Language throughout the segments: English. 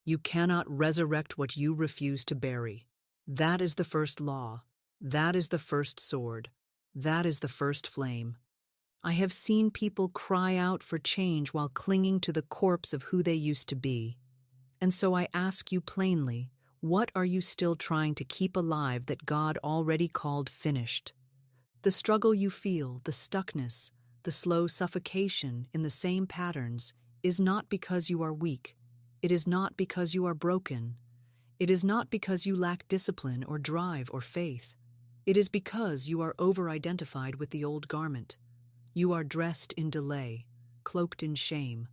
You cannot resurrect what you refuse to bury. That is the first law. That is the first sword. That is the first flame. I have seen people cry out for change while clinging to the corpse of who they used to be. And so I ask you plainly, what are you still trying to keep alive that God already called finished? The struggle you feel, the stuckness, the slow suffocation in the same patterns is not because you are weak. It is not because you are broken. It is not because you lack discipline or drive or faith. It is because you are over-identified with the old garment. You are dressed in delay, cloaked in shame,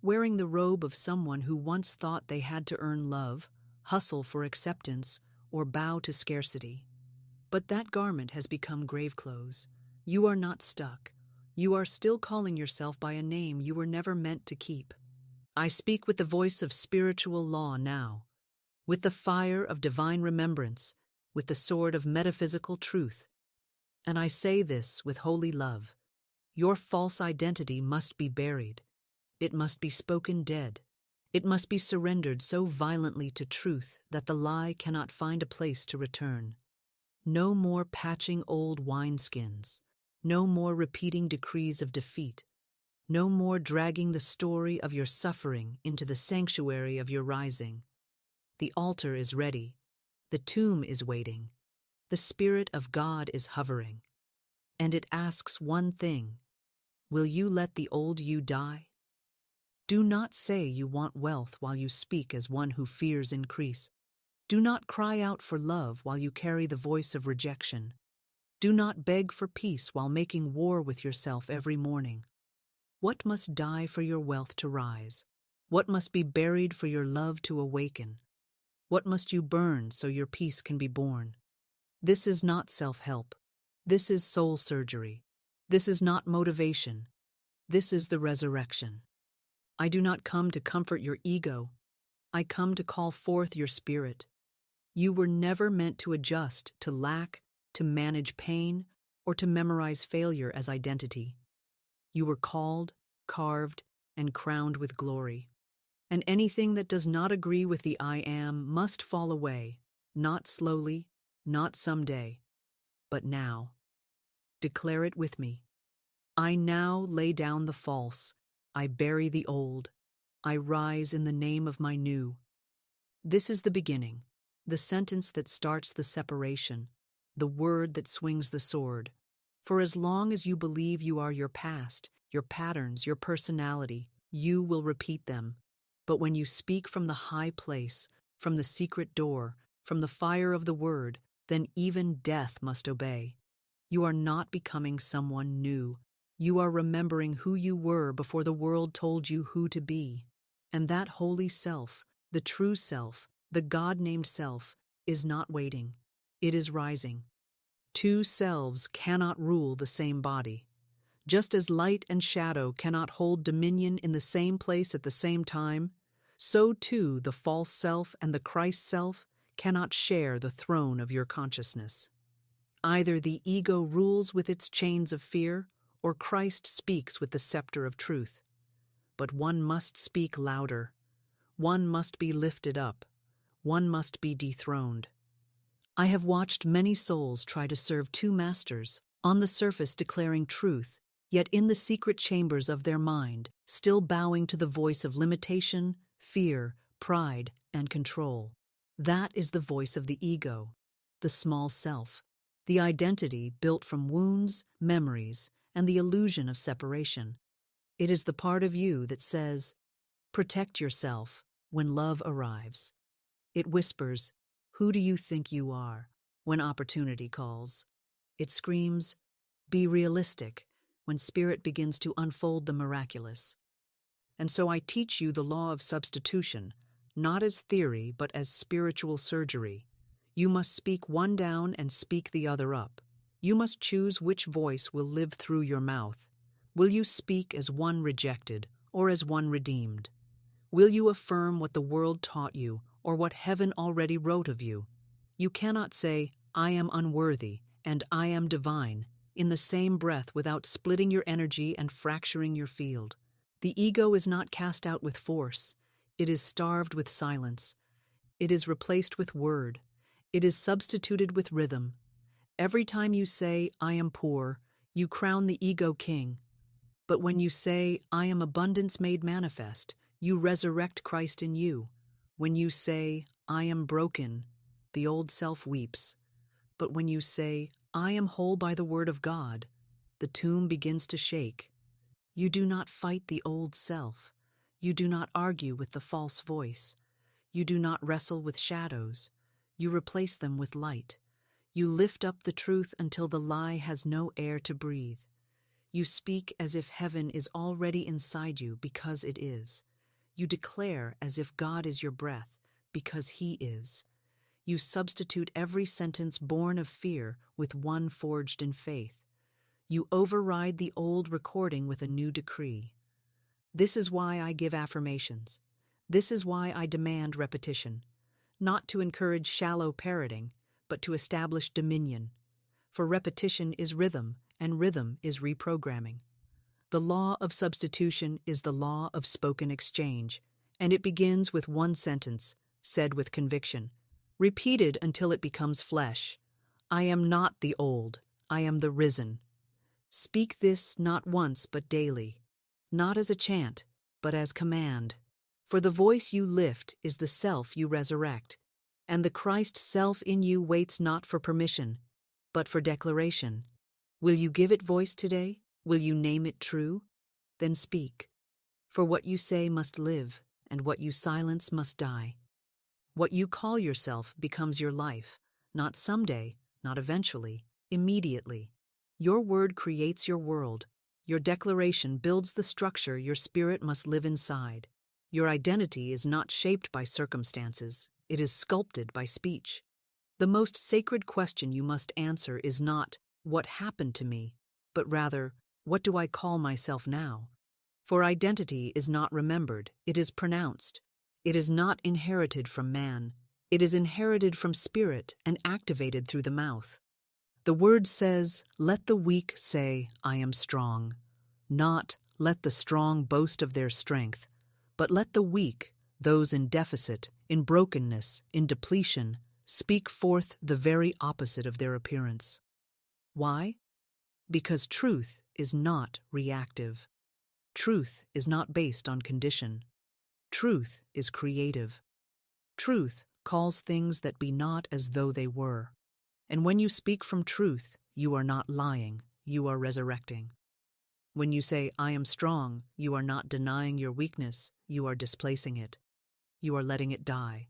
wearing the robe of someone who once thought they had to earn love, hustle for acceptance, or bow to scarcity. But that garment has become grave clothes. You are not stuck. You are still calling yourself by a name you were never meant to keep. I speak with the voice of spiritual law now, with the fire of divine remembrance, with the sword of metaphysical truth. And I say this with holy love. Your false identity must be buried. It must be spoken dead. It must be surrendered so violently to truth that the lie cannot find a place to return. No more patching old wineskins. No more repeating decrees of defeat. No more dragging the story of your suffering into the sanctuary of your rising. The altar is ready. The tomb is waiting. The Spirit of God is hovering. And it asks one thing: will you let the old you die? Do not say you want wealth while you speak as one who fears increase. Do not cry out for love while you carry the voice of rejection. Do not beg for peace while making war with yourself every morning. What must die for your wealth to rise? What must be buried for your love to awaken? What must you burn so your peace can be born? This is not self-help. This is soul surgery. This is not motivation. This is the resurrection. I do not come to comfort your ego. I come to call forth your spirit. You were never meant to adjust to lack, to manage pain, or to memorize failure as identity. You were called, carved, and crowned with glory. And anything that does not agree with the I am must fall away, not slowly, not someday, but now. Declare it with me. I now lay down the false. I bury the old. I rise in the name of my new. This is the beginning, the sentence that starts the separation, the word that swings the sword. For as long as you believe you are your past, your patterns, your personality, you will repeat them. But when you speak from the high place, from the secret door, from the fire of the word, then even death must obey. You are not becoming someone new. You are remembering who you were before the world told you who to be. And that holy self, the true self, the God-named self, is not waiting. It is rising. Two selves cannot rule the same body. Just as light and shadow cannot hold dominion in the same place at the same time, so too the false self and the Christ self cannot share the throne of your consciousness. Either the ego rules with its chains of fear, or Christ speaks with the scepter of truth. But one must speak louder. One must be lifted up. One must be dethroned. I have watched many souls try to serve two masters, on the surface declaring truth, yet in the secret chambers of their mind, still bowing to the voice of limitation, fear, pride, and control. That is the voice of the ego, the small self, the identity built from wounds, memories, and the illusion of separation. It is the part of you that says, "Protect yourself when love arrives." It whispers, "Who do you think you are?" when opportunity calls. It screams, "Be realistic," when spirit begins to unfold the miraculous. And so I teach you the law of substitution, not as theory, but as spiritual surgery. You must speak one down and speak the other up. You must choose which voice will live through your mouth. Will you speak as one rejected or as one redeemed? Will you affirm what the world taught you or what heaven already wrote of you? You cannot say, "I am unworthy," and "I am divine," in the same breath without splitting your energy and fracturing your field. The ego is not cast out with force. It is starved with silence. It is replaced with word. It is substituted with rhythm. Every time you say, I am poor, you crown the ego king. But when you say, I am abundance made manifest, you resurrect Christ in you. When you say, I am broken, the old self weeps. But when you say, I am whole by the word of God, the tomb begins to shake. You do not fight the old self. You do not argue with the false voice. You do not wrestle with shadows. You replace them with light. You lift up the truth until the lie has no air to breathe. You speak as if heaven is already inside you because it is. You declare as if God is your breath because He is. You substitute every sentence born of fear with one forged in faith. You override the old recording with a new decree. This is why I give affirmations. This is why I demand repetition. Not to encourage shallow parroting, but to establish dominion. For repetition is rhythm, and rhythm is reprogramming. The law of substitution is the law of spoken exchange, and it begins with one sentence, said with conviction, repeated until it becomes flesh. I am not the old, I am the risen. Speak this not once but daily, not as a chant, but as command. For the voice you lift is the self you resurrect, and the Christ self in you waits not for permission, but for declaration. Will you give it voice today? Will you name it true? Then speak. For what you say must live, and what you silence must die. What you call yourself becomes your life, not someday, not eventually, immediately. Your word creates your world. Your declaration builds the structure your spirit must live inside. Your identity is not shaped by circumstances, it is sculpted by speech. The most sacred question you must answer is not, what happened to me, but rather, what do I call myself now? For identity is not remembered, it is pronounced. It is not inherited from man, it is inherited from spirit and activated through the mouth. The word says, let the weak say, I am strong. Not, let the strong boast of their strength, but let the weak, those in deficit, in brokenness, in depletion, speak forth the very opposite of their appearance. Why? Because truth is not reactive. Truth is not based on condition. Truth is creative. Truth calls things that be not as though they were. And when you speak from truth, you are not lying, you are resurrecting. When you say, I am strong, you are not denying your weakness, you are displacing it. You are letting it die.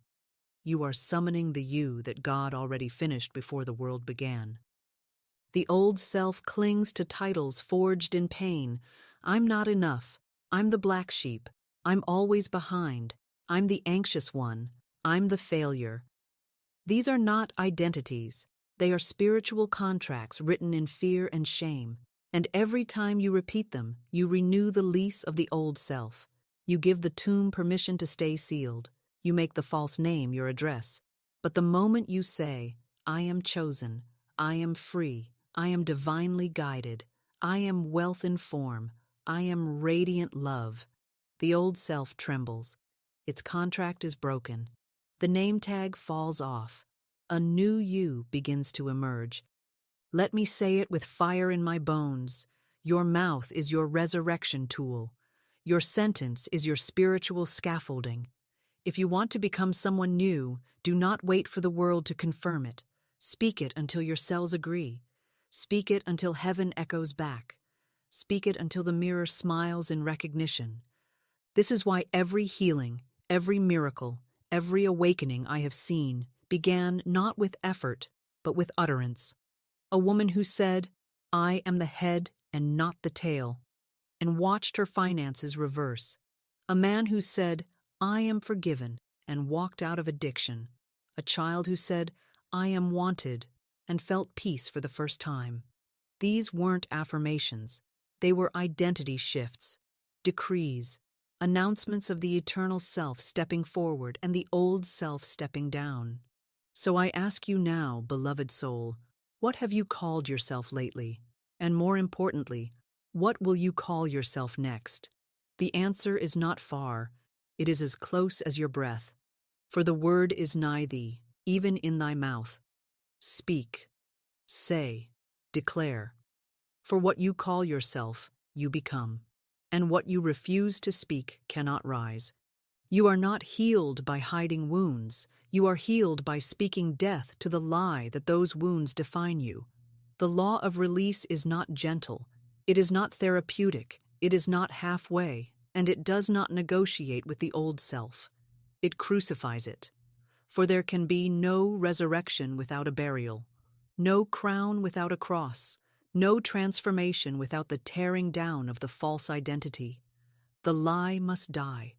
You are summoning the you that God already finished before the world began. The old self clings to titles forged in pain. I'm not enough. I'm the black sheep. I'm always behind. I'm the anxious one. I'm the failure. These are not identities. They are spiritual contracts written in fear and shame. And every time you repeat them, you renew the lease of the old self. You give the tomb permission to stay sealed. You make the false name your address. But the moment you say, I am chosen, I am free, I am divinely guided, I am wealth in form, I am radiant love, the old self trembles. Its contract is broken. The name tag falls off. A new you begins to emerge. Let me say it with fire in my bones. Your mouth is your resurrection tool. Your sentence is your spiritual scaffolding. If you want to become someone new, do not wait for the world to confirm it. Speak it until your cells agree. Speak it until heaven echoes back. Speak it until the mirror smiles in recognition. This is why every healing, every miracle, every awakening I have seen began not with effort, but with utterance. A woman who said, I am the head and not the tail, and watched her finances reverse. A man who said, I am forgiven, and walked out of addiction. A child who said, I am wanted, and felt peace for the first time. These weren't affirmations. They were identity shifts, decrees, announcements of the eternal self stepping forward and the old self stepping down. So I ask you now, beloved soul, what have you called yourself lately? And more importantly, what will you call yourself next? The answer is not far. It is as close as your breath. For the word is nigh thee, even in thy mouth. Speak, say, declare. For what you call yourself, you become. And what you refuse to speak cannot rise. You are not healed by hiding wounds. You are healed by speaking death to the lie that those wounds define you. The law of release is not gentle. It is not therapeutic. It is not halfway, and it does not negotiate with the old self. It crucifies it. For there can be no resurrection without a burial, no crown without a cross, no transformation without the tearing down of the false identity. The lie must die.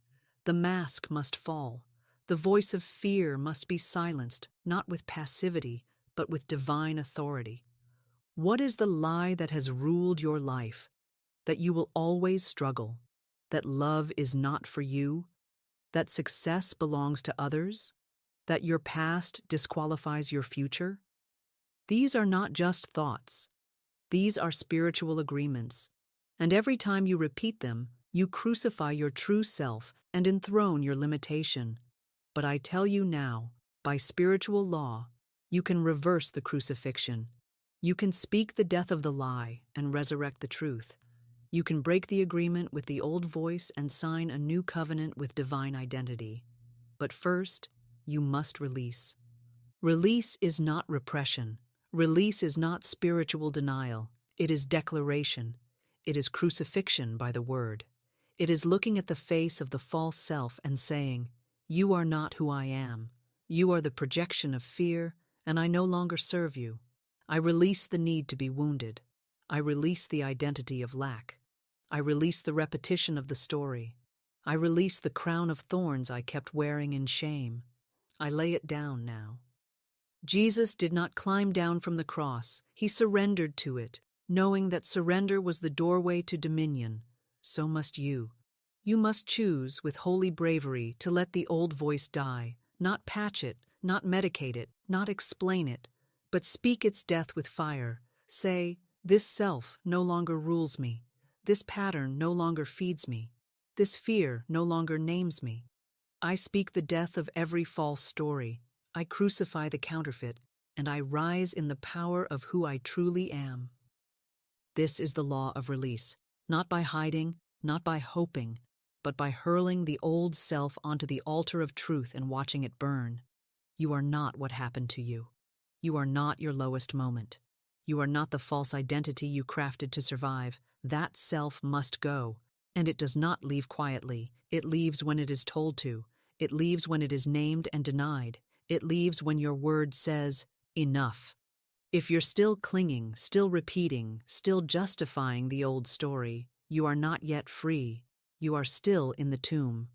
The mask must fall. The voice of fear must be silenced, not with passivity, but with divine authority. What is the lie that has ruled your life? That you will always struggle, that love is not for you, that success belongs to others, that your past disqualifies your future? These are not just thoughts. These are spiritual agreements. And every time you repeat them, you crucify your true self and enthrone your limitation. But I tell you now, by spiritual law, you can reverse the crucifixion. You can speak the death of the lie and resurrect the truth. You can break the agreement with the old voice and sign a new covenant with divine identity. But first, you must release. Release is not repression. Release is not spiritual denial. It is declaration. It is crucifixion by the word. It is looking at the face of the false self and saying, "You are not who I am. You are the projection of fear, and I no longer serve you. I release the need to be wounded. I release the identity of lack. I release the repetition of the story. I release the crown of thorns I kept wearing in shame. I lay it down now." Jesus did not climb down from the cross. He surrendered to it, knowing that surrender was the doorway to dominion. So must you. You must choose with holy bravery to let the old voice die, not patch it, not medicate it, not explain it, but speak its death with fire. Say, "This self no longer rules me. This pattern no longer feeds me. This fear no longer names me. I speak the death of every false story. I crucify the counterfeit, and I rise in the power of who I truly am." This is the law of release, not by hiding, not by hoping, but by hurling the old self onto the altar of truth and watching it burn. You are not what happened to you. You are not your lowest moment. You are not the false identity you crafted to survive. That self must go, and it does not leave quietly. It leaves when it is told to. It leaves when it is named and denied. It leaves when your word says, "Enough." If you're still clinging, still repeating, still justifying the old story, you are not yet free. You are still in the tomb.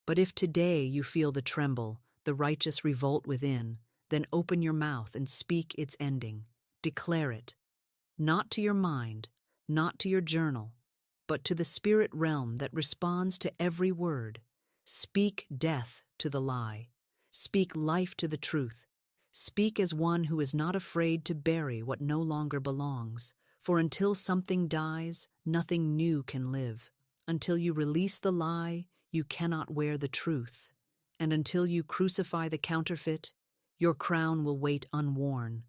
But if today you feel the tremble, the righteous revolt within, then open your mouth and speak its ending. Declare it. Not to your mind, not to your journal, but to the spirit realm that responds to every word. Speak death to the lie. Speak life to the truth. Speak as one who is not afraid to bury what no longer belongs. For until something dies, nothing new can live. Until you release the lie, you cannot wear the truth. And until you crucify the counterfeit, your crown will wait unworn.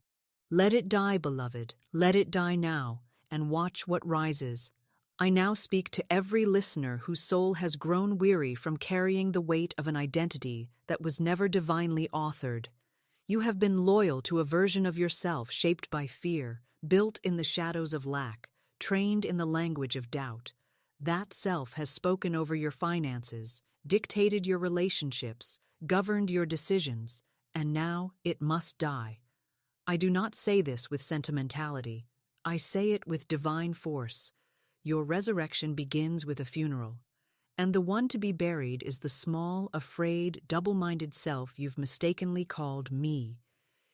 Let it die, beloved. Let it die now, and watch what rises. I now speak to every listener whose soul has grown weary from carrying the weight of an identity that was never divinely authored. You have been loyal to a version of yourself shaped by fear, built in the shadows of lack, trained in the language of doubt. That self has spoken over your finances, dictated your relationships, governed your decisions, and now it must die. I do not say this with sentimentality. I say it with divine force. Your resurrection begins with a funeral, and the one to be buried is the small, afraid, double-minded self you've mistakenly called me.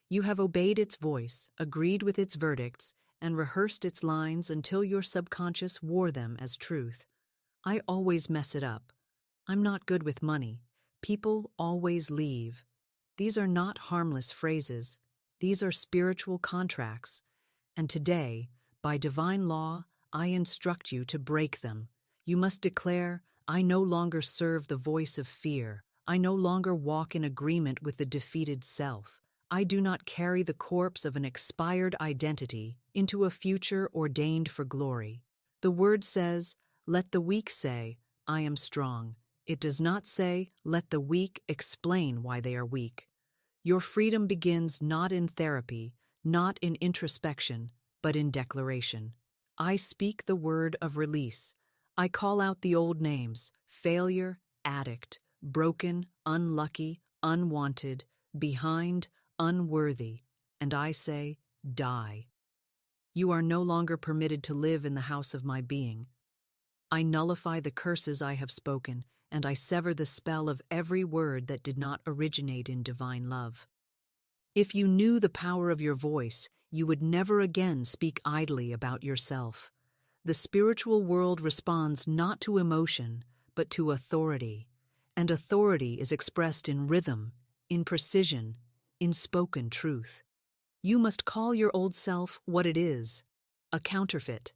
You have obeyed its voice, agreed with its verdicts, and rehearsed its lines until your subconscious wore them as truth. I always mess it up. I'm not good with money. People always leave. These are not harmless phrases. These are spiritual contracts. And today, by divine law, I instruct you to break them. You must declare, I no longer serve the voice of fear. I no longer walk in agreement with the defeated self. I do not carry the corpse of an expired identity into a future ordained for glory. The word says, "Let the weak say, I am strong." It does not say, "Let the weak explain why they are weak." Your freedom begins not in therapy, not in introspection, but in declaration. I speak the word of release. I call out the old names: failure, addict, broken, unlucky, unwanted, behind, unworthy, and I say, die. You are no longer permitted to live in the house of my being. I nullify the curses I have spoken, and I sever the spell of every word that did not originate in divine love. If you knew the power of your voice, you would never again speak idly about yourself. The spiritual world responds not to emotion, but to authority, and authority is expressed in rhythm, in precision, in spoken truth. You must call your old self what it is: a counterfeit,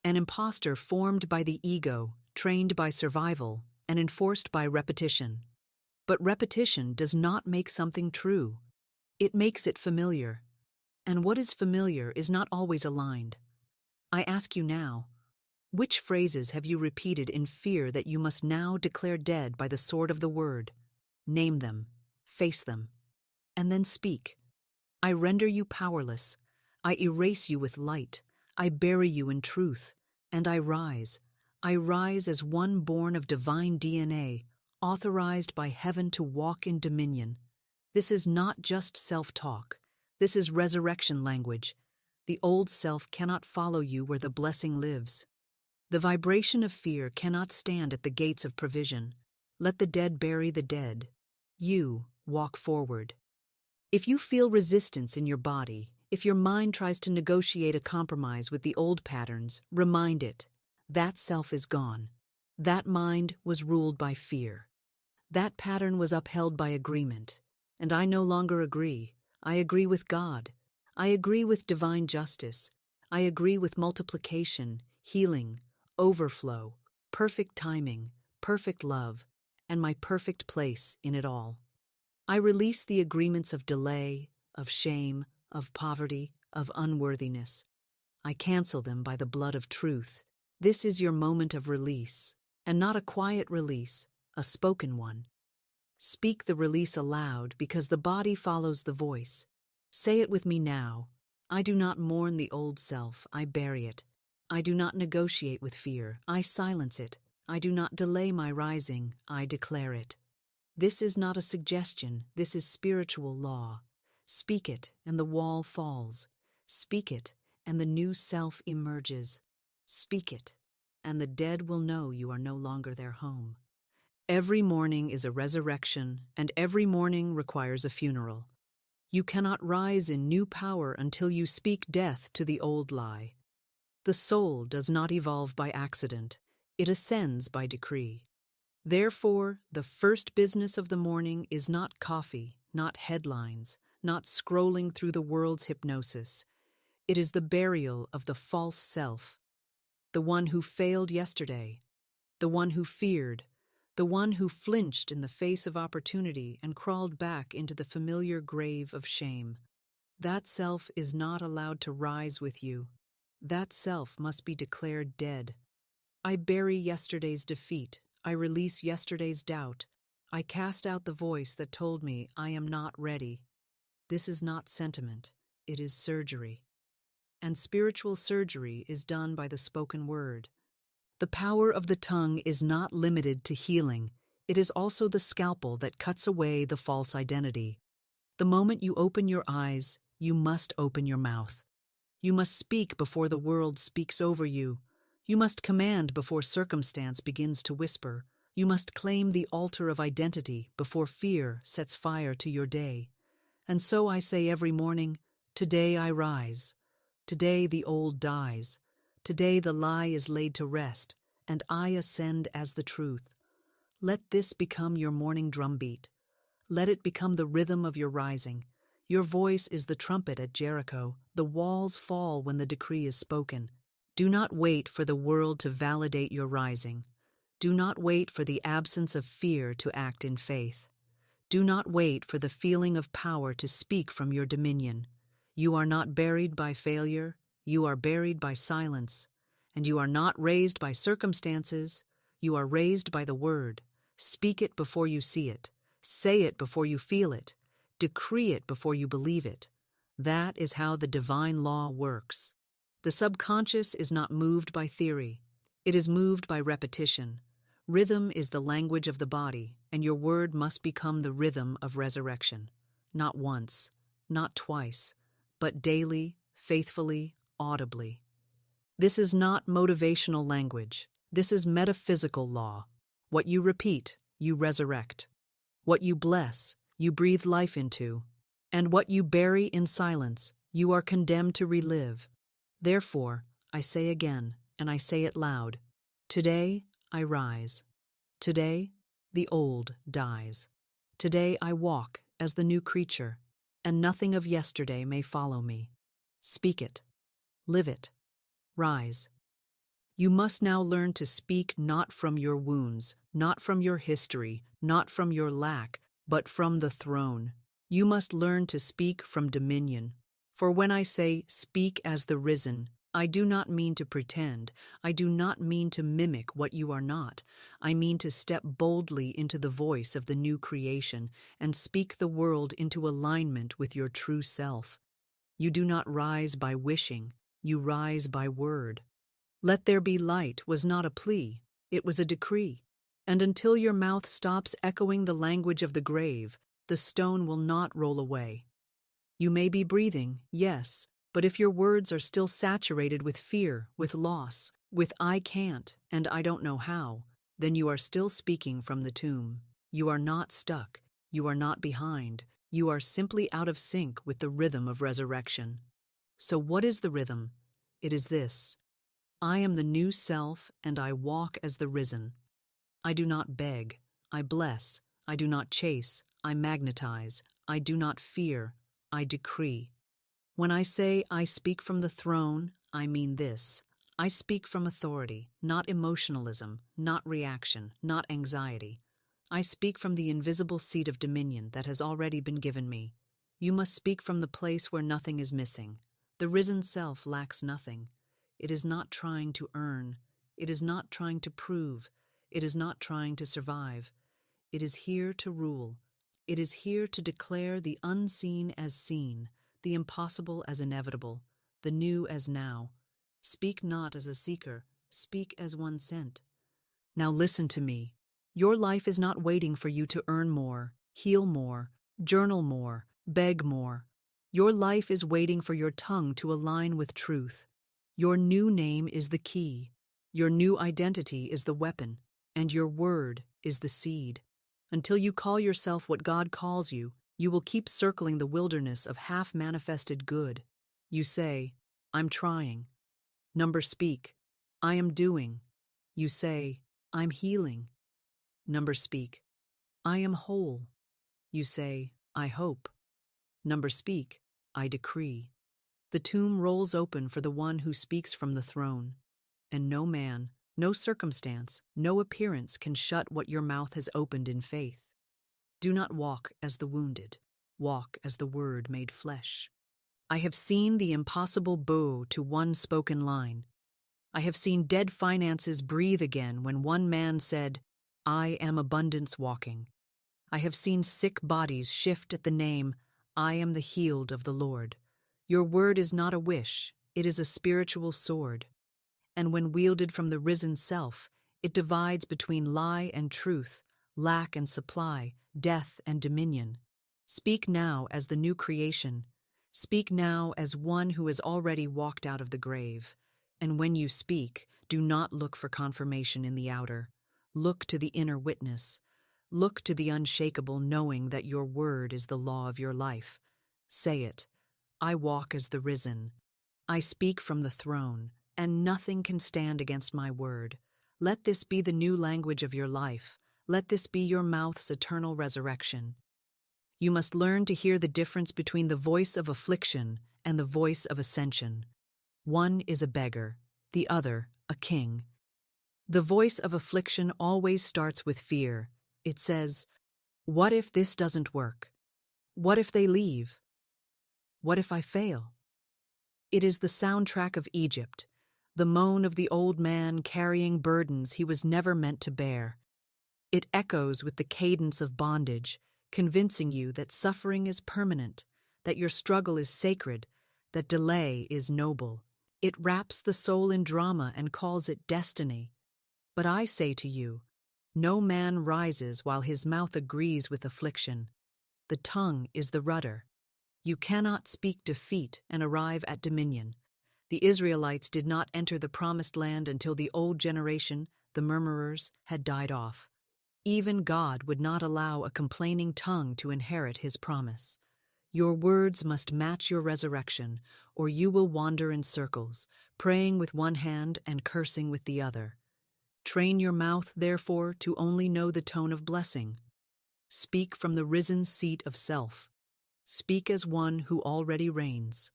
an imposter formed by the ego, trained by survival, and enforced by repetition. But repetition does not make something true. It makes it familiar. And what is familiar is not always aligned. I ask you now, which phrases have you repeated in fear that you must now declare dead by the sword of the word? Name them, face them, and then speak. I render you powerless. I erase you with light. I bury you in truth. And I rise. I rise as one born of divine DNA, authorized by heaven to walk in dominion. This is not just self-talk. This is resurrection language. The old self cannot follow you where the blessing lives. The vibration of fear cannot stand at the gates of provision. Let the dead bury the dead. You walk forward. If you feel resistance in your body, if your mind tries to negotiate a compromise with the old patterns, remind it. That self is gone. That mind was ruled by fear. That pattern was upheld by agreement. And I no longer agree. I agree with God. I agree with divine justice. I agree with multiplication, healing, overflow, perfect timing, perfect love, and my perfect place in it all. I release the agreements of delay, of shame, of poverty, of unworthiness. I cancel them by the blood of truth. This is your moment of release, and not a quiet release, a spoken one. Speak the release aloud because the body follows the voice. Say it with me now. I do not mourn the old self, I bury it. I do not negotiate with fear, I silence it. I do not delay my rising, I declare it. This is not a suggestion, this is spiritual law. Speak it, and the wall falls. Speak it, and the new self emerges. Speak it, and the dead will know you are no longer their home. Every morning is a resurrection, and every morning requires a funeral. You cannot rise in new power until you speak death to the old lie. The soul does not evolve by accident, it ascends by decree. Therefore, the first business of the morning is not coffee, not headlines, not scrolling through the world's hypnosis. It is the burial of the false self, the one who failed yesterday, the one who feared, the one who flinched in the face of opportunity and crawled back into the familiar grave of shame. That self is not allowed to rise with you. That self must be declared dead. I bury yesterday's defeat. I release yesterday's doubt. I cast out the voice that told me I am not ready. This is not sentiment. It is surgery. And spiritual surgery is done by the spoken word. The power of the tongue is not limited to healing. It is also the scalpel that cuts away the false identity. The moment you open your eyes, you must open your mouth. You must speak before the world speaks over you. You must command before circumstance begins to whisper. You must claim the altar of identity before fear sets fire to your day. And so I say every morning, today I rise. Today the old dies. Today the lie is laid to rest, and I ascend as the truth. Let this become your morning drumbeat. Let it become the rhythm of your rising. Your voice is the trumpet at Jericho. The walls fall when the decree is spoken. Do not wait for the world to validate your rising. Do not wait for the absence of fear to act in faith. Do not wait for the feeling of power to speak from your dominion. You are not buried by failure, you are buried by silence. And you are not raised by circumstances, you are raised by the word. Speak it before you see it. Say it before you feel it. Decree it before you believe it. That is how the divine law works. The subconscious is not moved by theory. It is moved by repetition. Rhythm is the language of the body, and your word must become the rhythm of resurrection. Not once, not twice, but daily, faithfully, audibly. This is not motivational language. This is metaphysical law. What you repeat, you resurrect. What you bless, you breathe life into. And what you bury in silence, you are condemned to relive. Therefore, I say again, and I say it loud, today I rise. Today, the old dies. Today I walk as the new creature, and nothing of yesterday may follow me. Speak it. Live it. Rise. You must now learn to speak not from your wounds, not from your history, not from your lack, but from the throne. You must learn to speak from dominion. For when I say, speak as the risen, I do not mean to pretend. I do not mean to mimic what you are not. I mean to step boldly into the voice of the new creation and speak the world into alignment with your true self. You do not rise by wishing. You rise by word. Let there be light was not a plea, it was a decree. And until your mouth stops echoing the language of the grave, the stone will not roll away. You may be breathing, yes, but if your words are still saturated with fear, with loss, with I can't and I don't know how, then you are still speaking from the tomb. You are not stuck, you are not behind, you are simply out of sync with the rhythm of resurrection. So what is the rhythm? It is this. I am the new self and I walk as the risen. I do not beg, I bless, I do not chase, I magnetize, I do not fear, I decree. When I say I speak from the throne, I mean this. I speak from authority, not emotionalism, not reaction, not anxiety. I speak from the invisible seat of dominion that has already been given me. You must speak from the place where nothing is missing. The risen self lacks nothing. It is not trying to earn. It is not trying to prove. It is not trying to survive. It is here to rule. It is here to declare the unseen as seen, the impossible as inevitable, the new as now. Speak not as a seeker, speak as one sent. Now listen to me. Your life is not waiting for you to earn more, heal more, journal more, beg more. Your life is waiting for your tongue to align with truth. Your new name is the key. Your new identity is the weapon, and your word is the seed. Until you call yourself what God calls you, you will keep circling the wilderness of half-manifested good. You say, I'm trying. Numbers speak, I am doing. You say, I'm healing. Numbers speak, I am whole. You say, I hope. Numbers speak, I decree. The tomb rolls open for the one who speaks from the throne. And no man, no circumstance, no appearance can shut what your mouth has opened in faith. Do not walk as the wounded. Walk as the word made flesh. I have seen the impossible bow to one spoken line. I have seen dead finances breathe again when one man said, I am abundance walking. I have seen sick bodies shift at the name, I am the healed of the Lord. Your word is not a wish, it is a spiritual sword. And when wielded from the risen self, it divides between lie and truth, lack and supply, death and dominion. Speak now as the new creation. Speak now as one who has already walked out of the grave. And when you speak, do not look for confirmation in the outer. Look to the inner witness. Look to the unshakable knowing that your word is the law of your life. Say it. I walk as the risen. I speak from the throne, and nothing can stand against my word. Let this be the new language of your life. Let this be your mouth's eternal resurrection. You must learn to hear the difference between the voice of affliction and the voice of ascension. One is a beggar, the other a king. The voice of affliction always starts with fear. It says, "What if this doesn't work? What if they leave? What if I fail?" It is the soundtrack of Egypt, the moan of the old man carrying burdens he was never meant to bear. It echoes with the cadence of bondage, convincing you that suffering is permanent, that your struggle is sacred, that delay is noble. It wraps the soul in drama and calls it destiny. But I say to you, no man rises while his mouth agrees with affliction. The tongue is the rudder. You cannot speak defeat and arrive at dominion. The Israelites did not enter the promised land until the old generation, the murmurers, had died off. Even God would not allow a complaining tongue to inherit his promise. Your words must match your resurrection, or you will wander in circles, praying with one hand and cursing with the other. Train your mouth, therefore, to only know the tone of blessing. Speak from the risen seat of self. Speak as one who already reigns.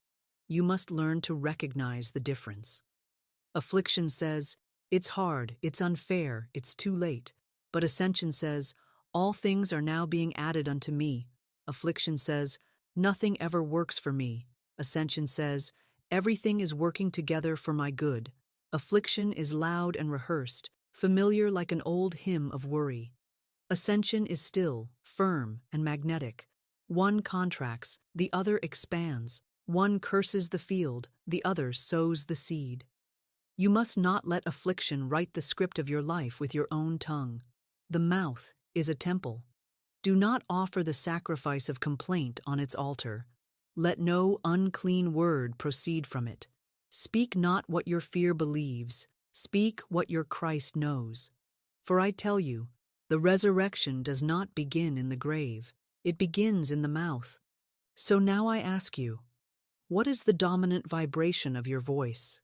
You must learn to recognize the difference. Affliction says, "It's hard, it's unfair, it's too late." But ascension says, "All things are now being added unto me." Affliction says, "Nothing ever works for me." Ascension says, "Everything is working together for my good." Affliction is loud and rehearsed, familiar like an old hymn of worry. Ascension is still, firm, and magnetic. One contracts, the other expands. One curses the field, the other sows the seed. You must not let affliction write the script of your life with your own tongue. The mouth is a temple. Do not offer the sacrifice of complaint on its altar. Let no unclean word proceed from it. Speak not what your fear believes. Speak what your Christ knows. For I tell you, the resurrection does not begin in the grave. It begins in the mouth. So now I ask you, what is the dominant vibration of your voice?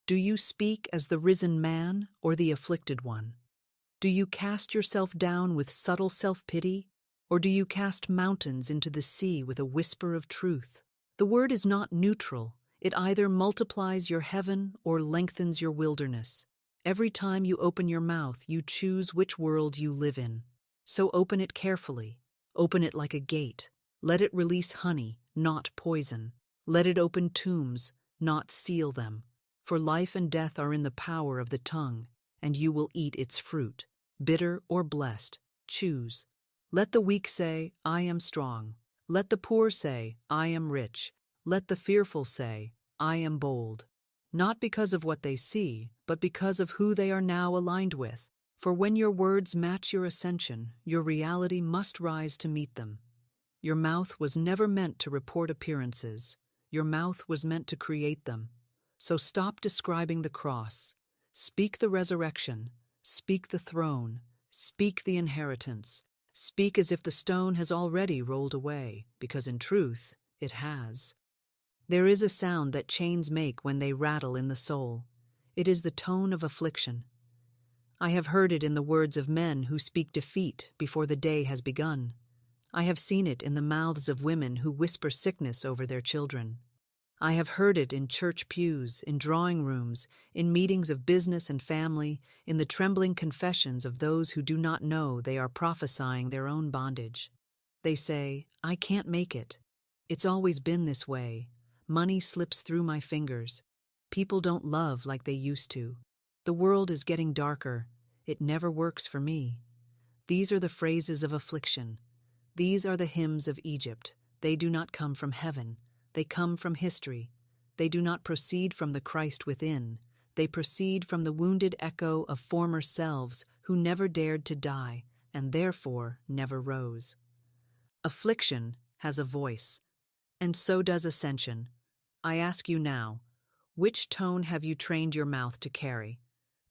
Do you speak as the risen man or the afflicted one? Do you cast yourself down with subtle self-pity, or do you cast mountains into the sea with a whisper of truth? The word is not neutral. It either multiplies your heaven or lengthens your wilderness. Every time you open your mouth, you choose which world you live in. So open it carefully. Open it like a gate. Let it release honey, not poison. Let it open tombs, not seal them. For life and death are in the power of the tongue, and you will eat its fruit. Bitter or blessed, choose. Let the weak say, "I am strong." Let the poor say, "I am rich." Let the fearful say, "I am bold." Not because of what they see, but because of who they are now aligned with. For when your words match your ascension, your reality must rise to meet them. Your mouth was never meant to report appearances. Your mouth was meant to create them. So stop describing the cross. Speak the resurrection. Speak the throne. Speak the inheritance. Speak as if the stone has already rolled away, because in truth, it has. There is a sound that chains make when they rattle in the soul. It is the tone of affliction. I have heard it in the words of men who speak defeat before the day has begun. I have seen it in the mouths of women who whisper sickness over their children. I have heard it in church pews, in drawing rooms, in meetings of business and family, in the trembling confessions of those who do not know they are prophesying their own bondage. They say, "I can't make it. It's always been this way. Money slips through my fingers. People don't love like they used to. The world is getting darker. It never works for me." These are the phrases of affliction. These are the hymns of Egypt. They do not come from heaven. They come from history. They do not proceed from the Christ within. They proceed from the wounded echo of former selves who never dared to die and therefore never rose. Affliction has a voice, and so does ascension. I ask you now, which tone have you trained your mouth to carry?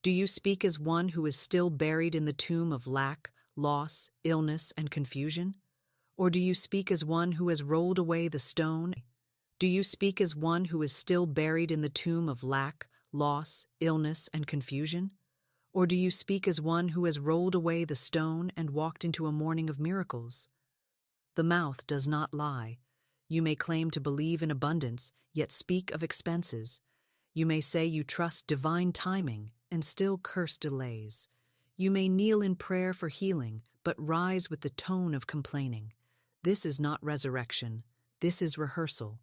Do you speak as one who is still buried in the tomb of lack, loss, illness, and confusion? Or do you speak as one who has rolled away the stone? Do you speak as one who is still buried in the tomb of lack, loss, illness, and confusion? Or do you speak as one who has rolled away the stone and walked into a morning of miracles? The mouth does not lie. You may claim to believe in abundance, yet speak of expenses. You may say you trust divine timing, and still curse delays. You may kneel in prayer for healing, but rise with the tone of complaining. This is not resurrection. This is rehearsal.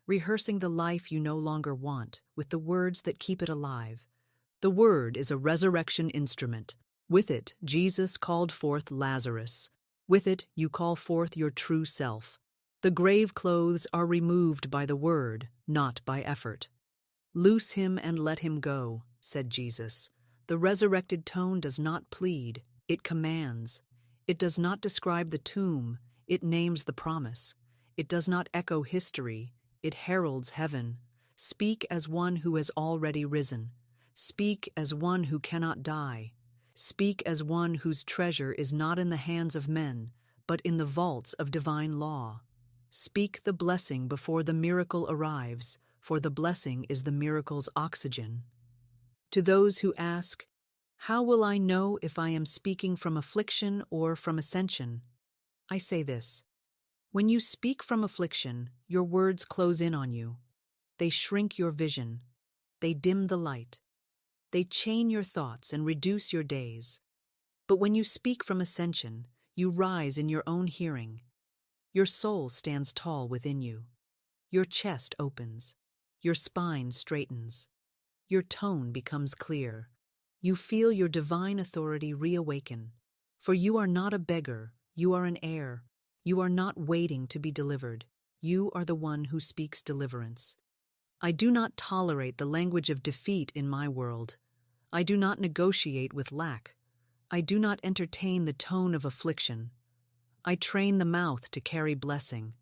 Rehearsing the life you no longer want with the words that keep it alive. The word is a resurrection instrument. With it, Jesus called forth Lazarus. With it, you call forth your true self. The grave clothes are removed by the word, not by effort. Loose him and let him go, said Jesus. The resurrected tone does not plead, it commands. It does not describe the tomb, it names the promise. It does not echo history, it heralds heaven. Speak as one who has already risen. Speak as one who cannot die. Speak as one whose treasure is not in the hands of men, but in the vaults of divine law. Speak the blessing before the miracle arrives, for the blessing is the miracle's oxygen. To those who ask, "How will I know if I am speaking from affliction or from ascension?" I say this: when you speak from affliction, your words close in on you. They shrink your vision. They dim the light. They chain your thoughts and reduce your days. But when you speak from ascension, you rise in your own hearing. Your soul stands tall within you. Your chest opens. Your spine straightens. Your tone becomes clear. You feel your divine authority reawaken. For you are not a beggar, you are an heir. You are not waiting to be delivered. You are the one who speaks deliverance. I do not tolerate the language of defeat in my world. I do not negotiate with lack. I do not entertain the tone of affliction. I train the mouth to carry blessing.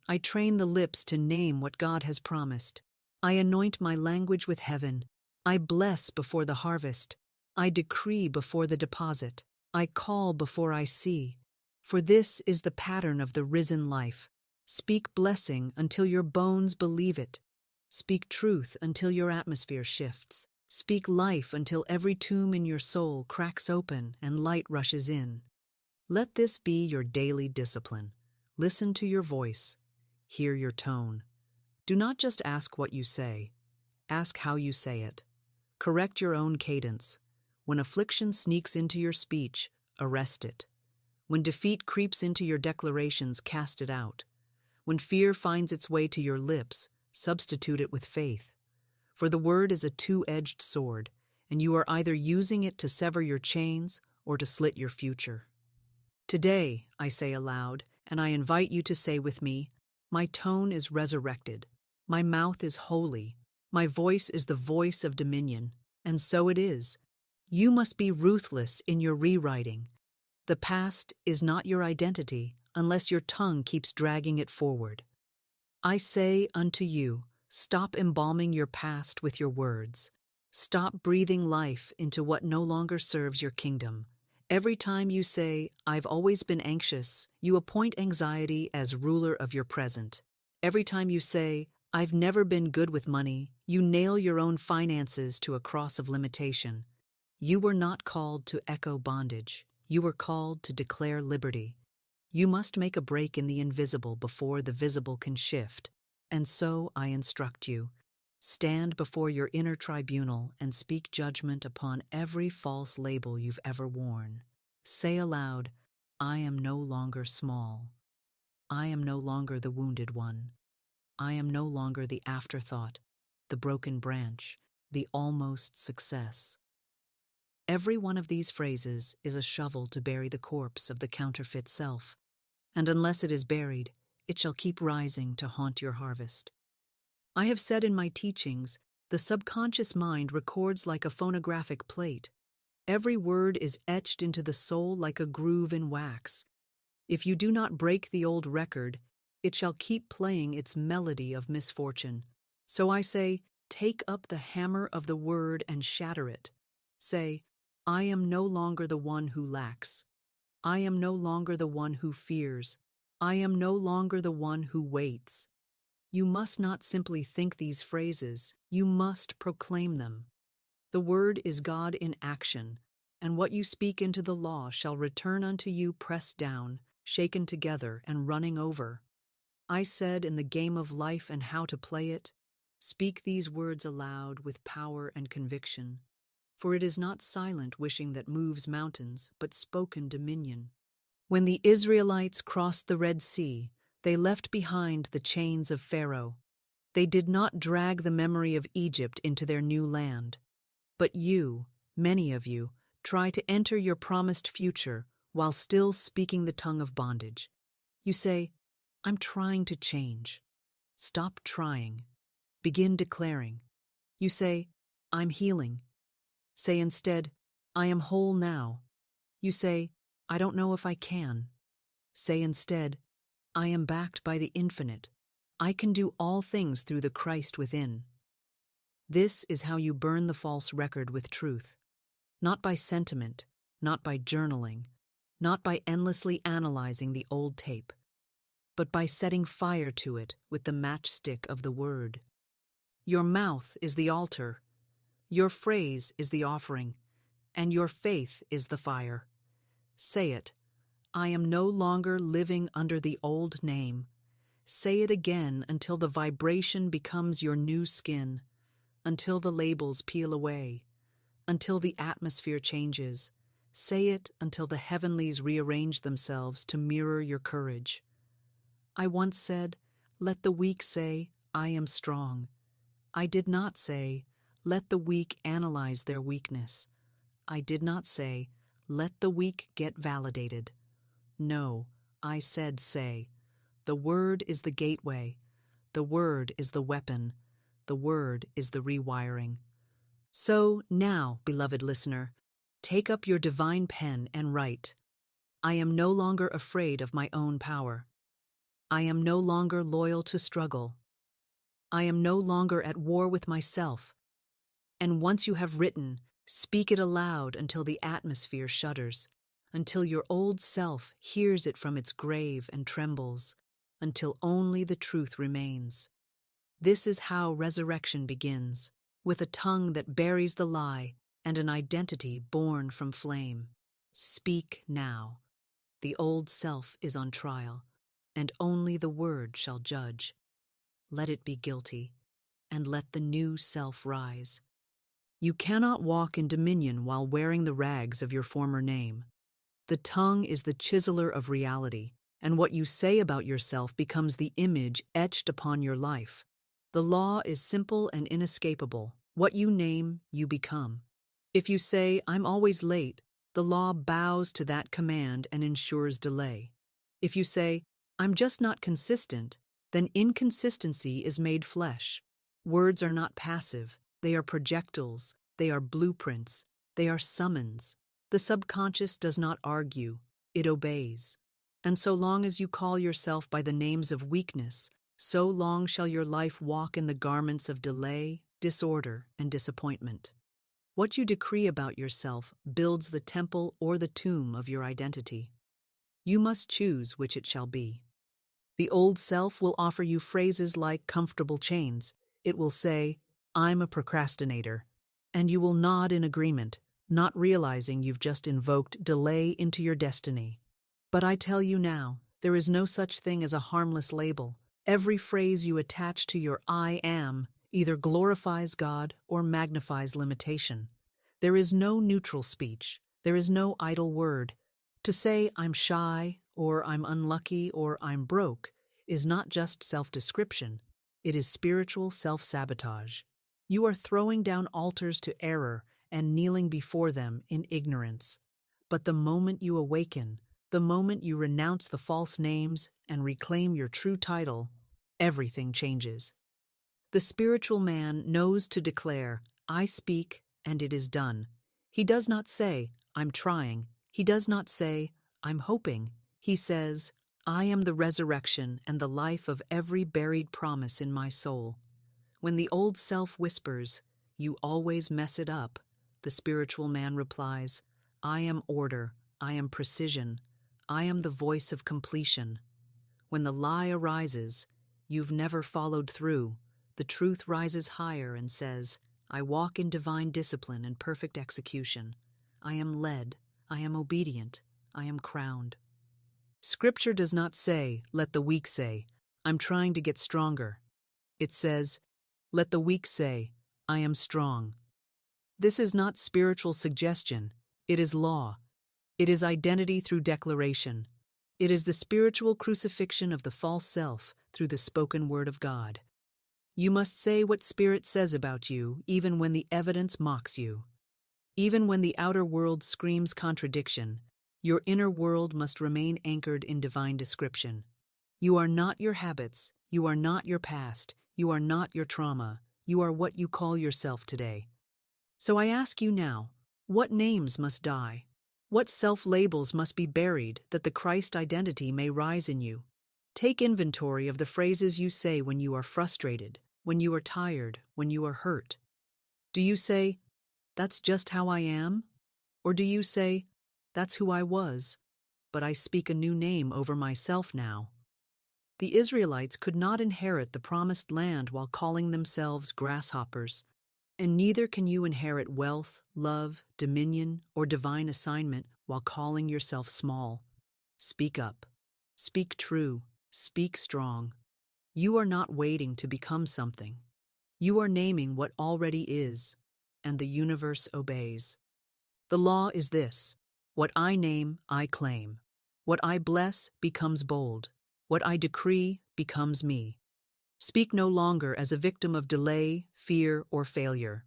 I train the lips to name what God has promised. I anoint my language with heaven. I bless before the harvest. I decree before the deposit. I call before I see. For this is the pattern of the risen life. Speak blessing until your bones believe it. Speak truth until your atmosphere shifts. Speak life until every tomb in your soul cracks open and light rushes in. Let this be your daily discipline. Listen to your voice. Hear your tone. Do not just ask what you say. Ask how you say it. Correct your own cadence. When affliction sneaks into your speech, arrest it. When defeat creeps into your declarations, cast it out. When fear finds its way to your lips, substitute it with faith. For the word is a two-edged sword, and you are either using it to sever your chains or to slit your future. Today, I say aloud, and I invite you to say with me, my tone is resurrected. My mouth is holy. My voice is the voice of dominion. And so it is. You must be ruthless in your rewriting. The past is not your identity unless your tongue keeps dragging it forward. I say unto you, stop embalming your past with your words. Stop breathing life into what no longer serves your kingdom. Every time you say, I've always been anxious, you appoint anxiety as ruler of your present. Every time you say, I've never been good with money, you nail your own finances to a cross of limitation. You were not called to echo bondage. You were called to declare liberty. You must make a break in the invisible before the visible can shift. And so I instruct you. Stand before your inner tribunal and speak judgment upon every false label you've ever worn. Say aloud, I am no longer small. I am no longer the wounded one. I am no longer the afterthought, the broken branch, the almost success. Every one of these phrases is a shovel to bury the corpse of the counterfeit self, and unless it is buried, it shall keep rising to haunt your harvest. I have said in my teachings, the subconscious mind records like a phonographic plate. Every word is etched into the soul like a groove in wax. If you do not break the old record, it shall keep playing its melody of misfortune. So I say, take up the hammer of the word and shatter it. Say, I am no longer the one who lacks. I am no longer the one who fears. I am no longer the one who waits. You must not simply think these phrases, you must proclaim them. The word is God in action, and what you speak into the law shall return unto you pressed down, shaken together, and running over. I said in the game of life and how to play it, speak these words aloud with power and conviction. for it is not silent wishing that moves mountains, but spoken dominion. When the Israelites crossed the Red Sea, they left behind the chains of Pharaoh. They did not drag the memory of Egypt into their new land. But you, many of you, try to enter your promised future while still speaking the tongue of bondage. You say, I'm trying to change. Stop trying. Begin declaring. You say, I'm healing. Say instead, I am whole now. You say, I don't know if I can. Say instead, I am backed by the infinite. I can do all things through the Christ within. This is how you burn the false record with truth. Not by sentiment, not by journaling, not by endlessly analyzing the old tape, but by setting fire to it with the matchstick of the word. Your mouth is the altar, your phrase is the offering, and your faith is the fire. Say it, I am no longer living under the old name. Say it again until the vibration becomes your new skin, until the labels peel away, until the atmosphere changes. Say it until the heavenlies rearrange themselves to mirror your courage. I once said, let the weak say, I am strong. I did not say, let the weak analyze their weakness. I did not say, let the weak get validated. No, I said say. The word is the gateway. The word is the weapon. The word is the rewiring. So now, beloved listener, take up your divine pen and write. I am no longer afraid of my own power. I am no longer loyal to struggle. I am no longer at war with myself. And once you have written, speak it aloud until the atmosphere shudders, until your old self hears it from its grave and trembles, until only the truth remains. This is how resurrection begins, with a tongue that buries the lie and an identity born from flame. Speak now. The old self is on trial, and only the word shall judge. Let it be guilty, and let the new self rise. You cannot walk in dominion while wearing the rags of your former name. The tongue is the chiseler of reality, and what you say about yourself becomes the image etched upon your life. The law is simple and inescapable. What you name, you become. If you say, I'm always late, the law bows to that command and ensures delay. If you say, I'm just not consistent, then inconsistency is made flesh. Words are not passive. They are projectiles. They are blueprints. They are summons. The subconscious does not argue. It obeys. And so long as you call yourself by the names of weakness, so long shall your life walk in the garments of delay, disorder, and disappointment. What you decree about yourself builds the temple or the tomb of your identity. You must choose which it shall be. The old self will offer you phrases like comfortable chains. It will say, I'm a procrastinator. And you will nod in agreement, not realizing you've just invoked delay into your destiny. But I tell you now, there is no such thing as a harmless label. Every phrase you attach to your I am either glorifies God or magnifies limitation. There is no neutral speech. There is no idle word. To say I'm shy, or I'm unlucky, or I'm broke is not just self-description. It is spiritual self-sabotage. You are throwing down altars to error and kneeling before them in ignorance. But the moment you awaken, the moment you renounce the false names and reclaim your true title, everything changes. The spiritual man knows to declare, I speak, and it is done. He does not say, I'm trying. He does not say, I'm hoping. He says, I am the resurrection and the life of every buried promise in my soul. When the old self whispers, you always mess it up, the spiritual man replies, I am order, I am precision, I am the voice of completion. When the lie arises, you've never followed through. The truth rises higher and says, I walk in divine discipline and perfect execution. I am led, I am obedient, I am crowned. Scripture does not say, let the weak say, I'm trying to get stronger. It says, let the weak say, I am strong. This is not spiritual suggestion, it is law. It is identity through declaration. It is the spiritual crucifixion of the false self through the spoken word of God. You must say what Spirit says about you, even when the evidence mocks you. Even when the outer world screams contradiction, your inner world must remain anchored in divine description. You are not your habits, you are not your past, you are not your trauma, you are what you call yourself today. So I ask you now, what names must die? What self-labels must be buried that the Christ identity may rise in you? Take inventory of the phrases you say when you are frustrated, when you are tired, when you are hurt. Do you say, "That's just how I am"? Or do you say, "That's who I was, but I speak a new name over myself now"? The Israelites could not inherit the promised land while calling themselves grasshoppers. And neither can you inherit wealth, love, dominion, or divine assignment while calling yourself small. Speak up. Speak true. Speak strong. You are not waiting to become something. You are naming what already is, and the universe obeys. The law is this: what I name, I claim. What I bless becomes bold. What I decree becomes me. Speak no longer as a victim of delay, fear, or failure.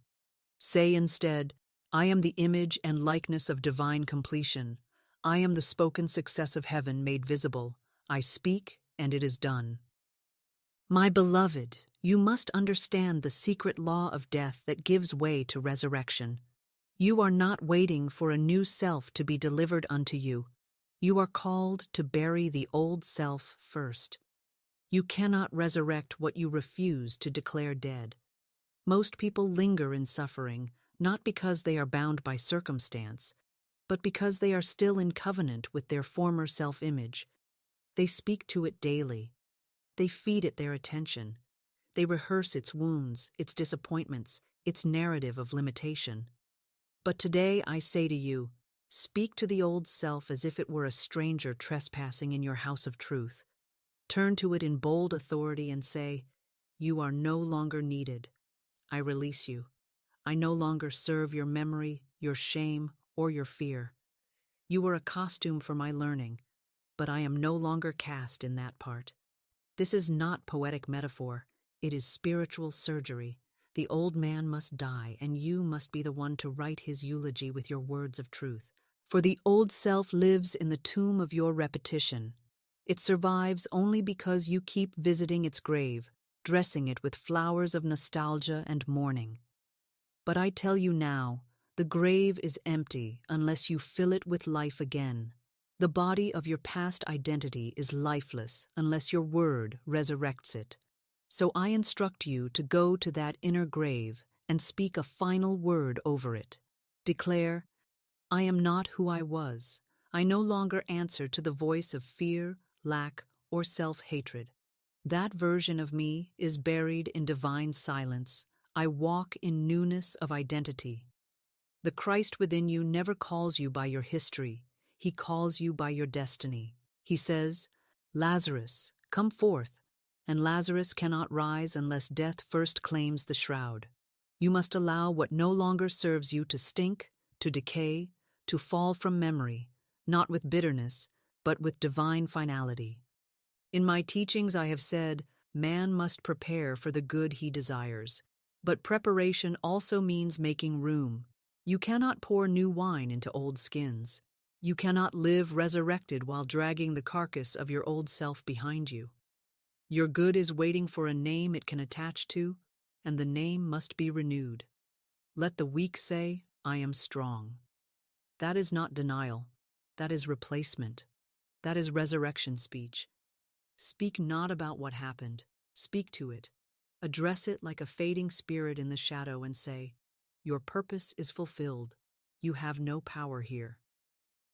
Say instead, I am the image and likeness of divine completion. I am the spoken success of heaven made visible. I speak, and it is done. My beloved, you must understand the secret law of death that gives way to resurrection. You are not waiting for a new self to be delivered unto you. You are called to bury the old self first. You cannot resurrect what you refuse to declare dead. Most people linger in suffering, not because they are bound by circumstance, but because they are still in covenant with their former self-image. They speak to it daily. They feed it their attention. They rehearse its wounds, its disappointments, its narrative of limitation. But today I say to you, speak to the old self as if it were a stranger trespassing in your house of truth. Turn to it in bold authority and say, you are no longer needed. I release you. I no longer serve your memory, your shame, or your fear. You were a costume for my learning, but I am no longer cast in that part. This is not poetic metaphor. It is spiritual surgery. The old man must die, and you must be the one to write his eulogy with your words of truth. For the old self lives in the tomb of your repetition. It survives only because you keep visiting its grave, dressing it with flowers of nostalgia and mourning. But I tell you now, the grave is empty unless you fill it with life again. The body of your past identity is lifeless unless your word resurrects it. So I instruct you to go to that inner grave and speak a final word over it. Declare, I am not who I was. I no longer answer to the voice of fear, lack, or self-hatred. That version of me is buried in divine silence. I walk in newness of identity. The Christ within you never calls you by your history. He calls you by your destiny. He says, Lazarus, come forth. And Lazarus cannot rise unless death first claims the shroud. You must allow what no longer serves you to stink, to decay, to fall from memory, not with bitterness, but with divine finality. In my teachings I have said, man must prepare for the good he desires. But preparation also means making room. You cannot pour new wine into old skins. You cannot live resurrected while dragging the carcass of your old self behind you. Your good is waiting for a name it can attach to, and the name must be renewed. Let the weak say, I am strong. That is not denial. That is replacement. That is resurrection speech. Speak not about what happened. Speak to it. Address it like a fading spirit in the shadow and say, your purpose is fulfilled. You have no power here.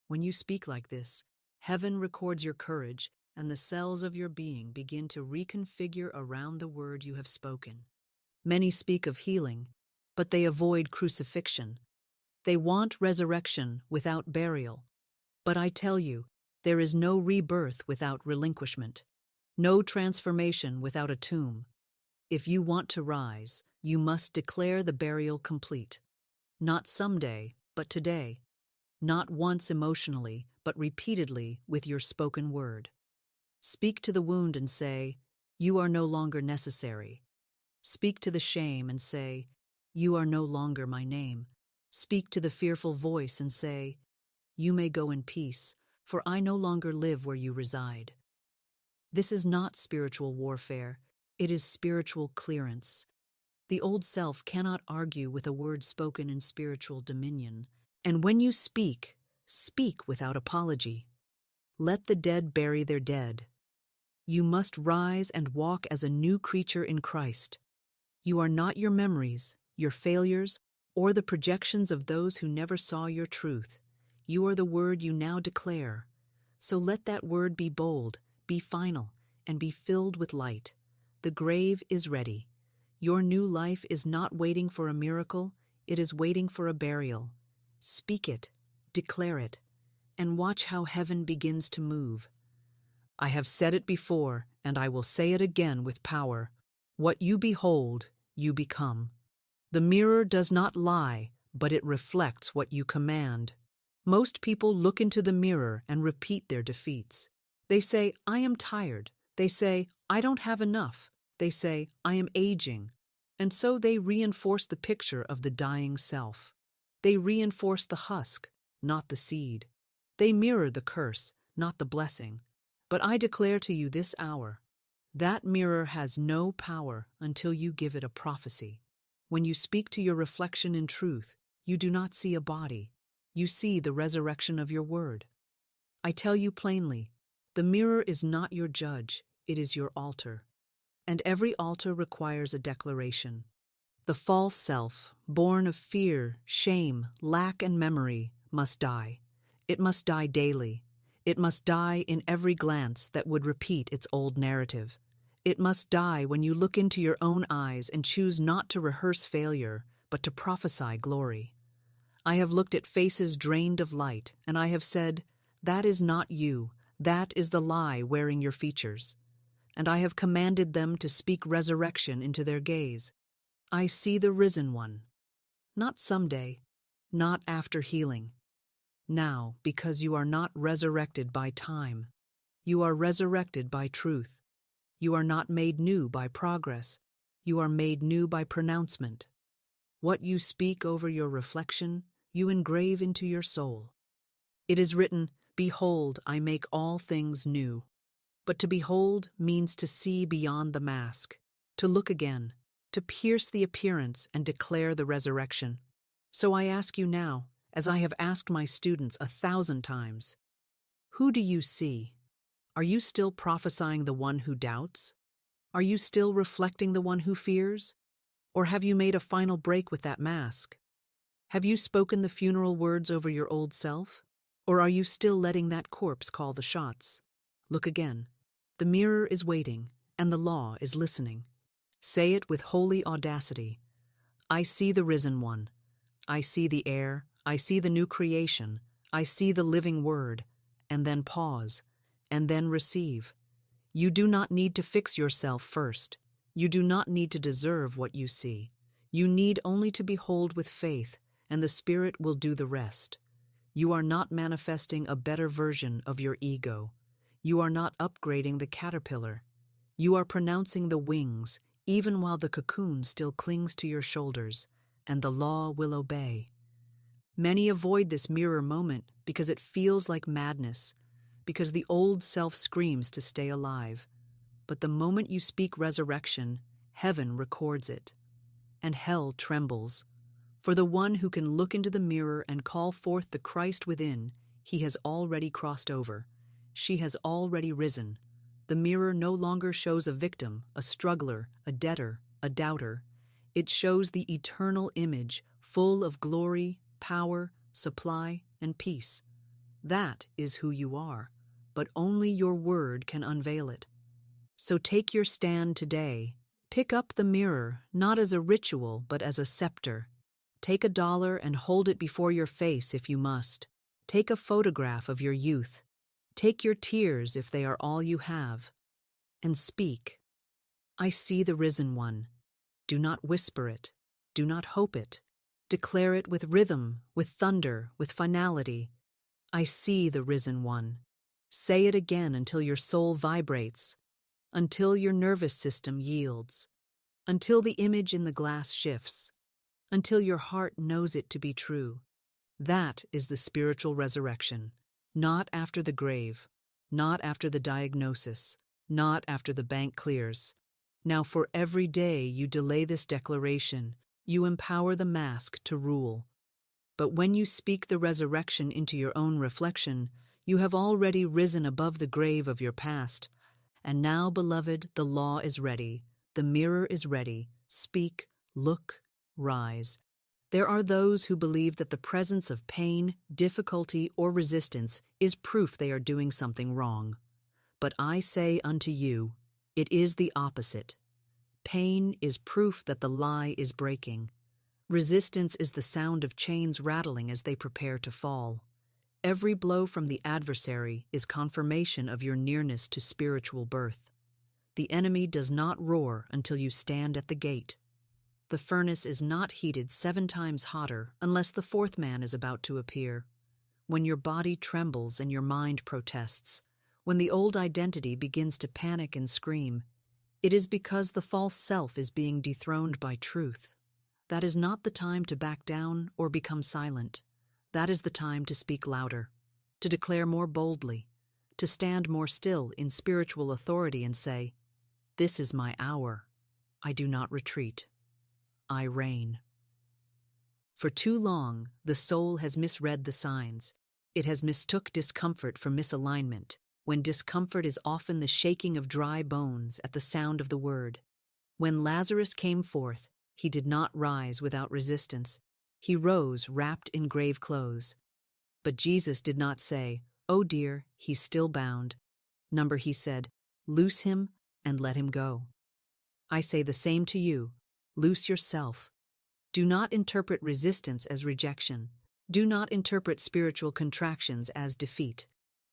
When you speak like this, heaven records your courage, and the cells of your being begin to reconfigure around the word you have spoken. Many speak of healing, but they avoid crucifixion. They want resurrection without burial. But I tell you, there is no rebirth without relinquishment, no transformation without a tomb. If you want to rise, you must declare the burial complete. Not someday, but today. Not once emotionally, but repeatedly with your spoken word. Speak to the wound and say, "You are no longer necessary." Speak to the shame and say, "You are no longer my name." Speak to the fearful voice and say, "You may go in peace, for I no longer live where you reside." This is not spiritual warfare, it is spiritual clearance. The old self cannot argue with a word spoken in spiritual dominion. And when you speak, speak without apology. Let the dead bury their dead. You must rise and walk as a new creature in Christ. You are not your memories, your failures, or the projections of those who never saw your truth. You are the word you now declare. So let that word be bold, be final, and be filled with light. The grave is ready. Your new life is not waiting for a miracle, it is waiting for a burial. Speak it, declare it, and watch how heaven begins to move. I have said it before, and I will say it again with power. What you behold, you become. The mirror does not lie, but it reflects what you command. Most people look into the mirror and repeat their defeats. They say, "I am tired." They say, "I don't have enough." They say, "I am aging." And so they reinforce the picture of the dying self. They reinforce the husk, not the seed. They mirror the curse, not the blessing. But I declare to you this hour, that mirror has no power until you give it a prophecy. When you speak to your reflection in truth, you do not see a body. You see the resurrection of your word. I tell you plainly, the mirror is not your judge, it is your altar. And every altar requires a declaration. The false self, born of fear, shame, lack, and memory, must die. It must die daily. It must die in every glance that would repeat its old narrative. It must die when you look into your own eyes and choose not to rehearse failure, but to prophesy glory. I have looked at faces drained of light, and I have said, "That is not you, that is the lie wearing your features." And I have commanded them to speak resurrection into their gaze. I see the risen one. Not someday, not after healing. Now, because you are not resurrected by time. You are resurrected by truth. You are not made new by progress. You are made new by pronouncement. What you speak over your reflection, you engrave into your soul. It is written, "Behold, I make all things new." But to behold means to see beyond the mask, to look again, to pierce the appearance and declare the resurrection. So I ask you now, as I have asked my students 1,000 times, who do you see? Are you still prophesying the one who doubts? Are you still reflecting the one who fears? Or have you made a final break with that mask? Have you spoken the funeral words over your old self? Or are you still letting that corpse call the shots? Look again. The mirror is waiting, and the law is listening. Say it with holy audacity. I see the risen one. I see the air. I see the new creation. I see the living word. And then pause. And then receive. You do not need to fix yourself first. You do not need to deserve what you see. You need only to behold with faith, and the Spirit will do the rest. You are not manifesting a better version of your ego. You are not upgrading the caterpillar. You are pronouncing the wings, even while the cocoon still clings to your shoulders, and the law will obey. Many avoid this mirror moment because it feels like madness, because the old self screams to stay alive. But the moment you speak resurrection, heaven records it, and hell trembles. For the one who can look into the mirror and call forth the Christ within, he has already crossed over. She has already risen. The mirror no longer shows a victim, a struggler, a debtor, a doubter. It shows the eternal image, full of glory, power, supply, and peace. That is who you are, but only your word can unveil it. So take your stand today. Pick up the mirror, not as a ritual, but as a scepter. Take $1 and hold it before your face if you must. Take a photograph of your youth. Take your tears if they are all you have. And speak. I see the risen one. Do not whisper it. Do not hope it. Declare it with rhythm, with thunder, with finality. I see the risen one. Say it again until your soul vibrates, until your nervous system yields, until the image in the glass shifts, until your heart knows it to be true. That is the spiritual resurrection, not after the grave, not after the diagnosis, not after the bank clears. Now, for every day you delay this declaration, you empower the mask to rule. But when you speak the resurrection into your own reflection, you have already risen above the grave of your past. And now, beloved, the law is ready, the mirror is ready. Speak, look, rise. There are those who believe that the presence of pain, difficulty, or resistance is proof they are doing something wrong. But I say unto you, it is the opposite. Pain is proof that the lie is breaking. Resistance is the sound of chains rattling as they prepare to fall. Every blow from the adversary is confirmation of your nearness to spiritual birth. The enemy does not roar until you stand at the gate. The furnace is not heated 7 times hotter unless the 4th man is about to appear. When your body trembles and your mind protests, when the old identity begins to panic and scream, it is because the false self is being dethroned by truth. That is not the time to back down or become silent. That is the time to speak louder, to declare more boldly, to stand more still in spiritual authority and say, "This is my hour. I do not retreat. I reign." For too long, the soul has misread the signs. It has mistook discomfort for misalignment, when discomfort is often the shaking of dry bones at the sound of the word. When Lazarus came forth, he did not rise without resistance. He rose wrapped in grave clothes. But Jesus did not say, "Oh dear, he's still bound." Number, he said, "Loose him and let him go." I say the same to you. Loose yourself. Do not interpret resistance as rejection. Do not interpret spiritual contractions as defeat.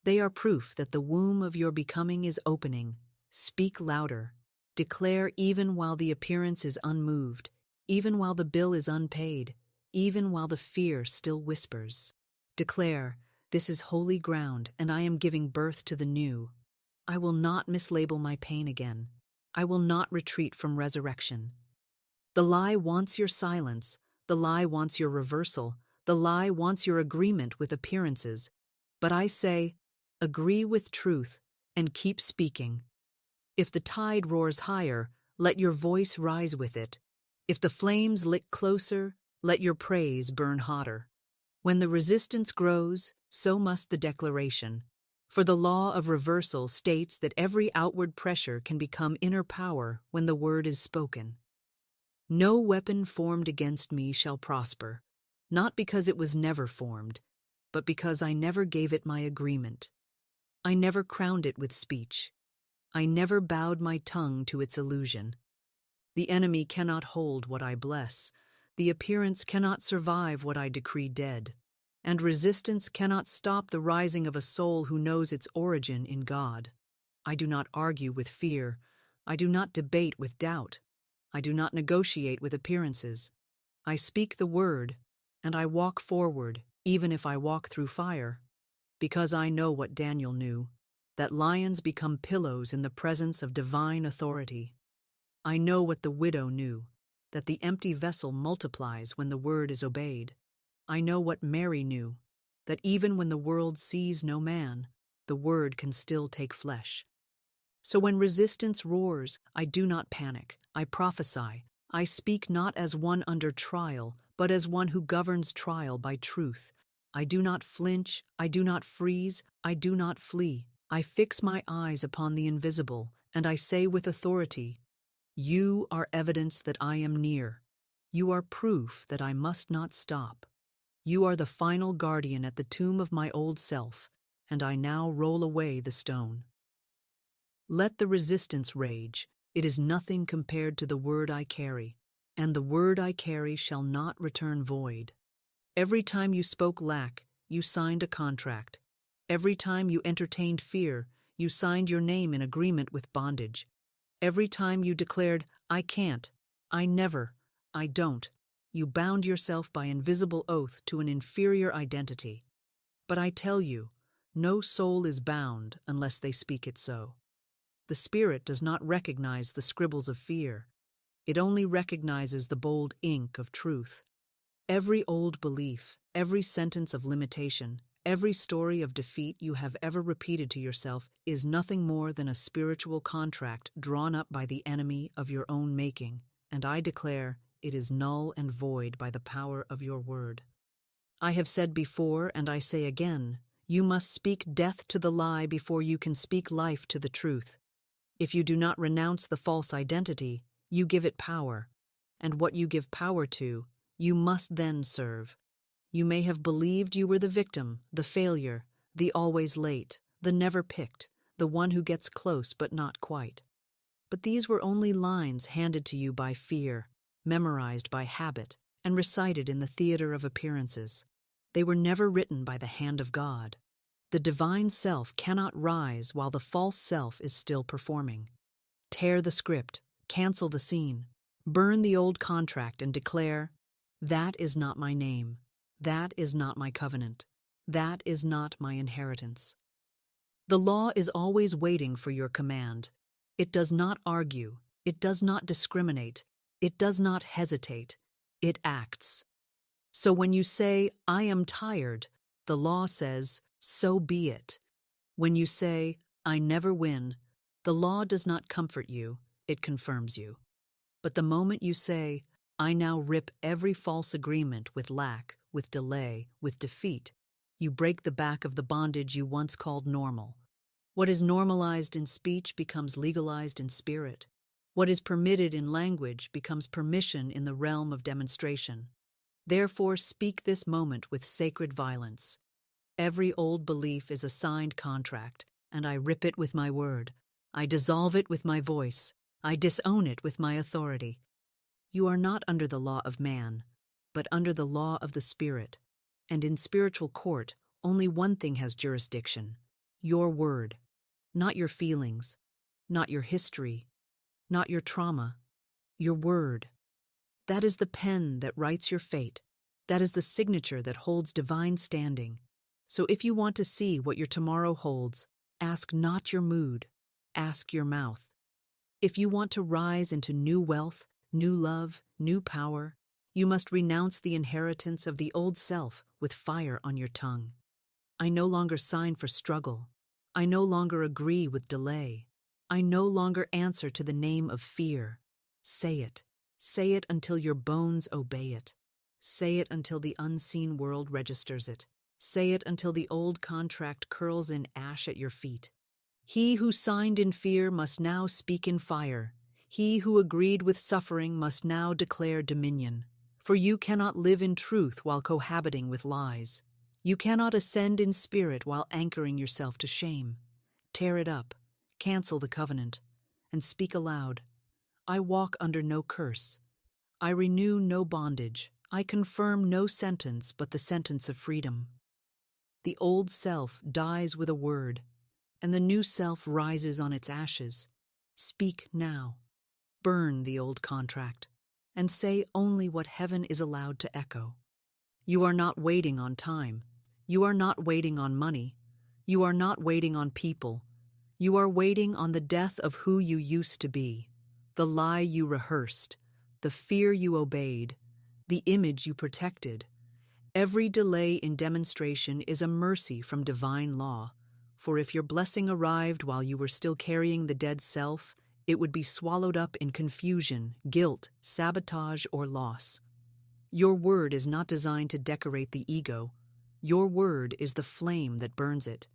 They are proof that the womb of your becoming is opening. Speak louder. Declare even while the appearance is unmoved, even while the bill is unpaid, even while the fear still whispers. Declare, "This is holy ground, and I am giving birth to the new. I will not mislabel my pain again. I will not retreat from resurrection." The lie wants your silence. The lie wants your reversal. The lie wants your agreement with appearances. But I say, agree with truth and keep speaking. If the tide roars higher, let your voice rise with it. If the flames lick closer, let your praise burn hotter. When the resistance grows, so must the declaration. For the law of reversal states that every outward pressure can become inner power when the word is spoken. No weapon formed against me shall prosper, not because it was never formed, but because I never gave it my agreement. I never crowned it with speech. I never bowed my tongue to its illusion. The enemy cannot hold what I bless. The appearance cannot survive what I decree dead. And resistance cannot stop the rising of a soul who knows its origin in God. I do not argue with fear. I do not debate with doubt. I do not negotiate with appearances. I speak the word, and I walk forward, even if I walk through fire. Because I know what Daniel knew, that lions become pillows in the presence of divine authority. I know what the widow knew, that the empty vessel multiplies when the word is obeyed. I know what Mary knew, that even when the world sees no man, the word can still take flesh. So when resistance roars, I do not panic. I prophesy. I speak not as one under trial, but as one who governs trial by truth. I do not flinch. I do not freeze. I do not flee. I fix my eyes upon the invisible, and I say with authority, "You are evidence that I am near. You are proof that I must not stop. You are the final guardian at the tomb of my old self, and I now roll away the stone." Let the resistance rage. It is nothing compared to the word I carry, and the word I carry shall not return void. Every time you spoke lack, you signed a contract. Every time you entertained fear, you signed your name in agreement with bondage. Every time you declared, "I can't," "I never," "I don't," You bound yourself by invisible oath to an inferior identity. But I tell you, no soul is bound unless they speak it so. The spirit does not recognize the scribbles of fear. It only recognizes the bold ink of truth. Every old belief, every sentence of limitation, every story of defeat you have ever repeated to yourself is nothing more than a spiritual contract drawn up by the enemy of your own making, and I declare it is null and void by the power of your word. I have said before, and I say again, you must speak death to the lie before you can speak life to the truth. If you do not renounce the false identity, you give it power, and what you give power to, you must then serve. You may have believed you were the victim, the failure, the always late, the never picked, the one who gets close but not quite. But these were only lines handed to you by fear, memorized by habit, and recited in the theater of appearances. They were never written by the hand of God. The divine self cannot rise while the false self is still performing. Tear the script, cancel the scene, burn the old contract and declare, that is not my name. That is not my covenant. That is not my inheritance. The law is always waiting for your command. It does not argue. It does not discriminate. It does not hesitate. It acts. So when you say, I am tired, the law says, so be it. When you say, I never win, the law does not comfort you, it confirms you. But the moment you say, I now rip every false agreement with lack, with delay, with defeat, you break the back of the bondage you once called normal. What is normalized in speech becomes legalized in spirit. What is permitted in language becomes permission in the realm of demonstration. Therefore, speak this moment with sacred violence. Every old belief is a signed contract, and I rip it with my word. I dissolve it with my voice. I disown it with my authority. You are not under the law of man, but under the law of the Spirit. And in spiritual court, only one thing has jurisdiction: your word. Not your feelings, not your history, not your trauma, your word. That is the pen that writes your fate. That is the signature that holds divine standing. So if you want to see what your tomorrow holds, ask not your mood, ask your mouth. If you want to rise into new wealth, new love, new power, you must renounce the inheritance of the old self with fire on your tongue. I no longer sign for struggle. I no longer agree with delay. I no longer answer to the name of fear. Say it. Say it until your bones obey it. Say it until the unseen world registers it. Say it until the old contract curls in ash at your feet. He who signed in fear must now speak in fire. He who agreed with suffering must now declare dominion. For you cannot live in truth while cohabiting with lies. You cannot ascend in spirit while anchoring yourself to shame. Tear it up, cancel the covenant, and speak aloud. I walk under no curse. I renew no bondage. I confirm no sentence but the sentence of freedom. The old self dies with a word, and the new self rises on its ashes. Speak now. Burn the old contract, and say only what heaven is allowed to echo. You are not waiting on time. You are not waiting on money. You are not waiting on people. You are waiting on the death of who you used to be, the lie you rehearsed, the fear you obeyed, the image you protected. Every delay in demonstration is a mercy from divine law, for if your blessing arrived while you were still carrying the dead self, it would be swallowed up in confusion, guilt, sabotage, or loss. Your word is not designed to decorate the ego. Your word is the flame that burns it.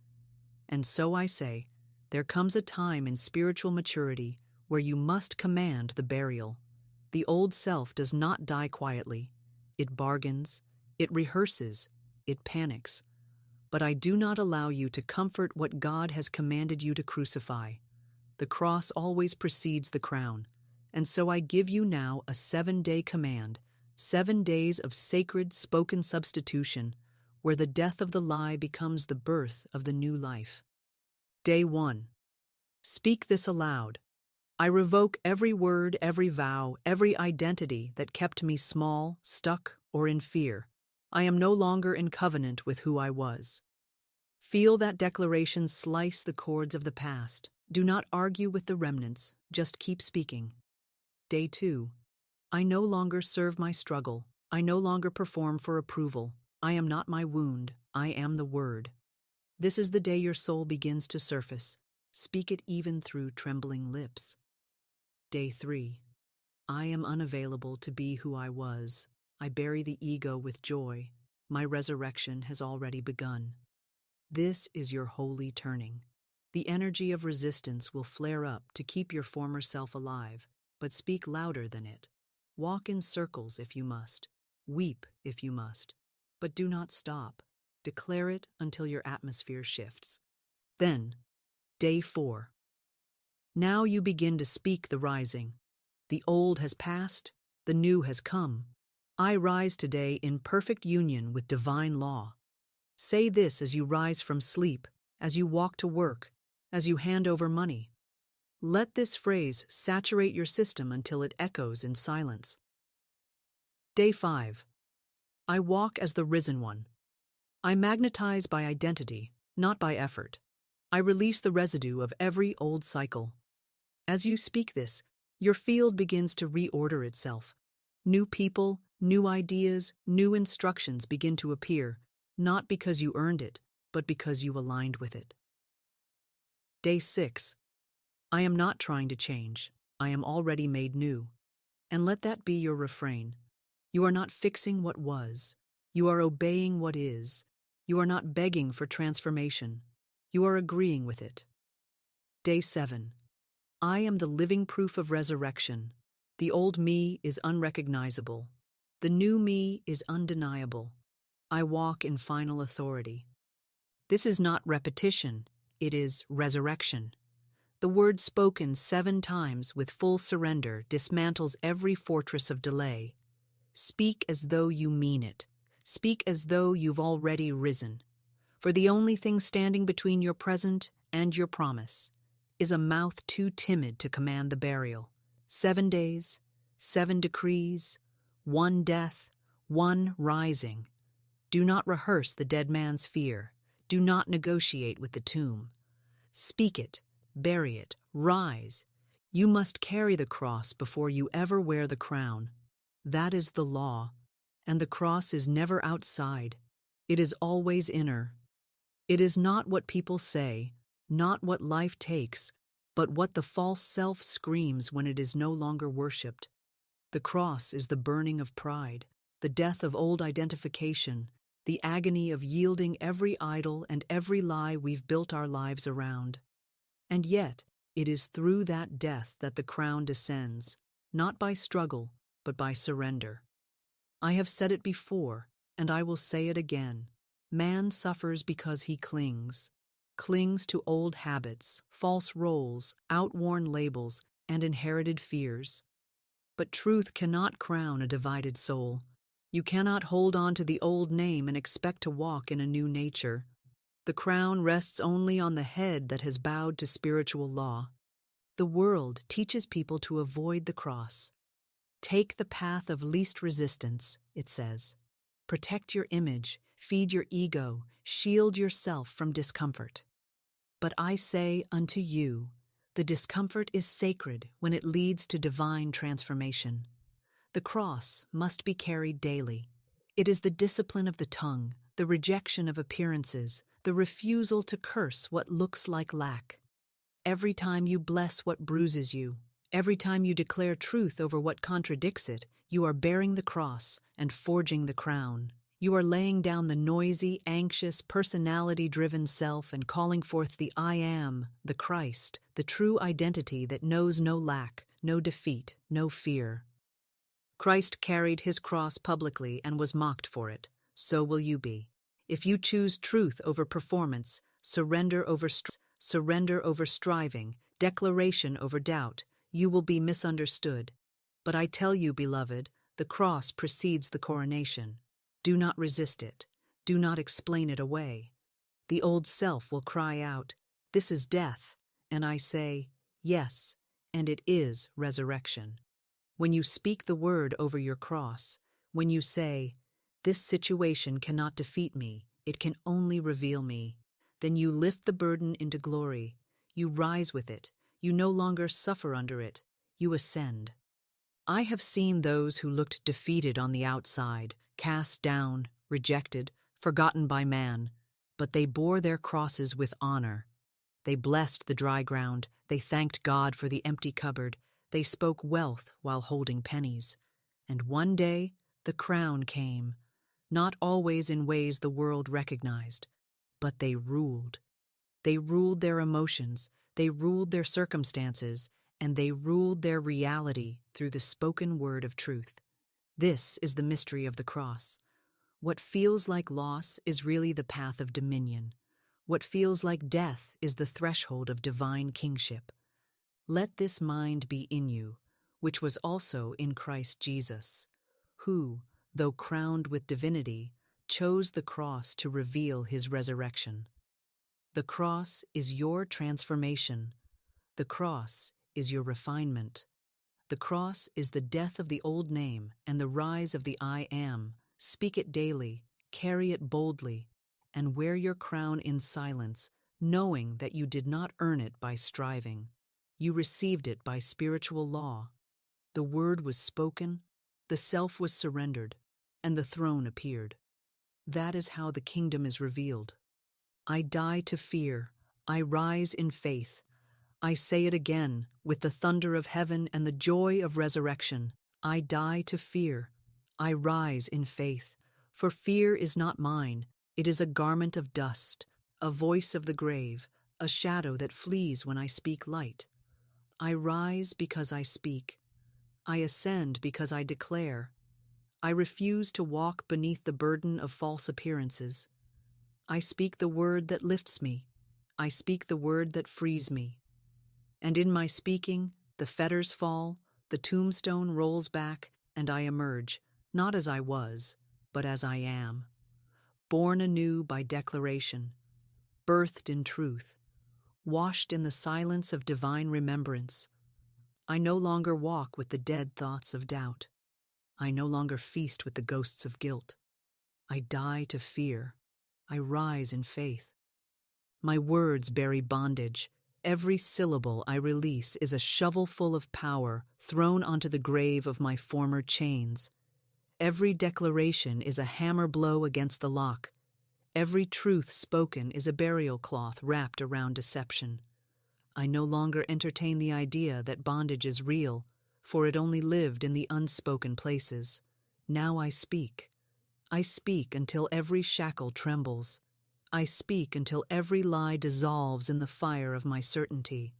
And so I say, there comes a time in spiritual maturity where you must command the burial. The old self does not die quietly. It bargains, it rehearses, it panics. But I do not allow you to comfort what God has commanded you to crucify. The cross always precedes the crown, and so I give you now a 7-day command, 7 days of sacred spoken substitution, where the death of the lie becomes the birth of the new life. Day 1. Speak this aloud. I revoke every word, every vow, every identity that kept me small, stuck, or in fear. I am no longer in covenant with who I was. Feel that declaration slice the cords of the past. Do not argue with the remnants, just keep speaking. Day 2. I no longer serve my struggle. I no longer perform for approval. I am not my wound. I am the word. This is the day your soul begins to surface. Speak it even through trembling lips. Day 3. I am unavailable to be who I was. I bury the ego with joy. My resurrection has already begun. This is your holy turning. The energy of resistance will flare up to keep your former self alive, but speak louder than it. Walk in circles if you must. Weep if you must. But do not stop. Declare it until your atmosphere shifts. Then, Day 4. Now you begin to speak the rising. The old has passed, the new has come. I rise today in perfect union with divine law. Say this as you rise from sleep, as you walk to work, as you hand over money. Let this phrase saturate your system until it echoes in silence. Day 5. I walk as the risen one. I magnetize by identity, not by effort. I release the residue of every old cycle. As you speak this, your field begins to reorder itself. New people, new ideas, new instructions begin to appear, not because you earned it, but because you aligned with it. Day 6. I am not trying to change. I am already made new. And let that be your refrain. You are not fixing what was. You are obeying what is. You are not begging for transformation. You are agreeing with it. Day 7. I am the living proof of resurrection. The old me is unrecognizable. The new me is undeniable. I walk in final authority. This is not repetition, it is resurrection. The word spoken 7 times with full surrender dismantles every fortress of delay. Speak as though you mean it. Speak as though you've already risen. For the only thing standing between your present and your promise is a mouth too timid to command the burial. 7 days, 7 decrees, 1 death, 1 rising. Do not rehearse the dead man's fear. Do not negotiate with the tomb. Speak it, bury it, rise. You must carry the cross before you ever wear the crown. That is the law, and the cross is never outside. It is always inner. It is not what people say, not what life takes, but what the false self screams when it is no longer worshipped. The cross is the burning of pride, the death of old identification, the agony of yielding every idol and every lie we've built our lives around. And yet, it is through that death that the crown descends, not by struggle, but by surrender. I have said it before, and I will say it again. Man suffers because he clings to old habits, false roles, outworn labels, and inherited fears. But truth cannot crown a divided soul. You cannot hold on to the old name and expect to walk in a new nature. The crown rests only on the head that has bowed to spiritual law. The world teaches people to avoid the cross. Take the path of least resistance, it says. Protect your image, feed your ego, shield yourself from discomfort. But I say unto you, the discomfort is sacred when it leads to divine transformation. The cross must be carried daily. It is the discipline of the tongue, the rejection of appearances, the refusal to curse what looks like lack. Every time you bless what bruises you, every time you declare truth over what contradicts it, you are bearing the cross and forging the crown. You are laying down the noisy, anxious, personality-driven self and calling forth the I am, the Christ, the true identity that knows no lack, no defeat, no fear. Christ carried his cross publicly and was mocked for it. So will you be. If you choose truth over performance, surrender over striving, declaration over doubt, you will be misunderstood. But I tell you, beloved, the cross precedes the coronation. Do not resist it. Do not explain it away. The old self will cry out, "This is death," and I say, "Yes," and it is resurrection. When you speak the word over your cross, when you say, "This situation cannot defeat me, it can only reveal me," then you lift the burden into glory. You rise with it. You no longer suffer under it. You ascend. I have seen those who looked defeated on the outside, cast down, rejected, forgotten by man, but they bore their crosses with honor. They blessed the dry ground. They thanked God for the empty cupboard. They spoke wealth while holding pennies. And one day, the crown came, not always in ways the world recognized, but they ruled. They ruled their emotions, they ruled their circumstances, and they ruled their reality through the spoken word of truth. This is the mystery of the cross. What feels like loss is really the path of dominion. What feels like death is the threshold of divine kingship. Let this mind be in you, which was also in Christ Jesus, who, though crowned with divinity, chose the cross to reveal his resurrection. The cross is your transformation. The cross is your refinement. The cross is the death of the old name and the rise of the I am. Speak it daily, carry it boldly, and wear your crown in silence, knowing that you did not earn it by striving. You received it by spiritual law. The word was spoken, the self was surrendered, and the throne appeared. That is how the kingdom is revealed. I die to fear, I rise in faith. I say it again, with the thunder of heaven and the joy of resurrection. I die to fear, I rise in faith. For fear is not mine, it is a garment of dust, a voice of the grave, a shadow that flees when I speak light. I rise because I speak. I ascend because I declare. I refuse to walk beneath the burden of false appearances. I speak the word that lifts me. I speak the word that frees me. And in my speaking, the fetters fall, the tombstone rolls back, and I emerge, not as I was, but as I am. Born anew by declaration, birthed in truth, washed in the silence of divine remembrance. I no longer walk with the dead thoughts of doubt. I no longer feast with the ghosts of guilt. I die to fear. I rise in faith. My words bury bondage. Every syllable I release is a shovelful of power thrown onto the grave of my former chains. Every declaration is a hammer blow against the lock. Every truth spoken is a burial cloth wrapped around deception. I no longer entertain the idea that bondage is real, for it only lived in the unspoken places. Now I speak. I speak until every shackle trembles. I speak until every lie dissolves in the fire of my certainty.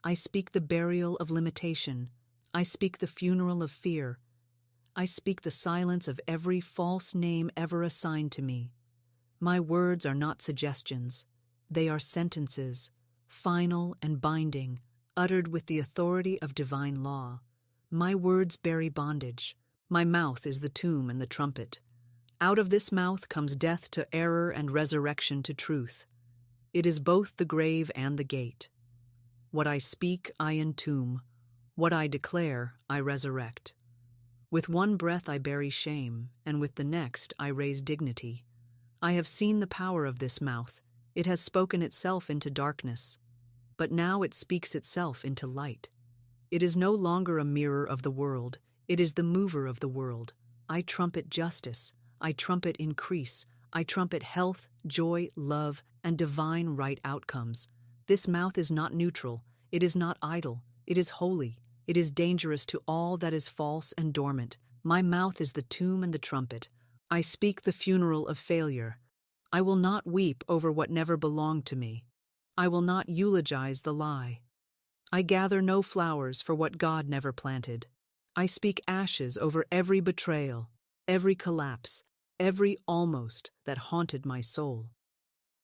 I speak the burial of limitation. I speak the funeral of fear. I speak the silence of every false name ever assigned to me. My words are not suggestions. They are sentences, final and binding, uttered with the authority of divine law. My words bury bondage. My mouth is the tomb and the trumpet. Out of this mouth comes death to error and resurrection to truth. It is both the grave and the gate. What I speak, I entomb. What I declare, I resurrect. With one breath I bury shame, and with the next I raise dignity. I have seen the power of this mouth. It has spoken itself into darkness, but now it speaks itself into light. It is no longer a mirror of the world. It is the mover of the world. I trumpet justice. I trumpet increase. I trumpet health, joy, love, and divine right outcomes. This mouth is not neutral. It is not idle. It is holy. It is dangerous to all that is false and dormant. My mouth is the tomb and the trumpet. I speak the funeral of failure. I will not weep over what never belonged to me. I will not eulogize the lie. I gather no flowers for what God never planted. I speak ashes over every betrayal, every collapse, every almost that haunted my soul.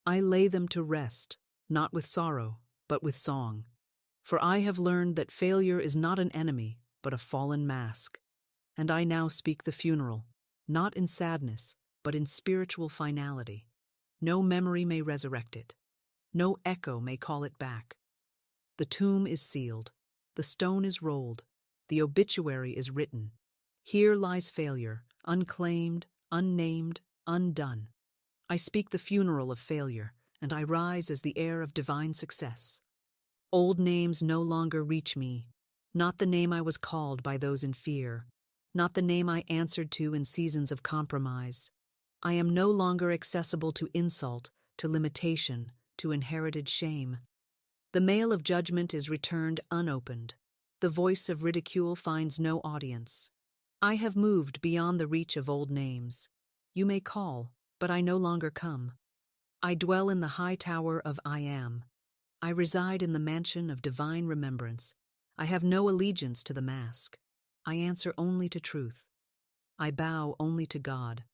I lay them to rest, not with sorrow, but with song. For I have learned that failure is not an enemy, but a fallen mask. And I now speak the funeral, not in sadness, but in spiritual finality. No memory may resurrect it. No echo may call it back. The tomb is sealed. The stone is rolled. The obituary is written. Here lies failure, unclaimed, unnamed, undone. I speak the funeral of failure, and I rise as the heir of divine success. Old names no longer reach me, not the name I was called by those in fear, not the name I answered to in seasons of compromise. I am no longer accessible to insult, to limitation, to inherited shame. The mail of judgment is returned unopened. The voice of ridicule finds no audience. I have moved beyond the reach of old names. You may call, but I no longer come. I dwell in the high tower of I Am. I reside in the mansion of divine remembrance. I have no allegiance to the mask. I answer only to truth. I bow only to God.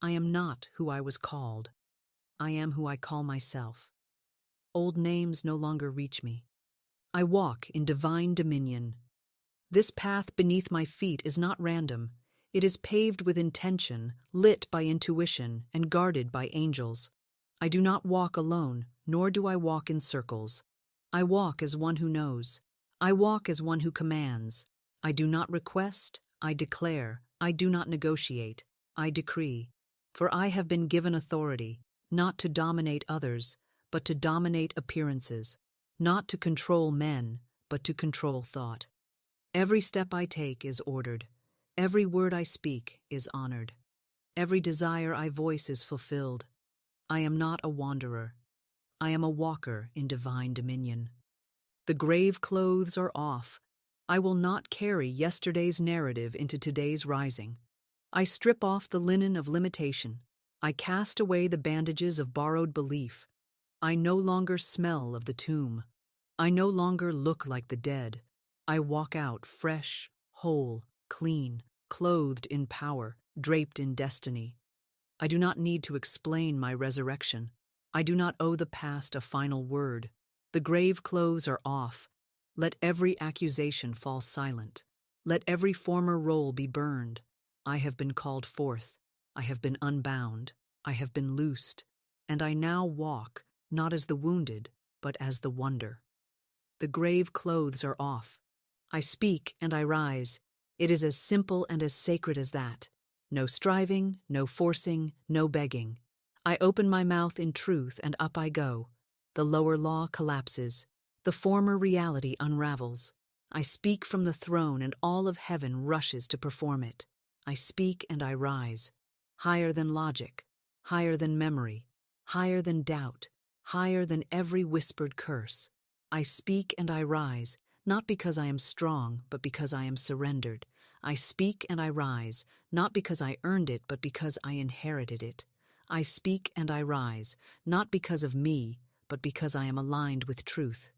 I am not who I was called. I am who I call myself. Old names no longer reach me. I walk in divine dominion. This path beneath my feet is not random. It is paved with intention, lit by intuition, and guarded by angels. I do not walk alone, nor do I walk in circles. I walk as one who knows. I walk as one who commands. I do not request, I declare. I do not negotiate, I decree. For I have been given authority, not to dominate others, but to dominate appearances, not to control men, but to control thought. Every step I take is ordered. Every word I speak is honored. Every desire I voice is fulfilled. I am not a wanderer. I am a walker in divine dominion. The grave clothes are off. I will not carry yesterday's narrative into today's rising. I strip off the linen of limitation. I cast away the bandages of borrowed belief. I no longer smell of the tomb. I no longer look like the dead. I walk out fresh, whole, clean, clothed in power, draped in destiny. I do not need to explain my resurrection. I do not owe the past a final word. The grave clothes are off. Let every accusation fall silent. Let every former role be burned. I have been called forth. I have been unbound. I have been loosed. And I now walk, not as the wounded, but as the wonder. The grave clothes are off. I speak and I rise. It is as simple and as sacred as that. No striving, no forcing, no begging. I open my mouth in truth and up I go. The lower law collapses. The former reality unravels. I speak from the throne and all of heaven rushes to perform it. I speak and I rise. Higher than logic, higher than memory, higher than doubt, higher than every whispered curse. I speak and I rise, not because I am strong, but because I am surrendered. I speak and I rise, not because I earned it, but because I inherited it. I speak and I rise, not because of me, but because I am aligned with truth.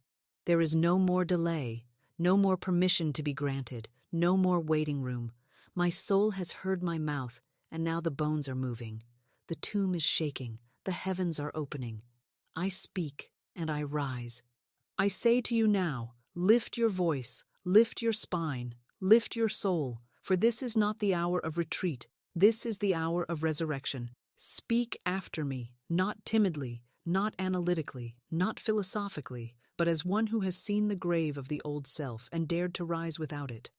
There is no more delay, no more permission to be granted, no more waiting room. My soul has heard my mouth, and now the bones are moving. The tomb is shaking, the heavens are opening. I speak and I rise. I say to you now, lift your voice, lift your spine, lift your soul, for this is not the hour of retreat, this is the hour of resurrection. Speak after me, not timidly, not analytically, not philosophically, but as one who has seen the grave of the old self and dared to rise without it.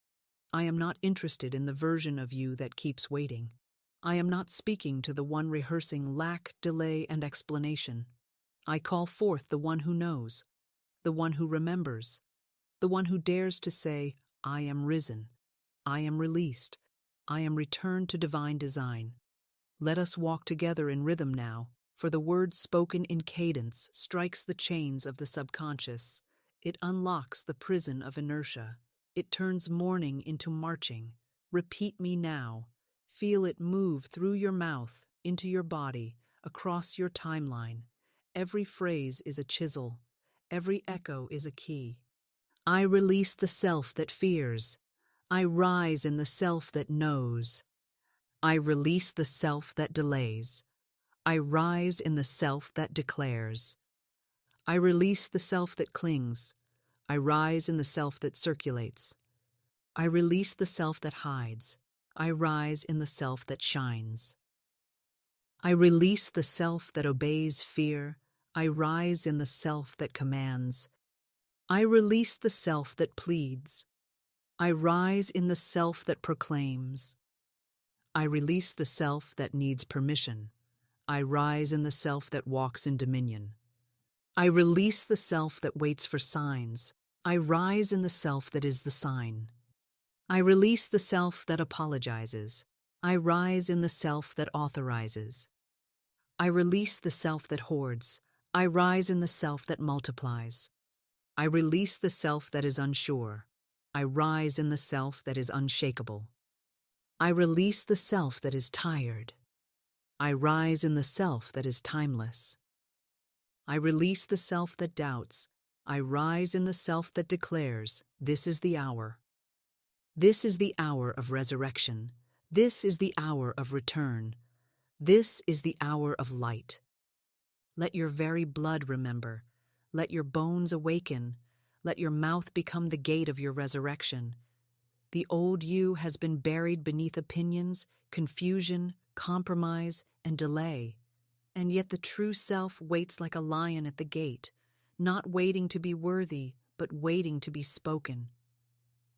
I am not interested in the version of you that keeps waiting. I am not speaking to the one rehearsing lack, delay, and explanation. I call forth the one who knows, the one who remembers, the one who dares to say, I am risen, I am released, I am returned to divine design. Let us walk together in rhythm now, for the word spoken in cadence strikes the chains of the subconscious. It unlocks the prison of inertia. It turns mourning into marching. Repeat me now. Feel it move through your mouth, into your body, across your timeline. Every phrase is a chisel. Every echo is a key. I release the self that fears. I rise in the self that knows. I release the self that delays. I rise in the self that declares. I release the self that clings. I rise in the self that circulates. I release the self that hides. I rise in the self that shines. I release the self that obeys fear. I rise in the self that commands. I release the self that pleads. I rise in the self that proclaims. I release the self that needs permission. I rise in the self that walks in dominion. I release the self that waits for signs. I rise in the self that is the sign. I release the self that apologizes. I rise in the self that authorizes. I release the self that hoards. I rise in the self that multiplies. I release the self that is unsure. I rise in the self that is unshakable. I release the self that is tired. I rise in the self that is timeless. I release the self that doubts. I rise in the self that declares, "This is the hour." This is the hour of resurrection. This is the hour of return. This is the hour of light. Let your very blood remember. Let your bones awaken. Let your mouth become the gate of your resurrection. The old you has been buried beneath opinions, confusion, compromise, and delay. And yet the true self waits like a lion at the gate, not waiting to be worthy, but waiting to be spoken.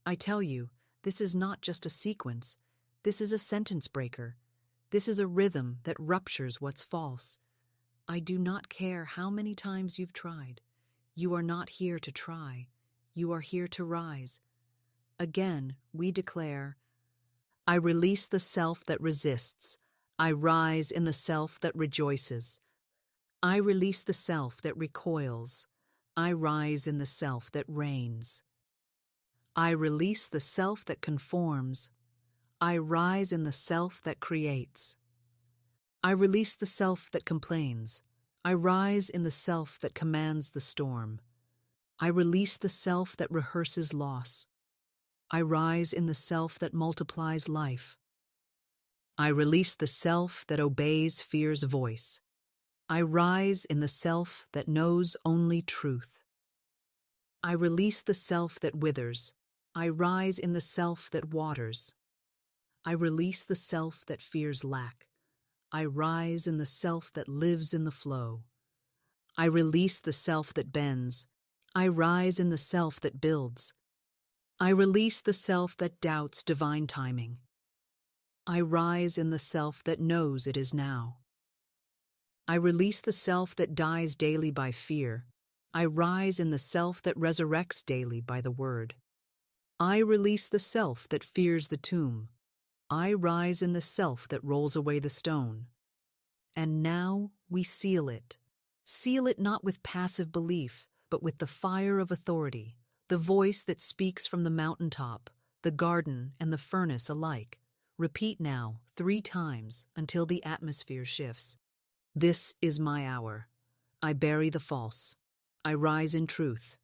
I tell you, this is not just a sequence. This is a sentence breaker. This is a rhythm that ruptures what's false. I do not care how many times you've tried. You are not here to try. You are here to rise. Again, we declare, I release the self that resists. I rise in the self that rejoices. I release the self that recoils. I rise in the self that reigns. I release the self that conforms. I rise in the self that creates. I release the self that complains. I rise in the self that commands the storm. I release the self that rehearses loss. I rise in the self that multiplies life. I release the self that obeys fear's voice. I rise in the self that knows only truth. I release the self that withers. I rise in the self that waters. I release the self that fears lack. I rise in the self that lives in the flow. I release the self that bends. I rise in the self that builds. I release the self that doubts divine timing. I rise in the self that knows it is now. I release the self that dies daily by fear. I rise in the self that resurrects daily by the word. I release the self that fears the tomb. I rise in the self that rolls away the stone. And now we seal it. Seal it not with passive belief, but with the fire of authority, the voice that speaks from the mountaintop, the garden and the furnace alike. Repeat now 3 times until the atmosphere shifts. This is my hour. I bury the false. I rise in truth.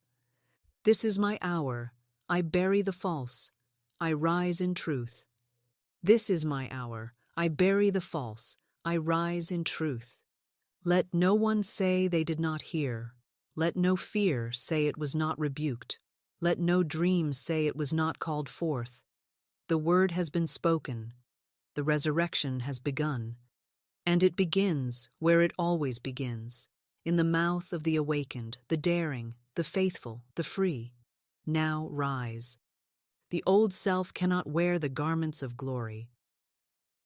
This is my hour. I bury the false. I rise in truth. This is my hour. I bury the false. I rise in truth. Let no one say they did not hear. Let no fear say it was not rebuked. Let no dream say it was not called forth. The word has been spoken. The resurrection has begun. And it begins where it always begins, in the mouth of the awakened, the daring, the faithful, the free. Now rise. The old self cannot wear the garments of glory.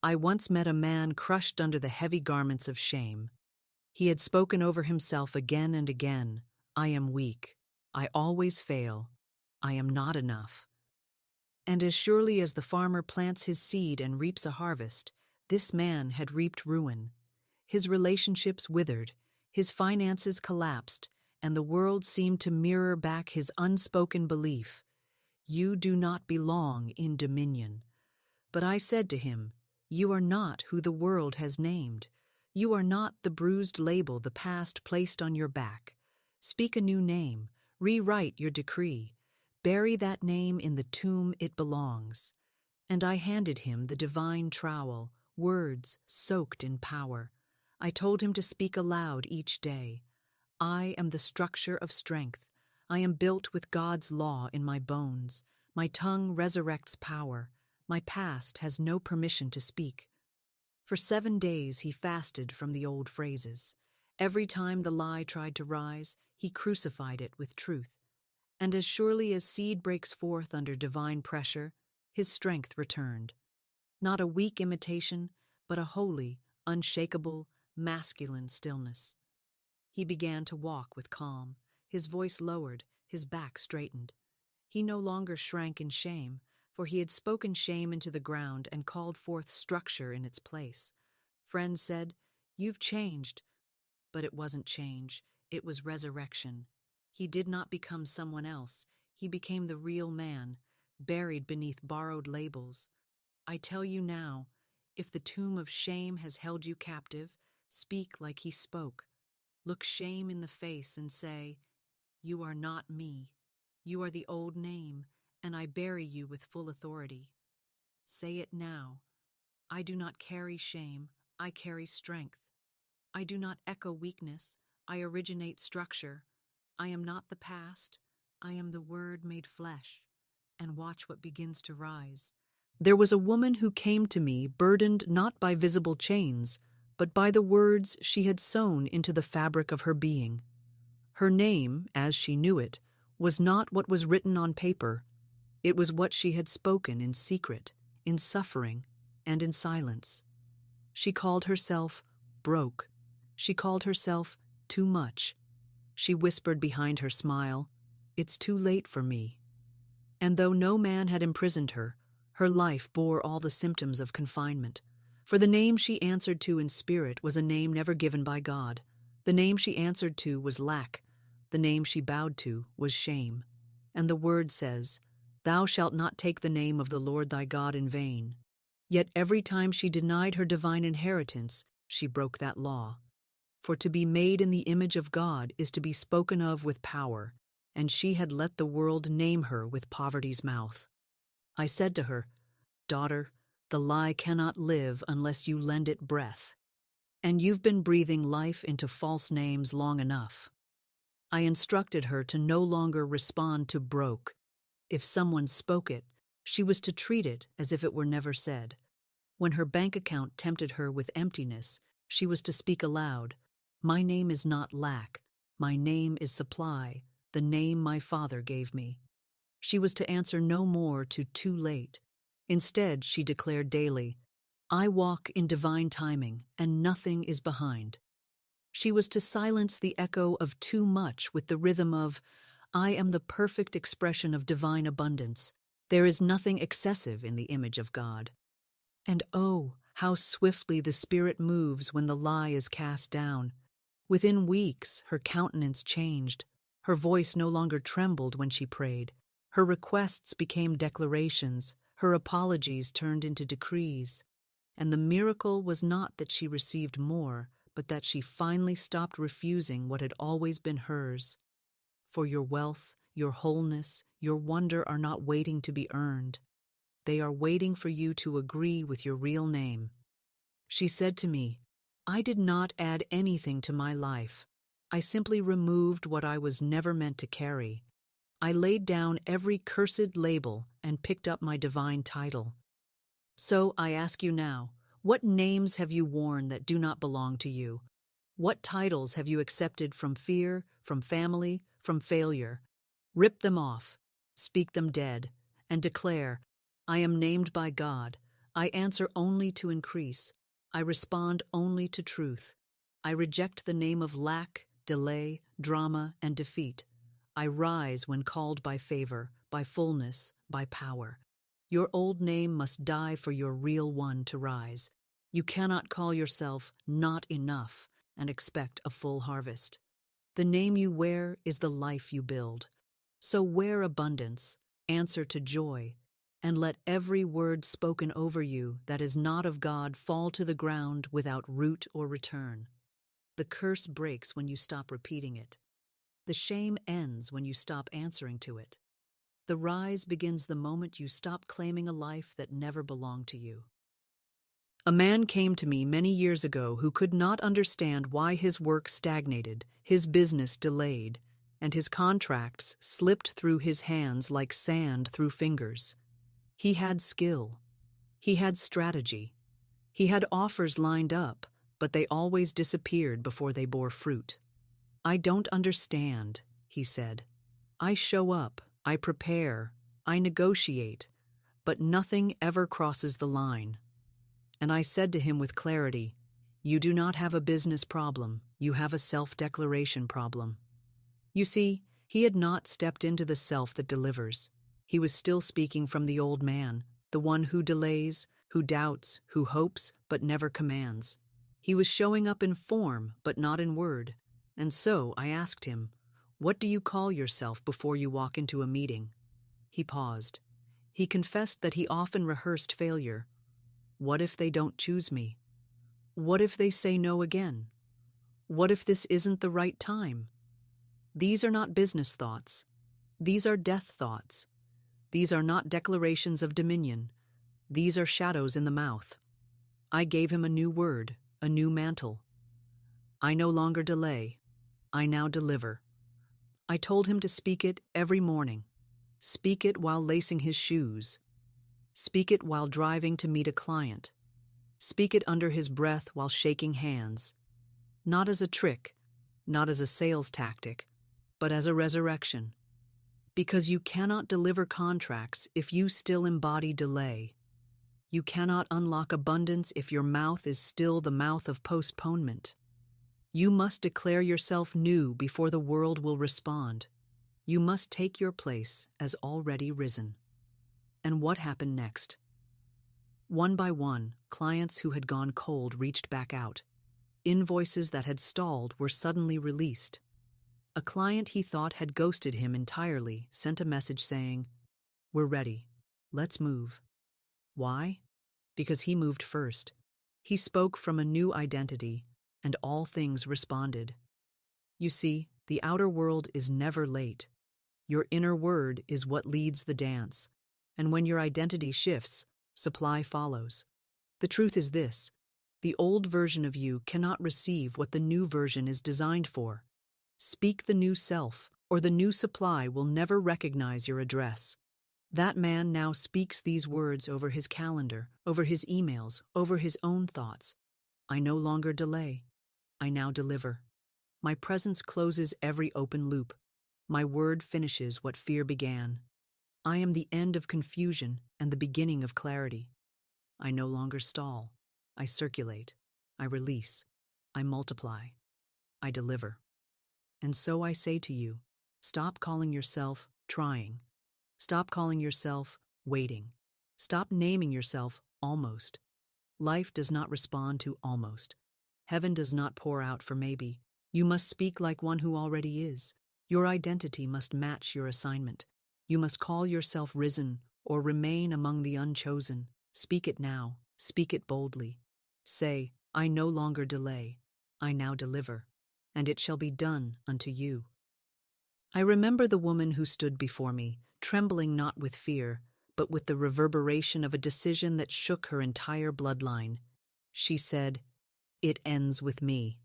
I once met a man crushed under the heavy garments of shame. He had spoken over himself again and again, I am weak. I always fail. I am not enough. And as surely as the farmer plants his seed and reaps a harvest, this man had reaped ruin. His relationships withered, his finances collapsed, and the world seemed to mirror back his unspoken belief, you do not belong in dominion. But I said to him, you are not who the world has named. You are not the bruised label the past placed on your back. Speak a new name, rewrite your decree. Bury that name in the tomb it belongs. And I handed him the divine trowel, words soaked in power. I told him to speak aloud each day. I am the structure of strength. I am built with God's law in my bones. My tongue resurrects power. My past has no permission to speak. For 7 days he fasted from the old phrases. Every time the lie tried to rise, he crucified it with truth. And as surely as seed breaks forth under divine pressure, his strength returned. Not a weak imitation, but a holy, unshakable, masculine stillness. He began to walk with calm, his voice lowered, his back straightened. He no longer shrank in shame, for he had spoken shame into the ground and called forth structure in its place. Friends said, "You've changed," but it wasn't change, it was resurrection. He did not become someone else, he became the real man, buried beneath borrowed labels. I tell you now, if the tomb of shame has held you captive, speak like he spoke. Look shame in the face and say, "You are not me. You are the old name, and I bury you with full authority." Say it now. I do not carry shame, I carry strength. I do not echo weakness, I originate structure. I am not the past, I am the Word made flesh. And watch what begins to rise. There was a woman who came to me burdened not by visible chains, but by the words she had sewn into the fabric of her being. Her name, as she knew it, was not what was written on paper. It was what she had spoken in secret, in suffering, and in silence. She called herself broke. She called herself too much. She whispered behind her smile, "It's too late for me." And though no man had imprisoned her, her life bore all the symptoms of confinement. For the name she answered to in spirit was a name never given by God. The name she answered to was lack. The name she bowed to was shame. And the word says, "Thou shalt not take the name of the Lord thy God in vain." Yet every time she denied her divine inheritance, she broke that law. For to be made in the image of God is to be spoken of with power, and she had let the world name her with poverty's mouth. I said to her, "Daughter, the lie cannot live unless you lend it breath, and you've been breathing life into false names long enough." I instructed her to no longer respond to broke. If someone spoke it, she was to treat it as if it were never said. When her bank account tempted her with emptiness, she was to speak aloud, "My name is not lack, my name is supply, the name my Father gave me." She was to answer no more to "too late." Instead, she declared daily, "I walk in divine timing, and nothing is behind." She was to silence the echo of too much with the rhythm of, "I am the perfect expression of divine abundance. There is nothing excessive in the image of God." And oh, how swiftly the Spirit moves when the lie is cast down. Within weeks, her countenance changed. Her voice no longer trembled when she prayed. Her requests became declarations. Her apologies turned into decrees. And the miracle was not that she received more, but that she finally stopped refusing what had always been hers. For your wealth, your wholeness, your wonder are not waiting to be earned. They are waiting for you to agree with your real name. She said to me, "I did not add anything to my life. I simply removed what I was never meant to carry. I laid down every cursed label and picked up my divine title." So I ask you now, what names have you worn that do not belong to you? What titles have you accepted from fear, from family, from failure? Rip them off, speak them dead, and declare, "I am named by God. I answer only to increase. I respond only to truth. I reject the name of lack, delay, drama, and defeat. I rise when called by favor, by fullness, by power." Your old name must die for your real one to rise. You cannot call yourself not enough and expect a full harvest. The name you wear is the life you build. So wear abundance, answer to joy, and let every word spoken over you that is not of God fall to the ground without root or return. The curse breaks when you stop repeating it. The shame ends when you stop answering to it. The rise begins the moment you stop claiming a life that never belonged to you. A man came to me many years ago who could not understand why his work stagnated, his business delayed, and his contracts slipped through his hands like sand through fingers. He had skill. He had strategy. He had offers lined up, but they always disappeared before they bore fruit. "I don't understand," he said. I show up, I prepare, I negotiate, but nothing ever crosses the line. And I said to him with clarity, "You do not have a business problem, you have a self-declaration problem." You see, he had not stepped into the self that delivers. He was still speaking from the old man, the one who delays, who doubts, who hopes, but never commands. He was showing up in form, but not in word. And so I asked him, "What do you call yourself before you walk into a meeting?" He paused. He confessed that he often rehearsed failure. What if they don't choose me? What if they say no again? What if this isn't the right time? These are not business thoughts. These are death thoughts. These are not declarations of dominion. These are shadows in the mouth. I gave him a new word, a new mantle. I no longer delay. I now deliver. I told him to speak it every morning. Speak it while lacing his shoes. Speak it while driving to meet a client. Speak it under his breath while shaking hands. Not as a trick, not as a sales tactic, but as a resurrection. Because you cannot deliver contracts if you still embody delay. You cannot unlock abundance if your mouth is still the mouth of postponement. You must declare yourself new before the world will respond. You must take your place as already risen. And what happened next? One by one, clients who had gone cold reached back out. Invoices that had stalled were suddenly released. A client he thought had ghosted him entirely sent a message saying, "We're ready. Let's move." Why? Because he moved first. He spoke from a new identity, and all things responded. You see, the outer world is never late. Your inner word is what leads the dance, and when your identity shifts, supply follows. The truth is this: the old version of you cannot receive what the new version is designed for. Speak the new self, or the new supply will never recognize your address. That man now speaks these words over his calendar, over his emails, over his own thoughts. I no longer delay. I now deliver. My presence closes every open loop. My word finishes what fear began. I am the end of confusion and the beginning of clarity. I no longer stall. I circulate. I release. I multiply. I deliver. And so I say to you, stop calling yourself trying. Stop calling yourself waiting. Stop naming yourself almost. Life does not respond to almost. Heaven does not pour out for maybe. You must speak like one who already is. Your identity must match your assignment. You must call yourself risen or remain among the unchosen. Speak it now. Speak it boldly. Say, I no longer delay. I now deliver. And it shall be done unto you. I remember the woman who stood before me, trembling not with fear, but with the reverberation of a decision that shook her entire bloodline. She said, "It ends with me."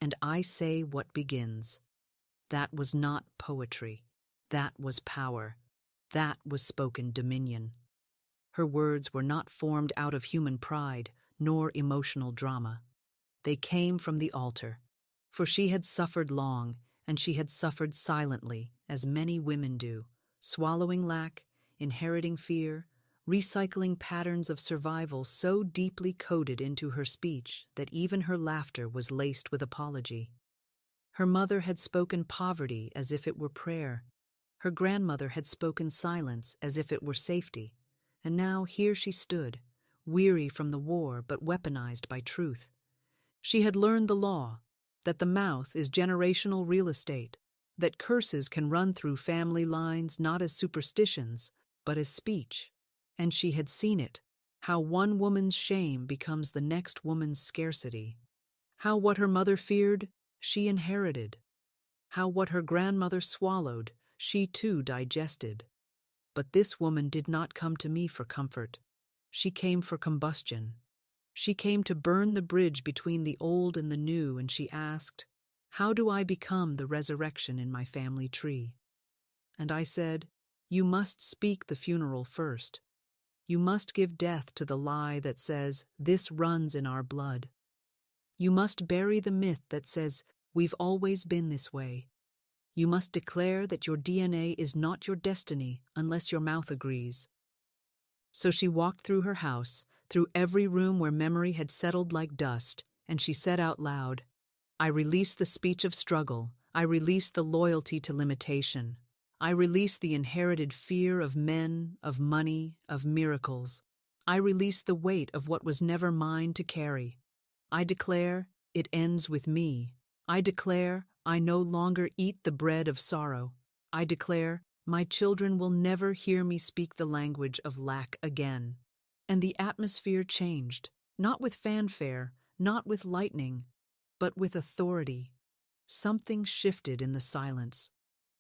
And I say what begins. That was not poetry. That was power. That was spoken dominion. Her words were not formed out of human pride, nor emotional drama. They came from the altar. For she had suffered long, and she had suffered silently, as many women do, swallowing lack, inheriting fear, recycling patterns of survival so deeply coded into her speech that even her laughter was laced with apology. Her mother had spoken poverty as if it were prayer. Her grandmother had spoken silence as if it were safety. And now here she stood, weary from the war but weaponized by truth. She had learned the law, that the mouth is generational real estate, that curses can run through family lines not as superstitions, but as speech. And she had seen it, how one woman's shame becomes the next woman's scarcity, how what her mother feared, she inherited, how what her grandmother swallowed, she too digested. But this woman did not come to me for comfort. She came for combustion. She came to burn the bridge between the old and the new, and she asked, "How do I become the resurrection in my family tree?" And I said, "You must speak the funeral first. You must give death to the lie that says, 'This runs in our blood.' You must bury the myth that says, 'We've always been this way.' You must declare that your DNA is not your destiny unless your mouth agrees. So she walked through her house, through every room where memory had settled like dust, and she said out loud, I release the speech of struggle. I release the loyalty to limitation. I release the inherited fear of men, of money, of miracles. I release the weight of what was never mine to carry. I declare it ends with me. I declare I no longer eat the bread of sorrow. I declare my children will never hear me speak the language of lack again. And the atmosphere changed, not with fanfare, not with lightning, but with authority. Something shifted in the silence,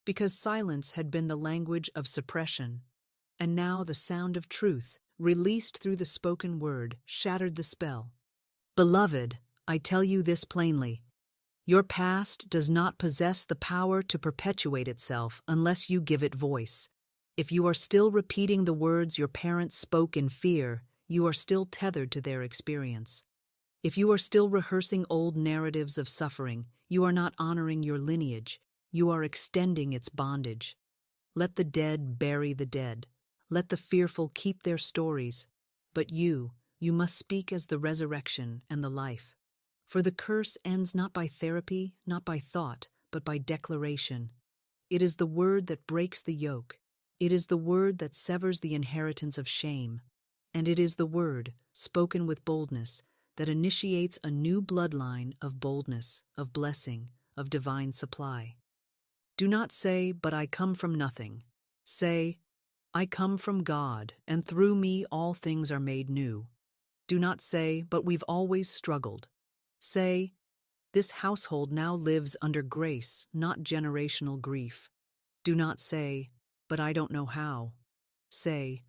because silence had been the language of suppression, and now the sound of truth, released through the spoken word, shattered the spell. Beloved, I tell you this plainly. Your past does not possess the power to perpetuate itself unless you give it voice. If you are still repeating the words your parents spoke in fear, you are still tethered to their experience. If you are still rehearsing old narratives of suffering, you are not honoring your lineage, you are extending its bondage. Let the dead bury the dead. Let the fearful keep their stories. But you must speak as the resurrection and the life. For the curse ends not by therapy, not by thought, but by declaration. It is the word that breaks the yoke. It is the word that severs the inheritance of shame. And it is the word, spoken with boldness, that initiates a new bloodline of boldness, of blessing, of divine supply. Do not say, but I come from nothing. Say, I come from God, and through me all things are made new. Do not say, but we've always struggled. Say, this household now lives under grace, not generational grief. Do not say, but I don't know how. Say,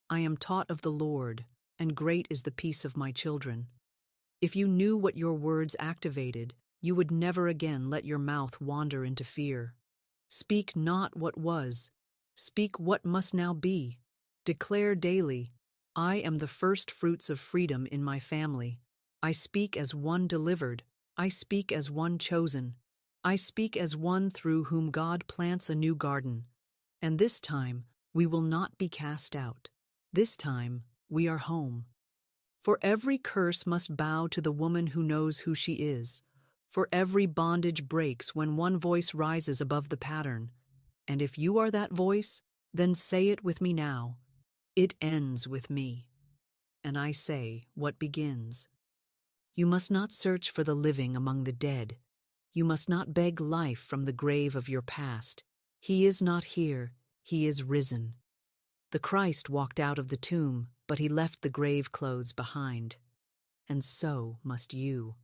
I am taught of the Lord, and great is the peace of my children. If you knew what your words activated, you would never again let your mouth wander into fear. Speak not what was, speak what must now be. Declare daily, I am the first fruits of freedom in my family. I speak as one delivered. I speak as one chosen. I speak as one through whom God plants a new garden. And this time, we will not be cast out. This time, we are home. For every curse must bow to the woman who knows who she is. For every bondage breaks when one voice rises above the pattern. And if you are that voice, then say it with me now. It ends with me. And I say, what begins? You must not search for the living among the dead. You must not beg life from the grave of your past. He is not here. He is risen. The Christ walked out of the tomb, but he left the grave clothes behind. And so must you.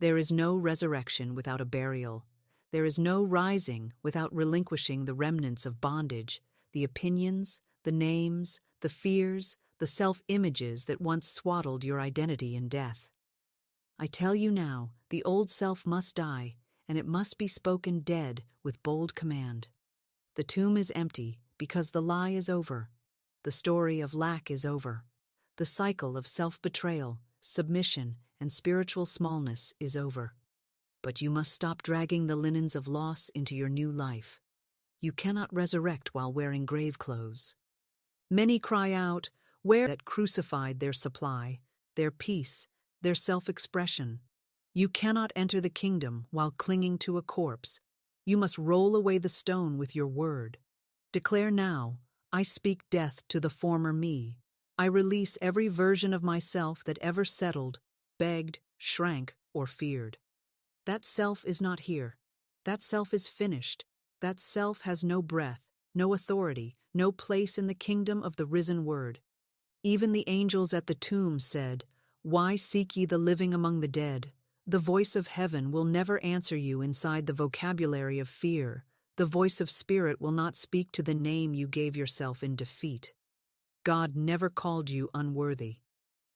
There is no resurrection without a burial. There is no rising without relinquishing the remnants of bondage, the opinions, the names, the fears, the self-images that once swaddled your identity in death. I tell you now, the old self must die, and it must be spoken dead with bold command. The tomb is empty because the lie is over. The story of lack is over. The cycle of self-betrayal, submission, and spiritual smallness is over. But you must stop dragging the linens of loss into your new life. You cannot resurrect while wearing grave clothes. Many cry out, where that crucified their supply, their peace, their self-expression. You cannot enter the kingdom while clinging to a corpse. You must roll away the stone with your word. Declare now, I speak death to the former me. I release every version of myself that ever settled, begged, shrank, or feared. That self is not here. That self is finished. That self has no breath, no authority, no place in the kingdom of the risen word. Even the angels at the tomb said, Why seek ye the living among the dead? The voice of heaven will never answer you inside the vocabulary of fear. The voice of spirit will not speak to the name you gave yourself in defeat. God never called you unworthy.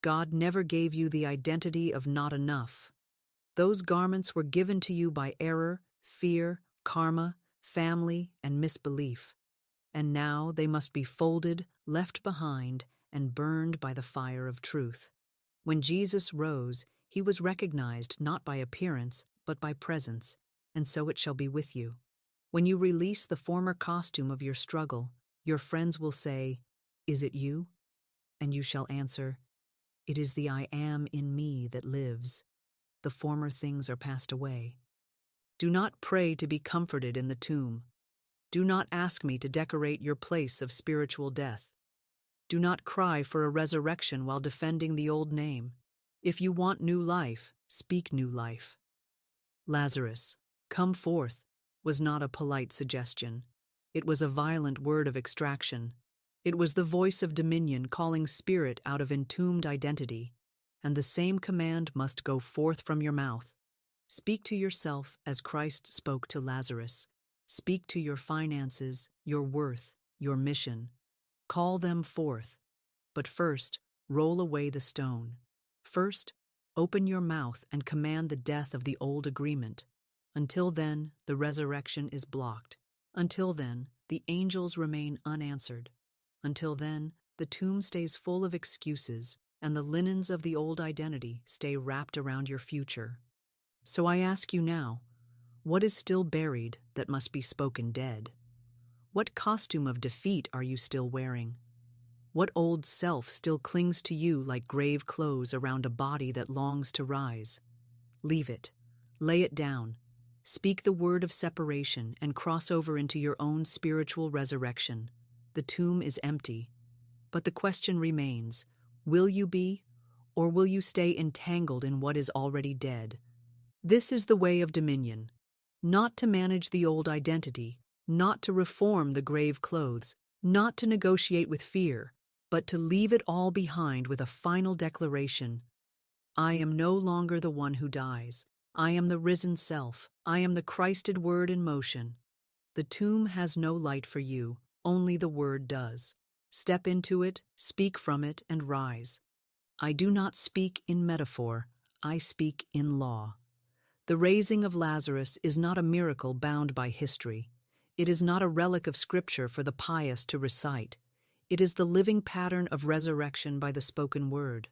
God never gave you the identity of not enough. Those garments were given to you by error, fear, karma, family, and misbelief. And now they must be folded, left behind, and burned by the fire of truth. When Jesus rose, he was recognized not by appearance, but by presence, and so it shall be with you. When you release the former costume of your struggle, your friends will say, "Is it you?" And you shall answer, "It is the I am in me that lives. The former things are passed away." Do not pray to be comforted in the tomb. Do not ask me to decorate your place of spiritual death. Do not cry for a resurrection while defending the old name. If you want new life, speak new life. Lazarus, come forth, was not a polite suggestion. It was a violent word of extraction. It was the voice of dominion calling spirit out of entombed identity. And the same command must go forth from your mouth. Speak to yourself as Christ spoke to Lazarus. Speak to your finances, your worth, your mission. Call them forth. But first, roll away the stone. First, open your mouth and command the death of the old agreement. Until then, the resurrection is blocked. Until then, the angels remain unanswered. Until then, the tomb stays full of excuses, and the linens of the old identity stay wrapped around your future. So I ask you now, what is still buried that must be spoken dead? What costume of defeat are you still wearing? What old self still clings to you like grave clothes around a body that longs to rise? Leave it. Lay it down. Speak the word of separation and cross over into your own spiritual resurrection. The tomb is empty, but the question remains, will you be, or will you stay entangled in what is already dead? This is the way of dominion, not to manage the old identity, not to reform the grave clothes, not to negotiate with fear, but to leave it all behind with a final declaration. I am no longer the one who dies. I am the risen self. I am the Christed word in motion. The tomb has no light for you, only the word does. Step into it, speak from it, and rise. I do not speak in metaphor, I speak in law. The raising of Lazarus is not a miracle bound by history. It is not a relic of scripture for the pious to recite. It is the living pattern of resurrection by the spoken word.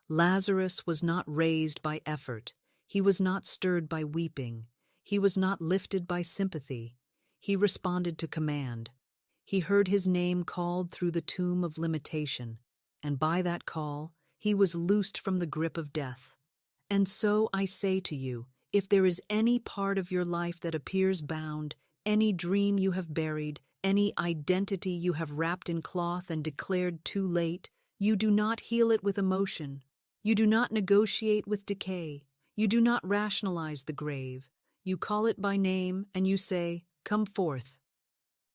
Lazarus was not raised by effort. He was not stirred by weeping. He was not lifted by sympathy. He responded to command. He heard his name called through the tomb of limitation, and by that call, he was loosed from the grip of death. And so I say to you, if there is any part of your life that appears bound, any dream you have buried, any identity you have wrapped in cloth and declared too late, you do not heal it with emotion. You do not negotiate with decay. You do not rationalize the grave. You call it by name and you say, "Come forth."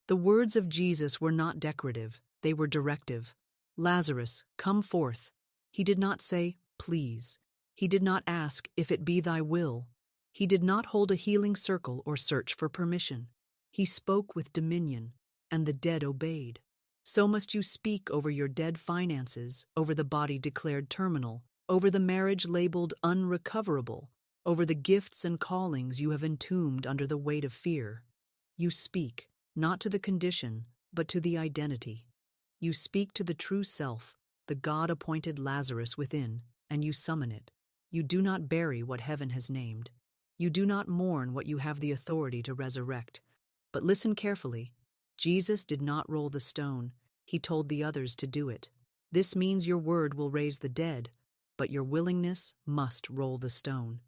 The words of Jesus were not decorative, they were directive. Lazarus, come forth. He did not say, "Please." He did not ask, "If it be thy will." He did not hold a healing circle or search for permission. He spoke with dominion, and the dead obeyed. So must you speak over your dead finances, over the body declared terminal, over the marriage labeled unrecoverable, over the gifts and callings you have entombed under the weight of fear. You speak, not to the condition, but to the identity. You speak to the true self, the God-appointed Lazarus within, and you summon it. You do not bury what heaven has named. You do not mourn what you have the authority to resurrect. But listen carefully. Jesus did not roll the stone. He told the others to do it. This means your word will raise the dead, but your willingness must roll the stone.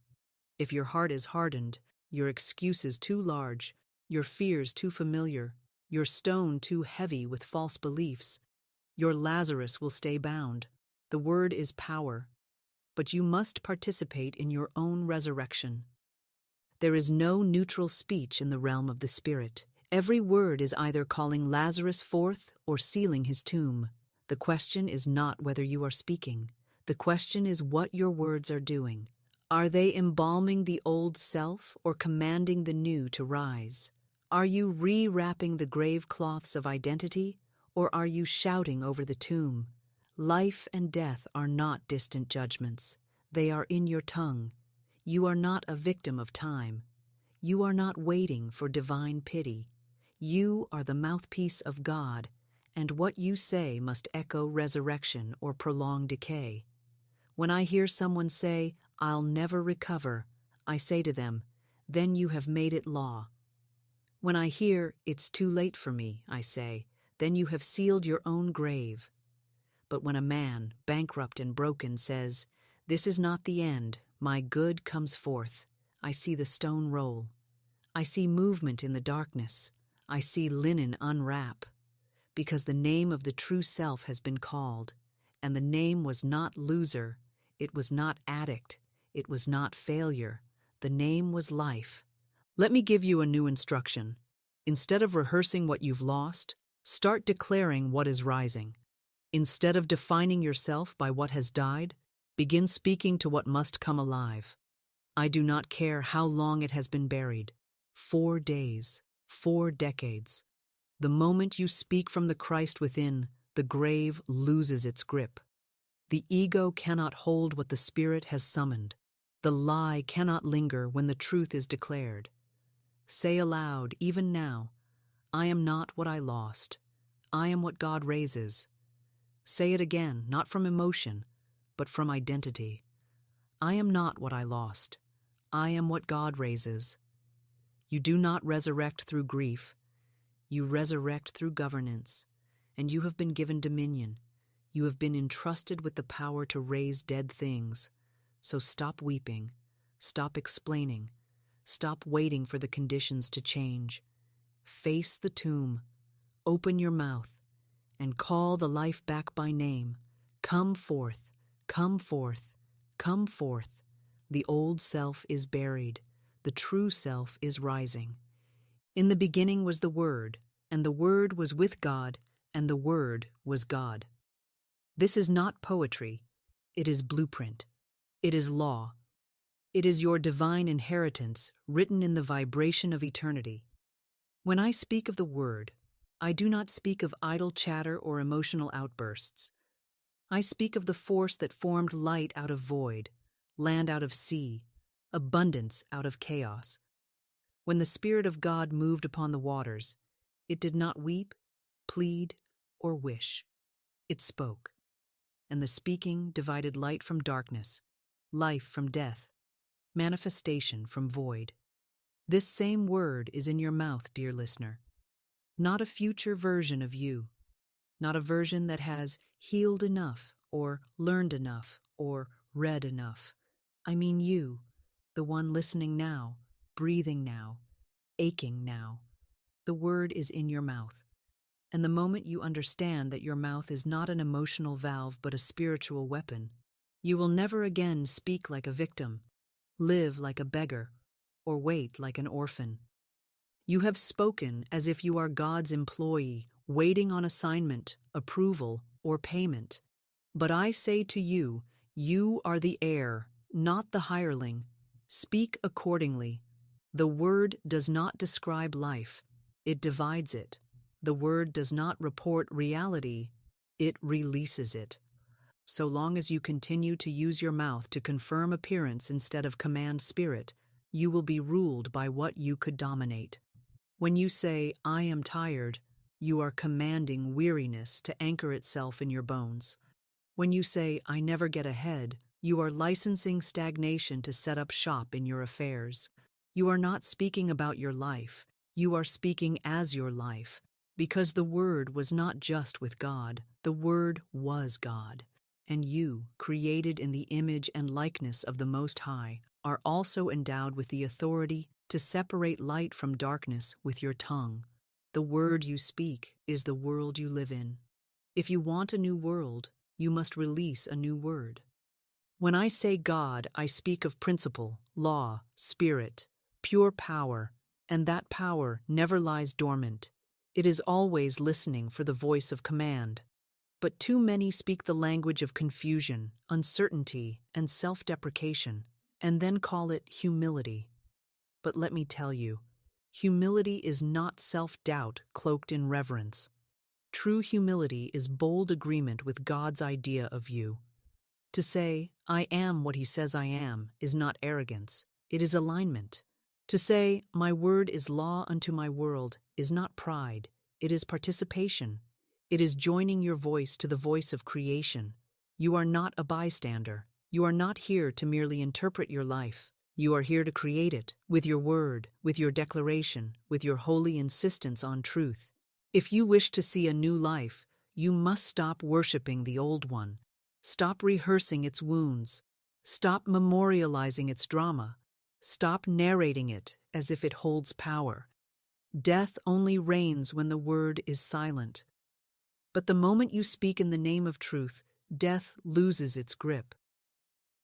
If your heart is hardened, your excuses too large, your fears too familiar, your stone too heavy with false beliefs, your Lazarus will stay bound. The word is power, but you must participate in your own resurrection. There is no neutral speech in the realm of the Spirit. Every word is either calling Lazarus forth or sealing his tomb. The question is not whether you are speaking. The question is what your words are doing. Are they embalming the old self or commanding the new to rise? Are you re-wrapping the grave cloths of identity, or are you shouting over the tomb? Life and death are not distant judgments. They are in your tongue. You are not a victim of time. You are not waiting for divine pity. You are the mouthpiece of God, and what you say must echo resurrection or prolong decay. When I hear someone say, "I'll never recover," I say to them, "Then you have made it law." When I hear, "It's too late for me," I say, then you have sealed your own grave. But when a man, bankrupt and broken, says, "This is not the end, my good comes forth," I see the stone roll. I see movement in the darkness. I see linen unwrap. Because the name of the true self has been called, and the name was not loser, it was not addict, it was not failure. The name was life. Let me give you a new instruction. Instead of rehearsing what you've lost, start declaring what is rising. Instead of defining yourself by what has died, begin speaking to what must come alive. I do not care how long it has been buried. 4 days, 4 decades. The moment you speak from the Christ within, the grave loses its grip. The ego cannot hold what the Spirit has summoned. The lie cannot linger when the truth is declared. Say aloud, even now, "I am not what I lost. I am what God raises." Say it again, not from emotion, but from identity. I am not what I lost. I am what God raises. You do not resurrect through grief. You resurrect through governance, and you have been given dominion. You have been entrusted with the power to raise dead things. So stop weeping, stop explaining, stop waiting for the conditions to change. Face the tomb, open your mouth, and call the life back by name. Come forth, come forth, come forth. The old self is buried, the true self is rising. In the beginning was the Word, and the Word was with God, and the Word was God. This is not poetry. It is blueprint. It is law. It is your divine inheritance written in the vibration of eternity. When I speak of the Word, I do not speak of idle chatter or emotional outbursts. I speak of the force that formed light out of void, land out of sea, abundance out of chaos. When the Spirit of God moved upon the waters, it did not weep, plead, or wish. It spoke, and the speaking divided light from darkness, life from death, manifestation from void. This same word is in your mouth, dear listener. Not a future version of you, not a version that has healed enough, or learned enough, or read enough. I mean you, the one listening now, breathing now, aching now. The word is in your mouth. And the moment you understand that your mouth is not an emotional valve but a spiritual weapon, you will never again speak like a victim, live like a beggar, or wait like an orphan. You have spoken as if you are God's employee, waiting on assignment, approval, or payment. But I say to you, you are the heir, not the hireling. Speak accordingly. The word does not describe life, it divides it. The word does not report reality, it releases it. So long as you continue to use your mouth to confirm appearance instead of command spirit, you will be ruled by what you could dominate. When you say, "I am tired," you are commanding weariness to anchor itself in your bones. When you say, "I never get ahead," you are licensing stagnation to set up shop in your affairs. You are not speaking about your life, you are speaking as your life, because the Word was not just with God, the Word was God. And you, created in the image and likeness of the Most High, are also endowed with the authority to separate light from darkness with your tongue. The word you speak is the world you live in. If you want a new world, you must release a new word. When I say God, I speak of principle, law, spirit, pure power, and that power never lies dormant. It is always listening for the voice of command. But too many speak the language of confusion, uncertainty, and self-deprecation, and then call it humility. But let me tell you, humility is not self-doubt cloaked in reverence. True humility is bold agreement with God's idea of you. To say, "I am what He says I am," is not arrogance, it is alignment. To say, "My word is law unto my world," is not pride, it is participation. It is joining your voice to the voice of creation. You are not a bystander. You are not here to merely interpret your life. You are here to create it, with your word, with your declaration, with your holy insistence on truth. If you wish to see a new life, you must stop worshiping the old one. Stop rehearsing its wounds. Stop memorializing its drama. Stop narrating it as if it holds power. Death only reigns when the word is silent. But the moment you speak in the name of truth, death loses its grip.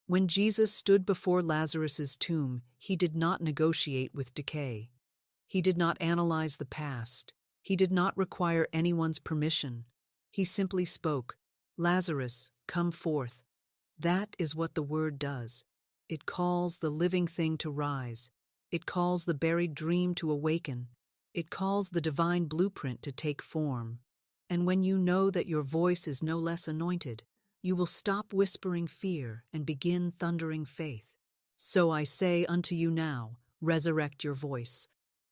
When Jesus stood before Lazarus's tomb, he did not negotiate with decay. He did not analyze the past. He did not require anyone's permission. He simply spoke, "Lazarus, come forth." That is what the word does. It calls the living thing to rise. It calls the buried dream to awaken. It calls the divine blueprint to take form. And when you know that your voice is no less anointed, you will stop whispering fear and begin thundering faith. So I say unto you now, resurrect your voice.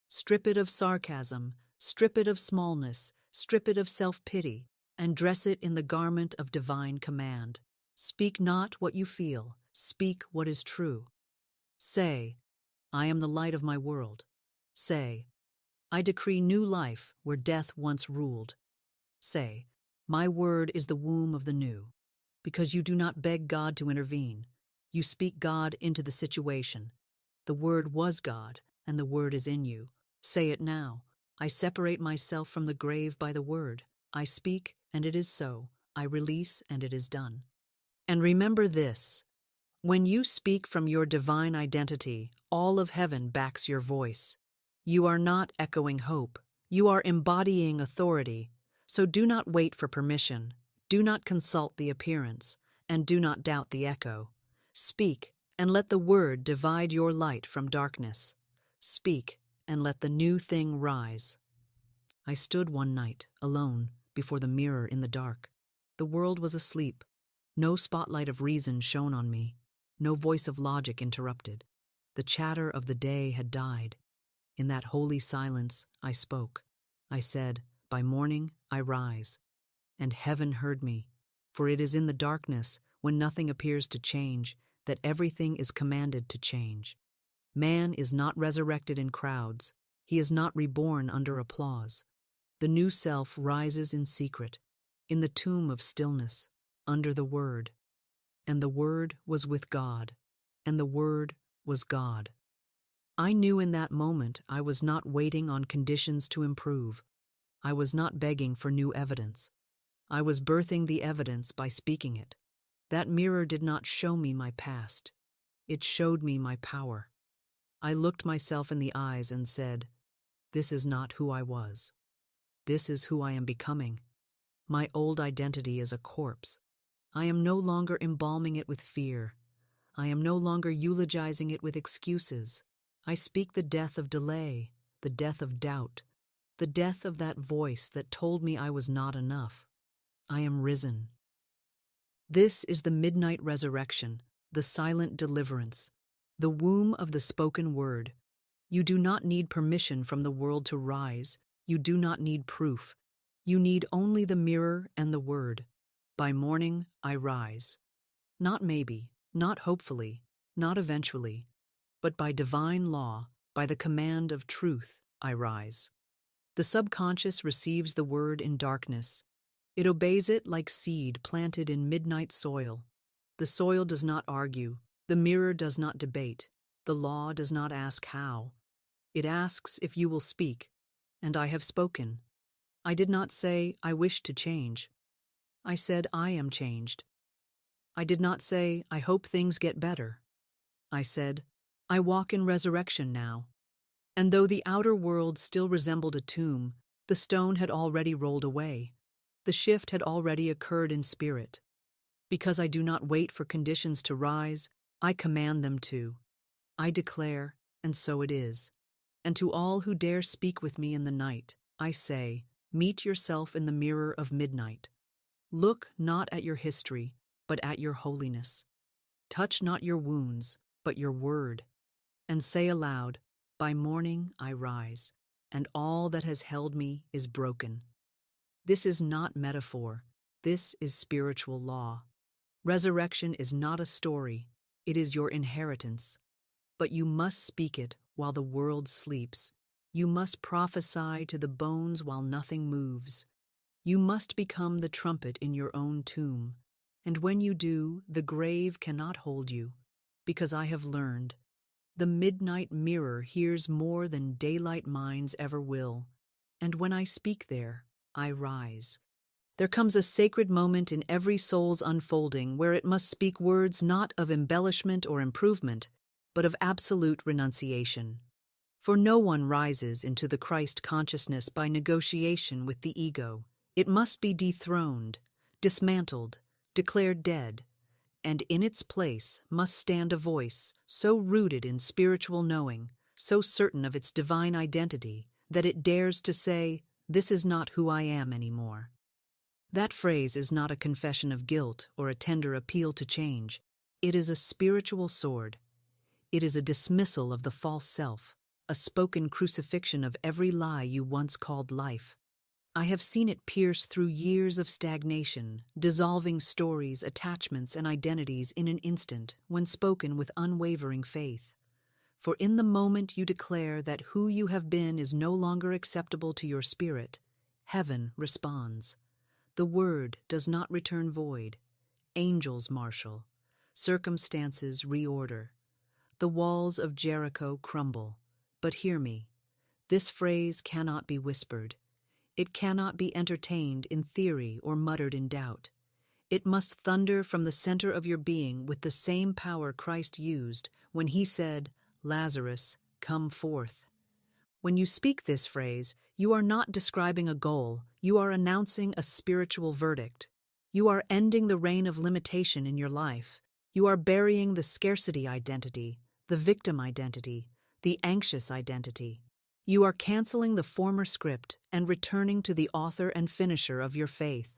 Strip it of sarcasm, strip it of smallness, strip it of self-pity, and dress it in the garment of divine command. Speak not what you feel, speak what is true. Say, I am the light of my world. Say, I decree new life where death once ruled. Say, my word is the womb of the new. Because you do not beg God to intervene. You speak God into the situation. The word was God, and the word is in you. Say it now. I separate myself from the grave by the word. I speak, and it is so. I release, and it is done. And remember this. When you speak from your divine identity, all of heaven backs your voice. You are not echoing hope. You are embodying authority. So do not wait for permission. Do not consult the appearance, and do not doubt the echo. Speak, and let the word divide your light from darkness. Speak, and let the new thing rise. I stood one night, alone, before the mirror in the dark. The world was asleep. No spotlight of reason shone on me. No voice of logic interrupted. The chatter of the day had died. In that holy silence, I spoke. I said, by morning I rise. And heaven heard me, for it is in the darkness, when nothing appears to change, that everything is commanded to change. Man is not resurrected in crowds. He is not reborn under applause. The new self rises in secret, in the tomb of stillness, under the Word. And the Word was with God, and the Word was God. I knew in that moment I was not waiting on conditions to improve. I was not begging for new evidence. I was birthing the evidence by speaking it. That mirror did not show me my past. It showed me my power. I looked myself in the eyes and said, this is not who I was. This is who I am becoming. My old identity is a corpse. I am no longer embalming it with fear. I am no longer eulogizing it with excuses. I speak the death of delay, the death of doubt, the death of that voice that told me I was not enough. I am risen. This is the midnight resurrection, the silent deliverance, the womb of the spoken word. You do not need permission from the world to rise. You do not need proof. You need only the mirror and the word. By morning, I rise. Not maybe, not hopefully, not eventually, but by divine law, by the command of truth, I rise. The subconscious receives the word in darkness. It obeys it like seed planted in midnight soil. The soil does not argue. The mirror does not debate. The law does not ask how. It asks if you will speak, and I have spoken. I did not say, I wish to change. I said, I am changed. I did not say, I hope things get better. I said, I walk in resurrection now. And though the outer world still resembled a tomb, the stone had already rolled away. The shift had already occurred in spirit. Because I do not wait for conditions to rise, I command them to. I declare, and so it is. And to all who dare speak with me in the night, I say, meet yourself in the mirror of midnight. Look not at your history, but at your holiness. Touch not your wounds, but your word. And say aloud, by morning I rise, and all that has held me is broken. This is not metaphor. This is spiritual law. Resurrection is not a story. It is your inheritance. but you must speak it while the world sleeps. You must prophesy to the bones while nothing moves. You must become the trumpet in your own tomb. And when you do, the grave cannot hold you, because I have learned. The midnight mirror hears more than daylight minds ever will. And when I speak there, I rise. There comes a sacred moment in every soul's unfolding where it must speak words not of embellishment or improvement, but of absolute renunciation. For no one rises into the Christ consciousness by negotiation with the ego. It must be dethroned, dismantled, declared dead, and in its place must stand a voice so rooted in spiritual knowing, so certain of its divine identity, that it dares to say, "This is not who I am anymore." That phrase is not a confession of guilt or a tender appeal to change. It is a spiritual sword. It is a dismissal of the false self, a spoken crucifixion of every lie you once called life. I have seen it pierce through years of stagnation, dissolving stories, attachments, and identities in an instant when spoken with unwavering faith. For in the moment you declare that who you have been is no longer acceptable to your spirit, heaven responds. The word does not return void. Angels marshal. Circumstances reorder. The walls of Jericho crumble. But hear me. This phrase cannot be whispered. It cannot be entertained in theory or muttered in doubt. It must thunder from the center of your being with the same power Christ used when he said, "Lazarus, come forth." When you speak this phrase, you are not describing a goal, you are announcing a spiritual verdict. You are ending the reign of limitation in your life. You are burying the scarcity identity, the victim identity, the anxious identity. You are canceling the former script and returning to the author and finisher of your faith.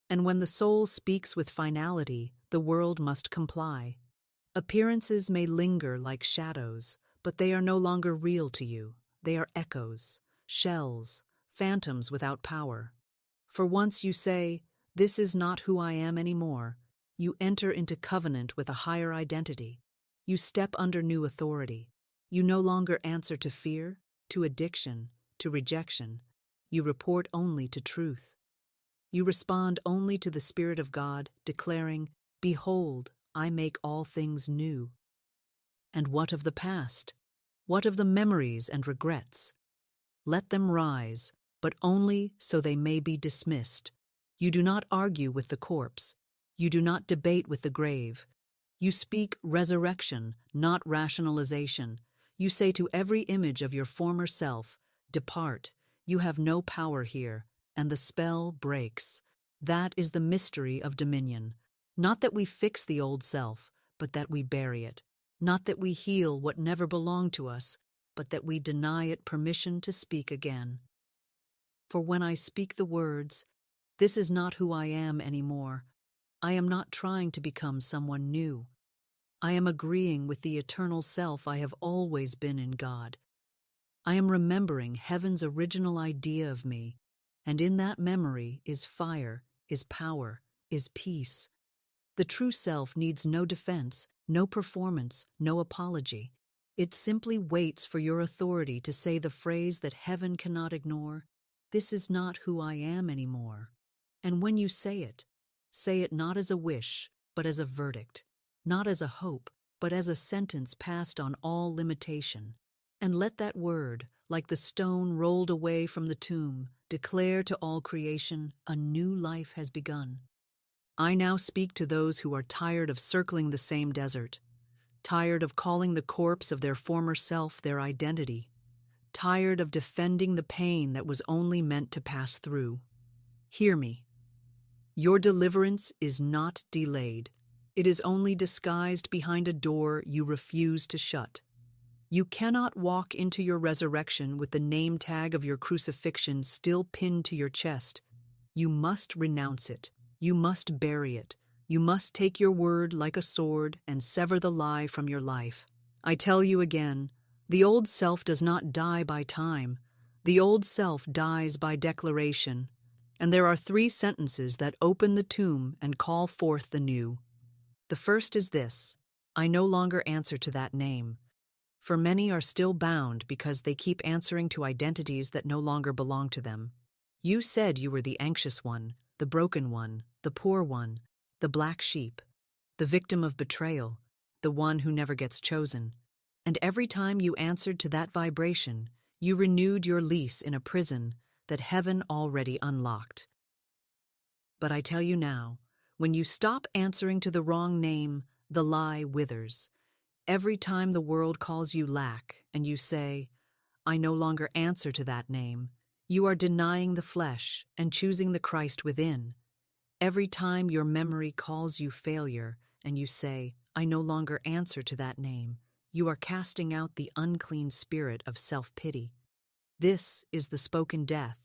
And when the soul speaks with finality, the world must comply. Appearances may linger like shadows, but they are no longer real to you. They are echoes, shells, phantoms without power. For once you say, "This is not who I am anymore," you enter into covenant with a higher identity. You step under new authority. You no longer answer to fear, to addiction, to rejection. You report only to truth. You respond only to the Spirit of God, declaring, "Behold, I make all things new." And what of the past? What of the memories and regrets? Let them rise, but only so they may be dismissed. You do not argue with the corpse. You do not debate with the grave. You speak resurrection, not rationalization. You say to every image of your former self, "Depart, you have no power here," and the spell breaks. That is the mystery of dominion. Not that we fix the old self, but that we bury it. Not that we heal what never belonged to us, but that we deny it permission to speak again. For when I speak the words, "This is not who I am anymore," I am not trying to become someone new. I am agreeing with the eternal self I have always been in God. I am remembering heaven's original idea of me, and in that memory is fire, is power, is peace. The true self needs no defense, no performance, no apology. It simply waits for your authority to say the phrase that heaven cannot ignore, "This is not who I am anymore." And when you say it not as a wish, but as a verdict, not as a hope, but as a sentence passed on all limitation. And let that word, like the stone rolled away from the tomb, declare to all creation, a new life has begun. I now speak to those who are tired of circling the same desert, tired of calling the corpse of their former self their identity, tired of defending the pain that was only meant to pass through. Hear me. Your deliverance is not delayed. It is only disguised behind a door you refuse to shut. You cannot walk into your resurrection with the name tag of your crucifixion still pinned to your chest. You must renounce it. You must bury it. You must take your word like a sword and sever the lie from your life. I tell you again, the old self does not die by time. The old self dies by declaration. And there are 3 sentences that open the tomb and call forth the new. The first is this: I no longer answer to that name. for many are still bound because they keep answering to identities that no longer belong to them. You said you were the anxious one, the broken one, the poor one, the black sheep, the victim of betrayal, the one who never gets chosen. And every time you answered to that vibration, you renewed your lease in a prison that heaven already unlocked. But I tell you now, when you stop answering to the wrong name, the lie withers. Every time the world calls you lack and you say, I no longer answer to that name, you are denying the flesh and choosing the Christ within. Every time your memory calls you failure and you say, I no longer answer to that name, you are casting out the unclean spirit of self-pity. This is the spoken death.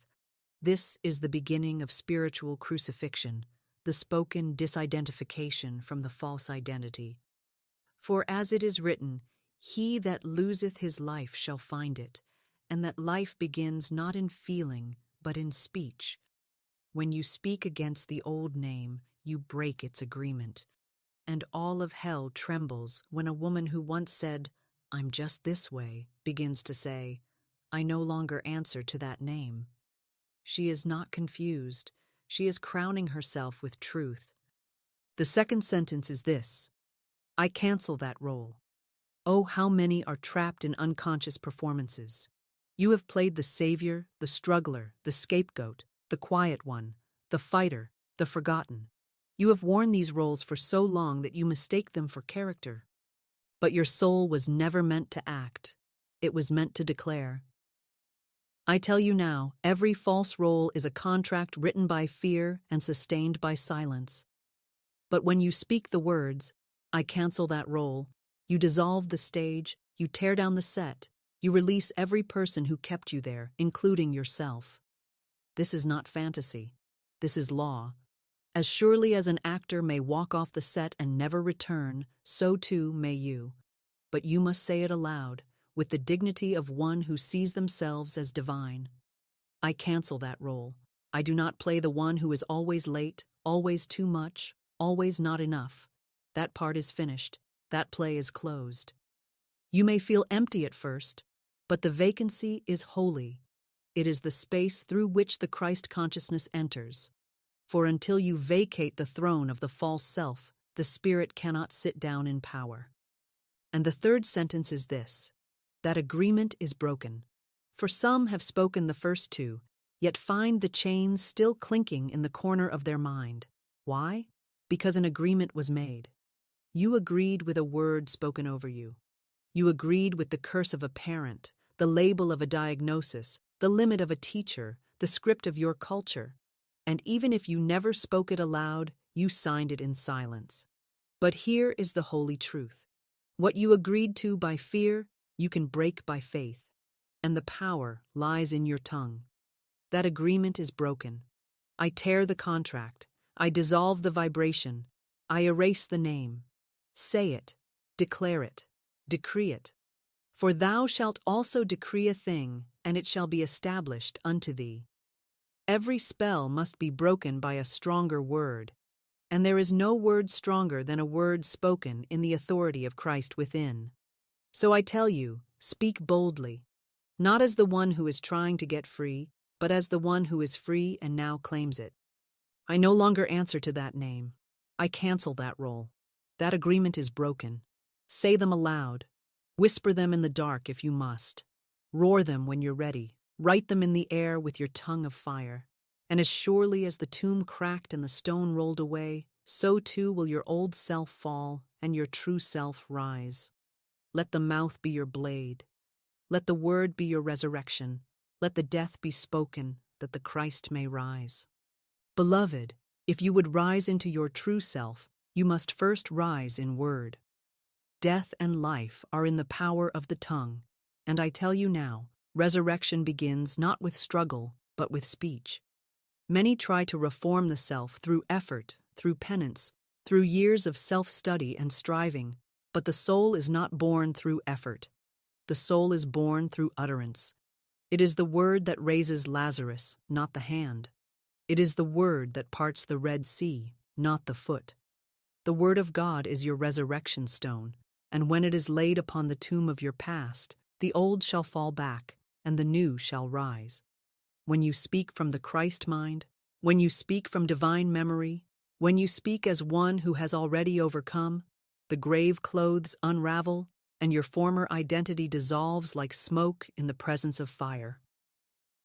This is the beginning of spiritual crucifixion, the spoken disidentification from the false identity. For as it is written, he that loseth his life shall find it, and that life begins not in feeling, but in speech. When you speak against the old name, you break its agreement. And all of hell trembles when a woman who once said, I'm just this way, begins to say, I no longer answer to that name. She is not confused. She is crowning herself with truth. The second sentence is this: I cancel that role. Oh, how many are trapped in unconscious performances. You have played the savior, the struggler, the scapegoat, the quiet one, the fighter, the forgotten. You have worn these roles for so long that you mistake them for character. But your soul was never meant to act. It was meant to declare. I tell you now, every false role is a contract written by fear and sustained by silence. But when you speak the words, I cancel that role, you dissolve the stage, you tear down the set, you release every person who kept you there, including yourself. This is not fantasy. This is law. As surely as an actor may walk off the set and never return, so too may you. But you must say it aloud, with the dignity of one who sees themselves as divine. I cancel that role. I do not play the one who is always late, always too much, always not enough. That part is finished. That play is closed. You may feel empty at first, but the vacancy is holy. It is the space through which the Christ consciousness enters. For until you vacate the throne of the false self, the spirit cannot sit down in power. And the third sentence is this: that agreement is broken. For some have spoken the first two, yet find the chains still clinking in the corner of their mind. Why? Because an agreement was made. You agreed with a word spoken over you. You agreed with the curse of a parent, the label of a diagnosis, the limit of a teacher, the script of your culture. And even if you never spoke it aloud, you signed it in silence. But here is the holy truth. What you agreed to by fear, you can break by faith. And the power lies in your tongue. That agreement is broken. I tear the contract. I dissolve the vibration. I erase the name. Say it, declare it, decree it. For thou shalt also decree a thing, and it shall be established unto thee. Every spell must be broken by a stronger word, and there is no word stronger than a word spoken in the authority of Christ within. So I tell you, speak boldly, not as the one who is trying to get free, but as the one who is free and now claims it. I no longer answer to that name. I cancel that role. That agreement is broken. Say them aloud. Whisper them in the dark if you must. Roar them when you're ready. Write them in the air with your tongue of fire. And as surely as the tomb cracked and the stone rolled away, so too will your old self fall and your true self rise. Let the mouth be your blade. Let the word be your resurrection. Let the death be spoken, that the Christ may rise. Beloved, if you would rise into your true self, you must first rise in word. Death and life are in the power of the tongue, and I tell you now, resurrection begins not with struggle, but with speech. Many try to reform the self through effort, through penance, through years of self-study and striving, but the soul is not born through effort. The soul is born through utterance. It is the word that raises Lazarus, not the hand. It is the word that parts the Red Sea, not the foot. The word of God is your resurrection stone, And when it is laid upon the tomb of your past, the old shall fall back, and the new shall rise. When you speak from the Christ mind, when you speak from divine memory, when you speak as one who has already overcome, the grave clothes unravel, and your former identity dissolves like smoke in the presence of fire.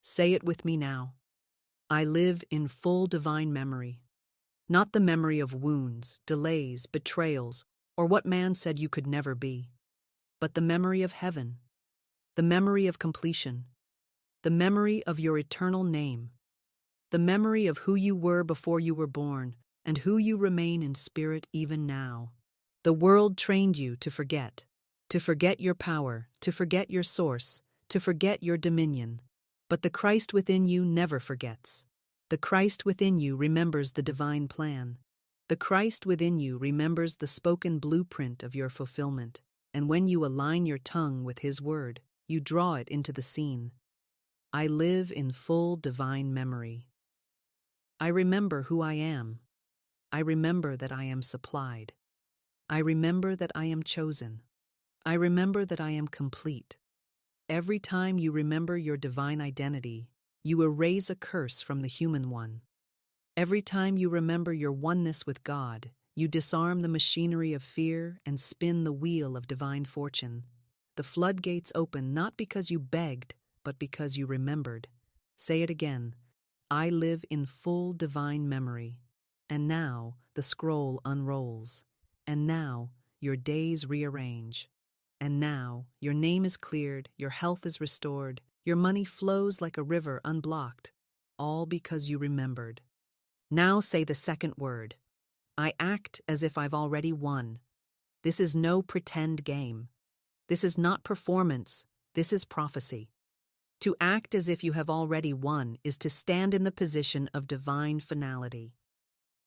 Say it with me now. I live in full divine memory. Not the memory of wounds, delays, betrayals, or what man said you could never be, but the memory of heaven, the memory of completion, the memory of your eternal name, the memory of who you were before you were born and who you remain in spirit even now. The world trained you to forget your power, to forget your source, to forget your dominion. But the Christ within you never forgets. The Christ within you remembers the divine plan. The Christ within you remembers the spoken blueprint of your fulfillment, and when you align your tongue with His word, you draw it into the scene. I live in full divine memory. I remember who I am. I remember that I am supplied. I remember that I am chosen. I remember that I am complete. Every time you remember your divine identity, you erase a curse from the human one. Every time you remember your oneness with God, you disarm the machinery of fear and spin the wheel of divine fortune. The floodgates open not because you begged, but because you remembered. Say it again. I live in full divine memory. And now the scroll unrolls. And now your days rearrange. And now your name is cleared, your health is restored, your money flows like a river unblocked, all because you remembered. Now say the second word. I act as if I've already won. This is no pretend game. This is not performance. This is prophecy. To act as if you have already won is to stand in the position of divine finality.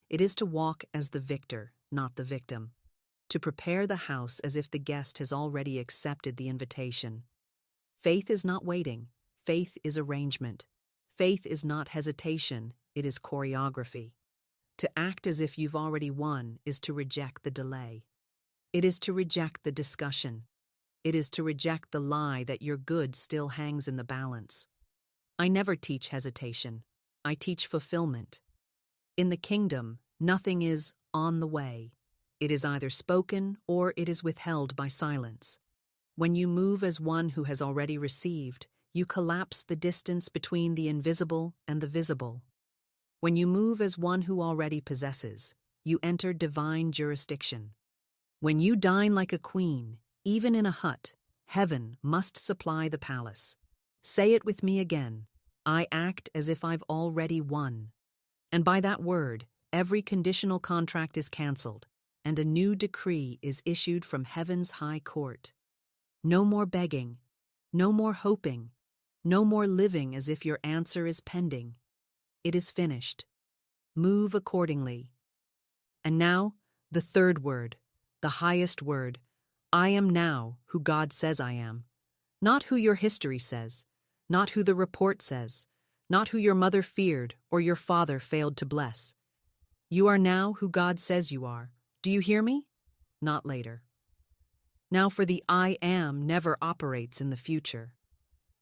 It is to walk as the victor, not the victim. To prepare the house as if the guest has already accepted the invitation. Faith is not waiting. Faith is arrangement. Faith is not hesitation. It is choreography. To act as if you've already won is to reject the delay. It is to reject the discussion. It is to reject the lie that your good still hangs in the balance. I never teach hesitation. I teach fulfillment. In the kingdom, nothing is on the way. It is either spoken or it is withheld by silence. When you move as one who has already received, you collapse the distance between the invisible and the visible. When you move as one who already possesses, you enter divine jurisdiction. When you dine like a queen, even in a hut, heaven must supply the palace. Say it with me again. I act as if I've already won. And by that word, every conditional contract is cancelled, and a new decree is issued from heaven's high court. No more begging, no more hoping, no more living as if your answer is pending. It is finished. Move accordingly. And now, the third word, the highest word. I am now who God says I am. Not who your history says, not who the report says, not who your mother feared or your father failed to bless. You are now who God says you are. Do you hear me? Not later. Now for the I am never operates in the future.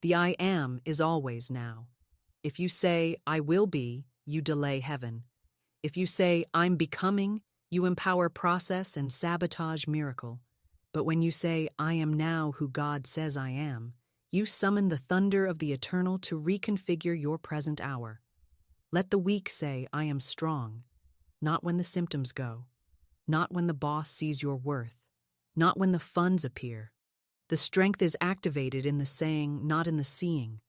The I am is always now. If you say, I will be, you delay heaven. If you say, I'm becoming, you empower process and sabotage miracle. But when you say, I am now who God says I am, you summon the thunder of the eternal to reconfigure your present hour. Let the weak say, I am strong, not when the symptoms go, not when the boss sees your worth, not when the funds appear. The strength is activated in the saying, not in the seeing.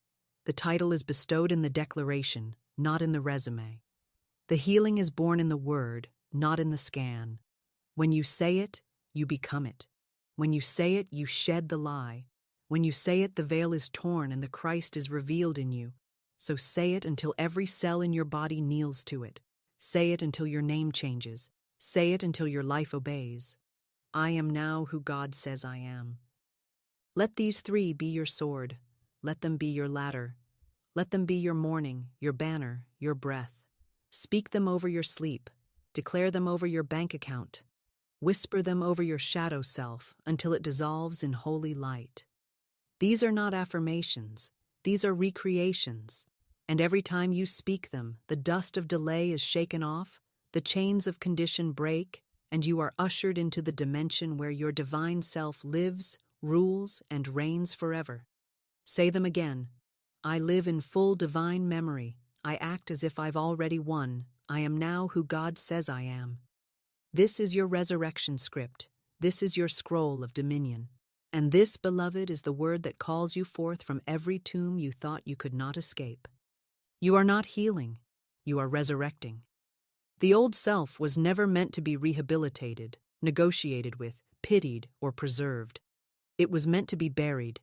The title is bestowed in the declaration, not in the resume. The healing is born in the word, not in the scan. When you say it, you become it. When you say it, you shed the lie. When you say it, the veil is torn and the Christ is revealed in you. So say it until every cell in your body kneels to it. Say it until your name changes. Say it until your life obeys. I am now who God says I am. Let these three be your sword. Let them be your ladder. Let them be your morning, your banner, your breath. Speak them over your sleep. Declare them over your bank account. Whisper them over your shadow self until it dissolves in holy light. These are not affirmations, these are recreations. And every time you speak them, the dust of delay is shaken off, the chains of condition break, and you are ushered into the dimension where your divine self lives, rules, and reigns forever. Say them again. I live in full divine memory. I act as if I've already won. I am now who God says I am. This is your resurrection script. This is your scroll of dominion. And this, beloved, is the word that calls you forth from every tomb you thought you could not escape. You are not healing. You are resurrecting. The old self was never meant to be rehabilitated, negotiated with, pitied, or preserved. It was meant to be buried.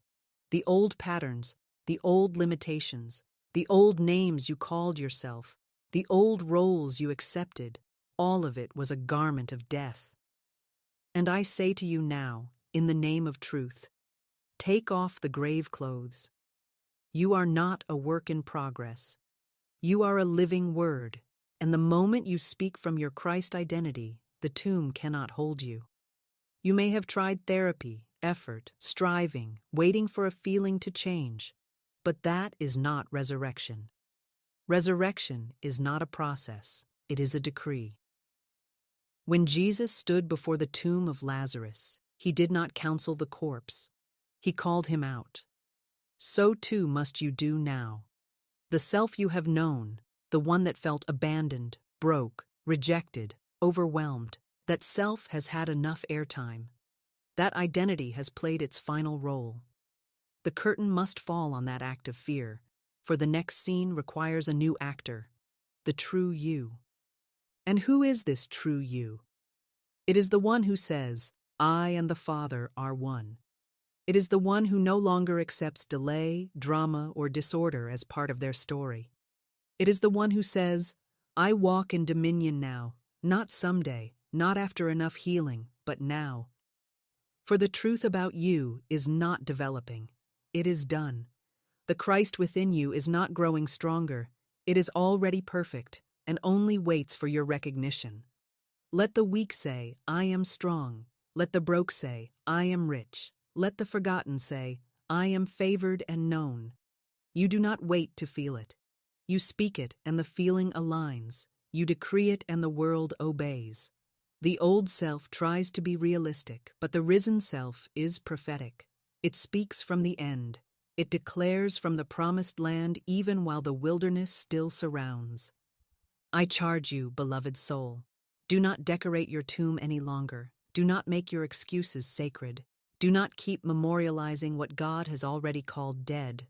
The old patterns, the old limitations, the old names you called yourself, the old roles you accepted, all of it was a garment of death. And I say to you now, in the name of truth, take off the grave clothes. You are not a work in progress. You are a living word, and the moment you speak from your Christ identity, the tomb cannot hold you. You may have tried therapy, effort, striving, waiting for a feeling to change, but that is not resurrection. Resurrection is not a process, it is a decree. When Jesus stood before the tomb of Lazarus, he did not counsel the corpse. He called him out. So too must you do now. The self you have known, the one that felt abandoned, broke, rejected, overwhelmed, that self has had enough airtime. That identity has played its final role. The curtain must fall on that act of fear, for the next scene requires a new actor, the true you. And who is this true you? It is the one who says, I and the Father are one. It is the one who no longer accepts delay, drama, or disorder as part of their story. It is the one who says, I walk in dominion now, not someday, not after enough healing, but now. For the truth about you is not developing. It is done. The Christ within you is not growing stronger. It is already perfect and only waits for your recognition. Let the weak say, I am strong. Let the broke say, I am rich. Let the forgotten say, I am favored and known. You do not wait to feel it. You speak it and the feeling aligns. You decree it and the world obeys. The old self tries to be realistic, but the risen self is prophetic. It speaks from the end. It declares from the promised land even while the wilderness still surrounds. I charge you, beloved soul, do not decorate your tomb any longer. Do not make your excuses sacred. Do not keep memorializing what God has already called dead.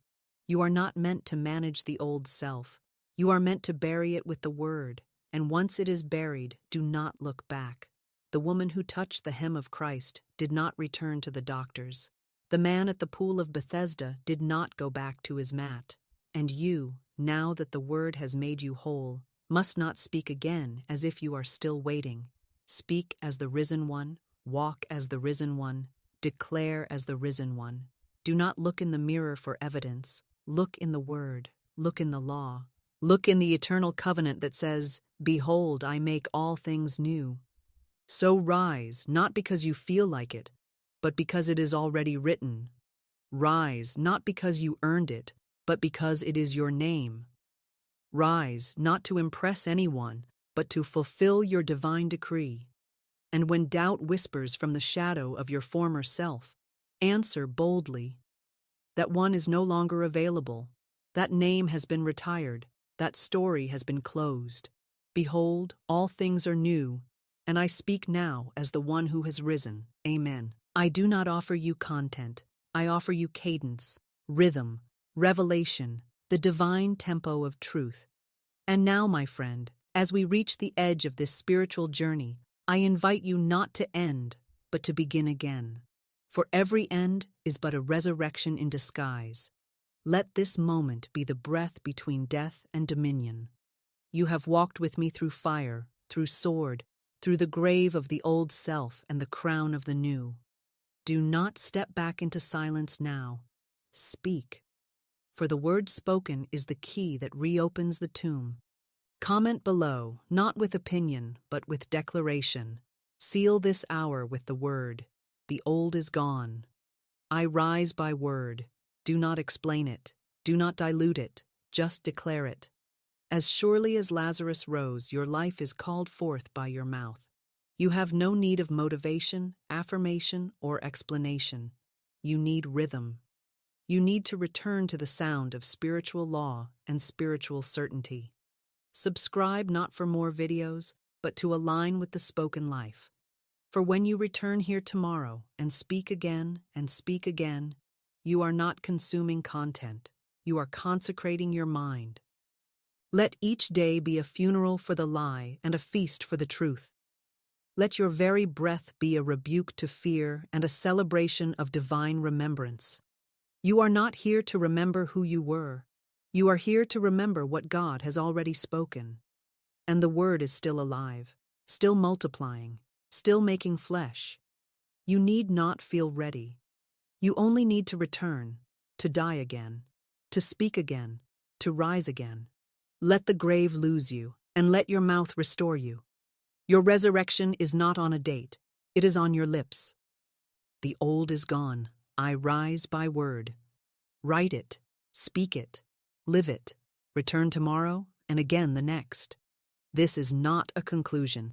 You are not meant to manage the old self. You are meant to bury it with the word, and once it is buried, do not look back. The woman who touched the hem of Christ did not return to the doctors. The man at the pool of Bethesda did not go back to his mat. And you, now that the word has made you whole, must not speak again as if you are still waiting. Speak as the risen one, walk as the risen one, declare as the risen one. Do not look in the mirror for evidence. Look in the word. Look in the law. Look in the eternal covenant that says, Behold, I make all things new. So rise, not because you feel like it, but because it is already written. Rise, not because you earned it, but because it is your name. Rise, not to impress anyone, but to fulfill your divine decree. And when doubt whispers from the shadow of your former self, answer boldly. That one is no longer available. That name has been retired. That story has been closed. Behold, all things are new, and I speak now as the one who has risen. Amen. I do not offer you content. I offer you cadence, rhythm, revelation, the divine tempo of truth. And now, my friend, as we reach the edge of this spiritual journey, I invite you not to end, but to begin again. For every end is but a resurrection in disguise. Let this moment be the breath between death and dominion. You have walked with me through fire, through sword, through the grave of the old self and the crown of the new. Do not step back into silence now. Speak, for the word spoken is the key that reopens the tomb. Comment below, not with opinion, but with declaration. Seal this hour with the word. The old is gone. I rise by word. Do not explain it. Do not dilute it. Just declare it. As surely as Lazarus rose, your life is called forth by your mouth. You have no need of motivation, affirmation, or explanation. You need rhythm. You need to return to the sound of spiritual law and spiritual certainty. Subscribe not for more videos, but to align with the spoken life. For when you return here tomorrow and speak again, you are not consuming content. You are consecrating your mind. Let each day be a funeral for the lie and a feast for the truth. Let your very breath be a rebuke to fear and a celebration of divine remembrance. You are not here to remember who you were. You are here to remember what God has already spoken. And the word is still alive, still multiplying, still making flesh. You need not feel ready. You only need to return, to die again, to speak again, to rise again. Let the grave lose you, and let your mouth restore you. Your resurrection is not on a date, it is on your lips. The old is gone. I rise by word. Write it, speak it, live it, return tomorrow, and again the next. This is not a conclusion.